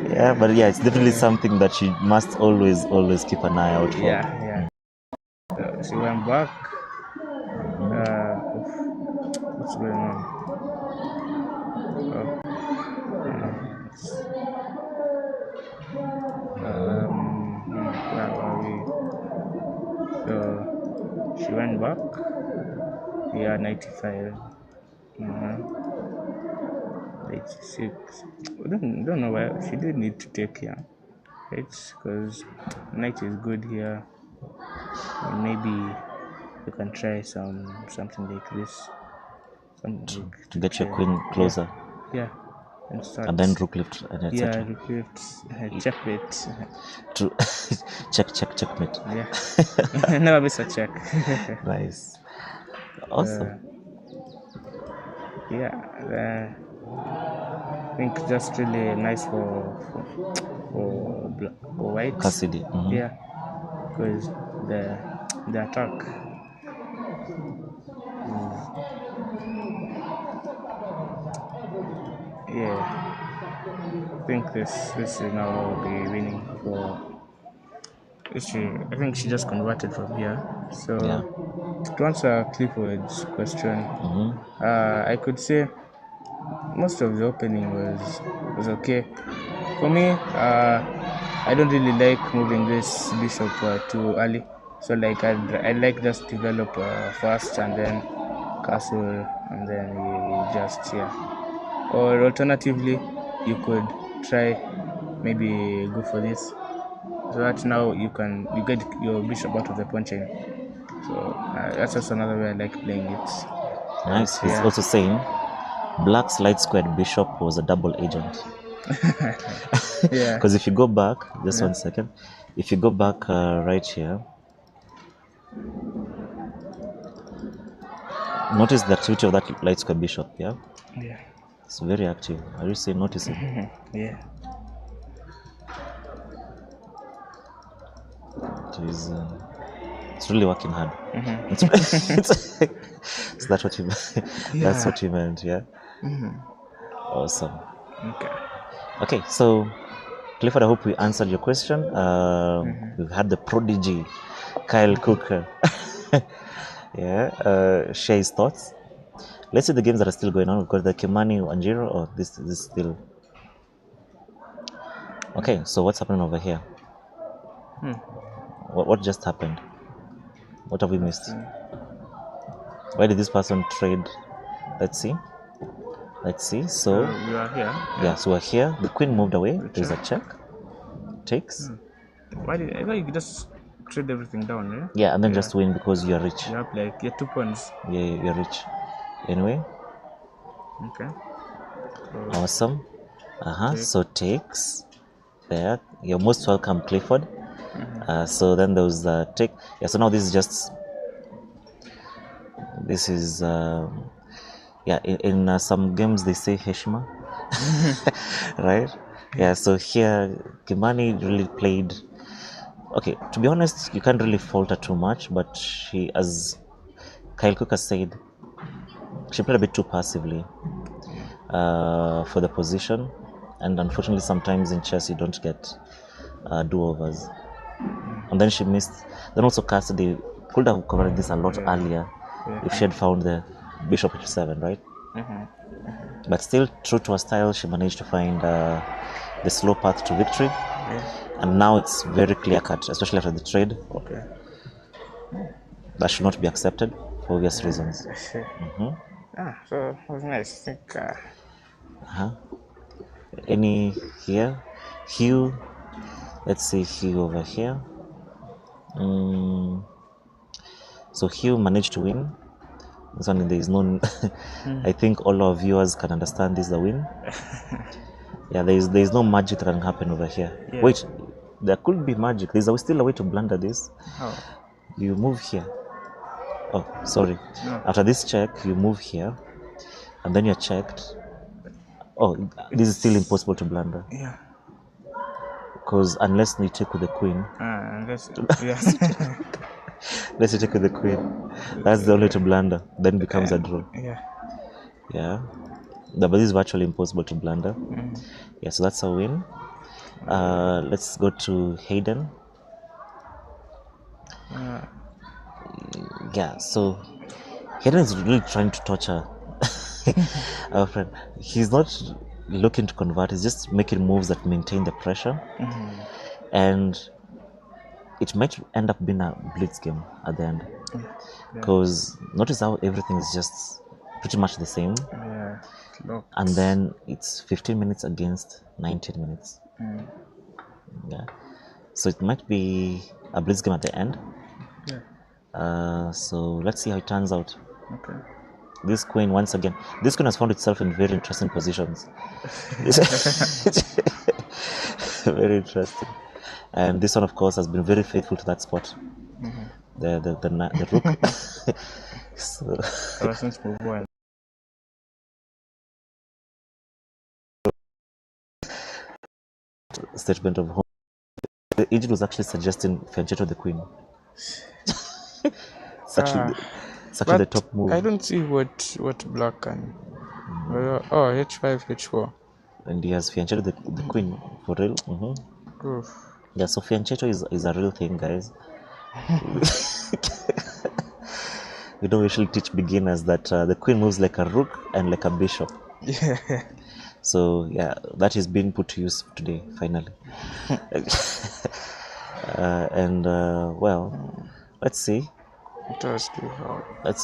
yeah, but yeah, it's definitely something that you must always keep an eye out for. Yeah. She went back. What's going on? Where are we? So she went back. Yeah, 95. 86. Don't know why she did need to take here. It's because knight is good here. And maybe you can try something like this. To get your queen closer. Yeah. And start. And then rook lift and etc. Yeah, rook lift. Checkmate. To checkmate. Yeah. Never miss a check. Nice. Awesome. Yeah. I think just really nice for white. Cassidy. Yeah, because the attack yeah. I think this will now be winning for. I think she just converted from here. So to answer Clifford's question, I could say most of the opening was okay. For me, I don't really like moving this bishop too early. So like I like just develop fast and then castle and then you just Or alternatively, you could try maybe go for this. So that now you get your bishop out of the pawn chain. So that's just another way I like playing it. Nice. He's also saying black's light squared bishop was a double agent. Yeah. Because if you go back, just 1 second, if you go back right here, notice the activity of that light square bishop. Yeah. It's very active. Are you saying noticing? Yeah. It's really working hard. So that's what you that's what you meant, yeah. Awesome. Okay, so Clifford, I hope we answered your question. We've had the prodigy Kyle Cooker share his thoughts. Let's see the games that are still going on. We've got the Kimani Wanjiro, or this is still okay. So what's happening over here? What just happened? What have we missed? Why did this person trade? Let's see. So we are here. Yeah, so we're here. The queen moved away. There's a check. Takes. Why did I thought you could just trade everything down, yeah? Yeah, and then just win because you're rich. You have like 2 pawns. Yeah, you're rich. Anyway. Okay. Awesome. So takes. there. You're most welcome, Clifford. So then there was the take. Yeah, so now this is just, this is, yeah, in some games they say Heshima, right? Yeah, so here Kimani really played, okay, to be honest, you can't really fault her too much, but she, as Kyle Cook has said, she played a bit too passively for the position, and unfortunately sometimes in chess you don't get do-overs. And then she missed, then also Cassidy could have covered this a lot earlier if she had found the bishop h7, right? But still, true to her style, she managed to find the slow path to victory. And now it's very clear cut, especially after the trade. Okay. That should not be accepted for obvious reasons. So it was nice. I think. Any here? Hugh. Let's see Hugh over here. So Hugh managed to win. This one, there is no. I think all our viewers can understand this is a win. Yeah, there is no magic that can happen over here. Yeah. Wait, there could be magic. There's still a way to blunder this. Oh. You move here. Oh, sorry. No. After this check, you move here, and then you're checked. Oh, this is still impossible to blunder. Yeah. Because unless you take with the queen. Unless. Yeah. Unless you take with the queen. That's the only way to blunder. Then it becomes a draw. Yeah. Yeah. But this is virtually impossible to blunder. Yeah, so that's a win. Let's go to Hayden. Yeah, so Hayden is really trying to torture our friend. He's not looking to convert, he's just making moves that maintain the pressure. And it might end up being a blitz game at the end. Because notice how everything is just pretty much the same. Yeah. And then it's 15 minutes against 19 minutes. Yeah. So it might be a blitz game at the end. So let's see how it turns out. Okay. This queen, once again, this queen has found itself in very interesting positions. Very interesting. And this one, of course, has been very faithful to that spot. The rook. So, Ever since move one. statement of home. The agent was actually suggesting Fianchetto the queen. It's actually the top move. I don't see what black can. Oh, h5, h4. And he has Fianchetto the queen for real. Oof. Yeah, so Fianchetto is a real thing, guys. We don't usually teach beginners that the queen moves like a rook and like a bishop. Yeah. So yeah, that is being put to use today, finally. Well, let's see. Interesting.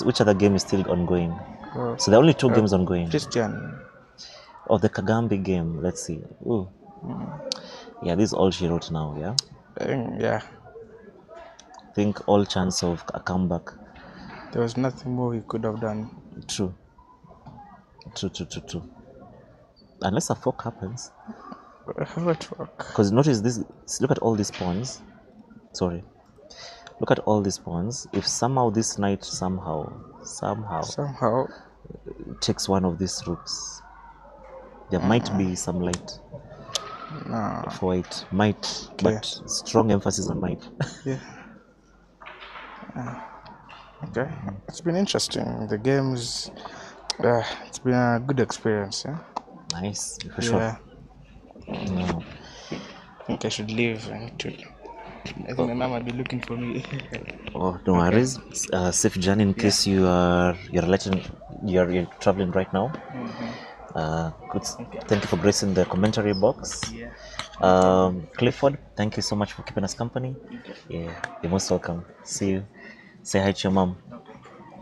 Which other game is still ongoing? So there are only two games ongoing. Christian. Oh, the Kagambi game. Let's see. Ooh. Yeah, this is all she wrote now, yeah? Yeah. I think all chance of a comeback. There was nothing more he could have done. True. Unless a fork happens. What fuck? Because notice this, look at all these pawns. Sorry. Look at all these pawns. If somehow this knight somehow takes one of these rooks, there might be some light for it. Might, but strong emphasis on might. Yeah. Okay. It's been interesting. The games, it's been a good experience. Yeah. Nice, for sure. No. I think I should leave. I think my mom might be looking for me. Oh, no worries. Safe journey in case you're traveling right now. Good. Thank you for gracing the commentary box. Clifford, thank you so much for keeping us company. Yeah, you're most welcome. See you. Say hi to your mom.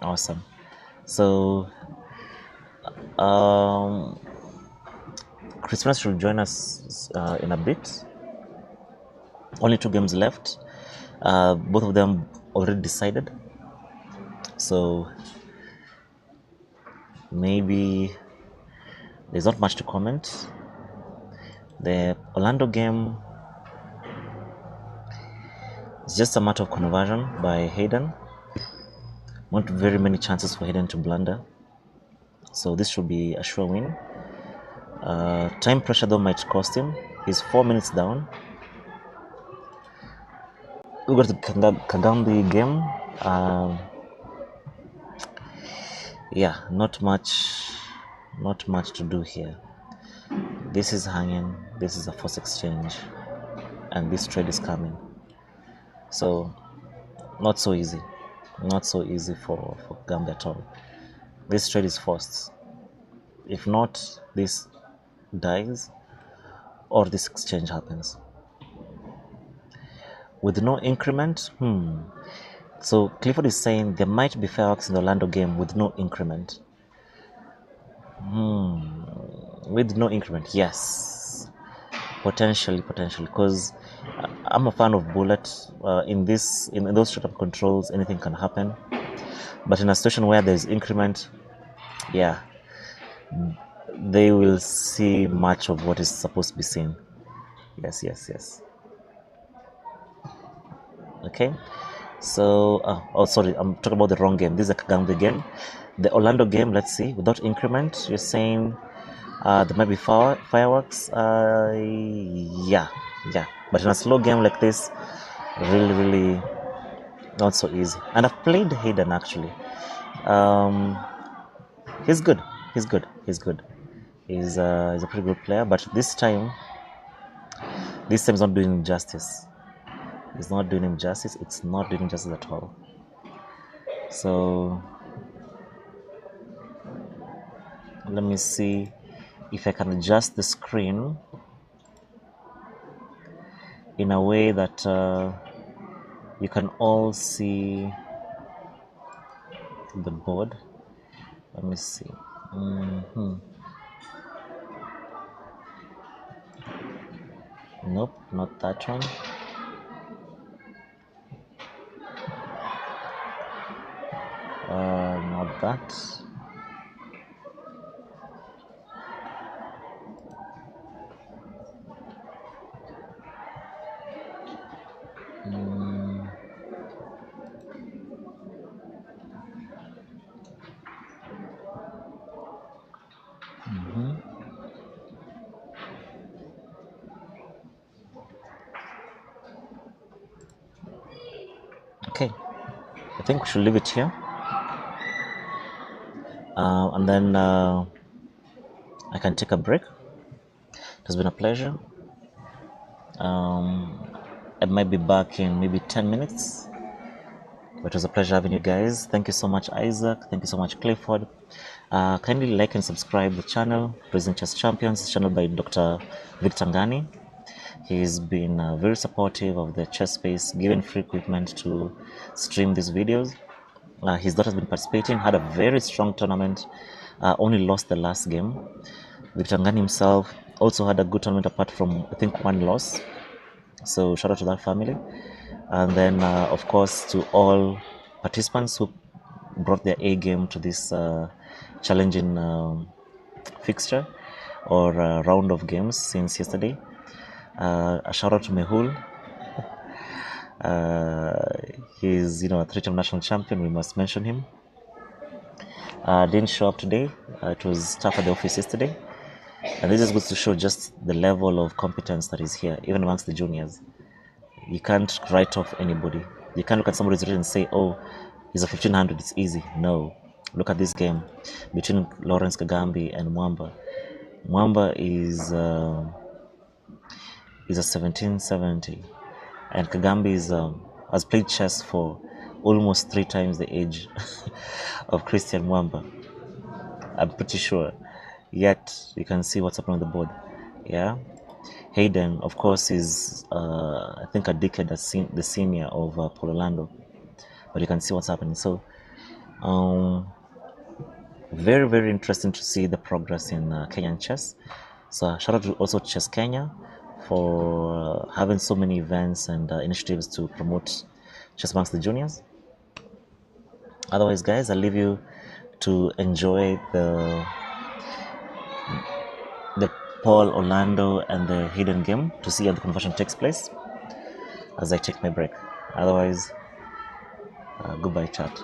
Awesome. So, Christmas should join us in a bit. Only 2 games left. Both of them already decided. So maybe there's not much to comment. The Orlando game It's just a matter of conversion by Hayden. Not very many chances for Hayden to blunder. So this should be a sure win. Time pressure though might cost him. He's 4 minutes down. We got the Kagambi game. Yeah, not much to do here. This is hanging. This is a force exchange, and this trade is coming. So not so easy. Not so easy for Kagambi at all. This trade is forced. If not, this dies or this exchange happens. With no increment, So Clifford is saying there might be fireworks in the Orlando game with no increment. With no increment, yes. Potentially, because I'm a fan of bullet. In those short-term controls, anything can happen. But in a situation where there's increment, yeah, they will see much of what is supposed to be seen. Yes. Okay. So, sorry, I'm talking about the wrong game. This is a Kagambi game. The Orlando game, let's see, without increment, you're saying there might be fireworks. Yeah. But in a slow game like this, really not so easy. And I've played Hayden actually. He's good. He's a pretty good player, but this time he's not doing him justice. It's not doing him justice at all. So let me see if I can adjust the screen in a way that you can all see the board. Let me see. Nope, not that one. Not that. Okay, I think we should leave it here. And then I can take a break. It has been a pleasure. I might be back in maybe 10 minutes. But it was a pleasure having you guys. Thank you so much, Isaac. Thank you so much, Clifford. Kindly like and subscribe the channel, President Chess Champions, channel by Dr. Victor Ngani. He's been very supportive of the chess space, given free equipment to stream these videos. His daughter has been participating, had a very strong tournament, only lost the last game. Victor Ngani himself also had a good tournament apart from, I think, one loss. So shout out to that family. And then, of course, to all participants who brought their A game to this challenging fixture or round of games since yesterday. A shout out to Mehul. He's a three-time national champion. We must mention him. Didn't show up today. It was tough at the office yesterday. And this is good to show just the level of competence that is here, even amongst the juniors. You can't write off anybody. You can't look at somebody's written and say, oh, he's a 1500, it's easy. No. Look at this game between Lawrence Kagambi and Mwamba. Mwamba is a 1770, and Kagambi has played chess for almost 3 times the age of Christian Mwamba. I'm pretty sure. Yet you can see what's happening on the board. Yeah. Hayden, of course, is I think a decade the senior of Paul Orlando, but you can see what's happening. So, very interesting to see the progress in Kenyan chess. So, shout out to also Chess Kenya for having so many events and initiatives to promote chess amongst the juniors. Otherwise, guys, I'll leave you to enjoy the Paul Orlando and the Hayden game to see how the conversion takes place as I take my break. Otherwise, goodbye, chat.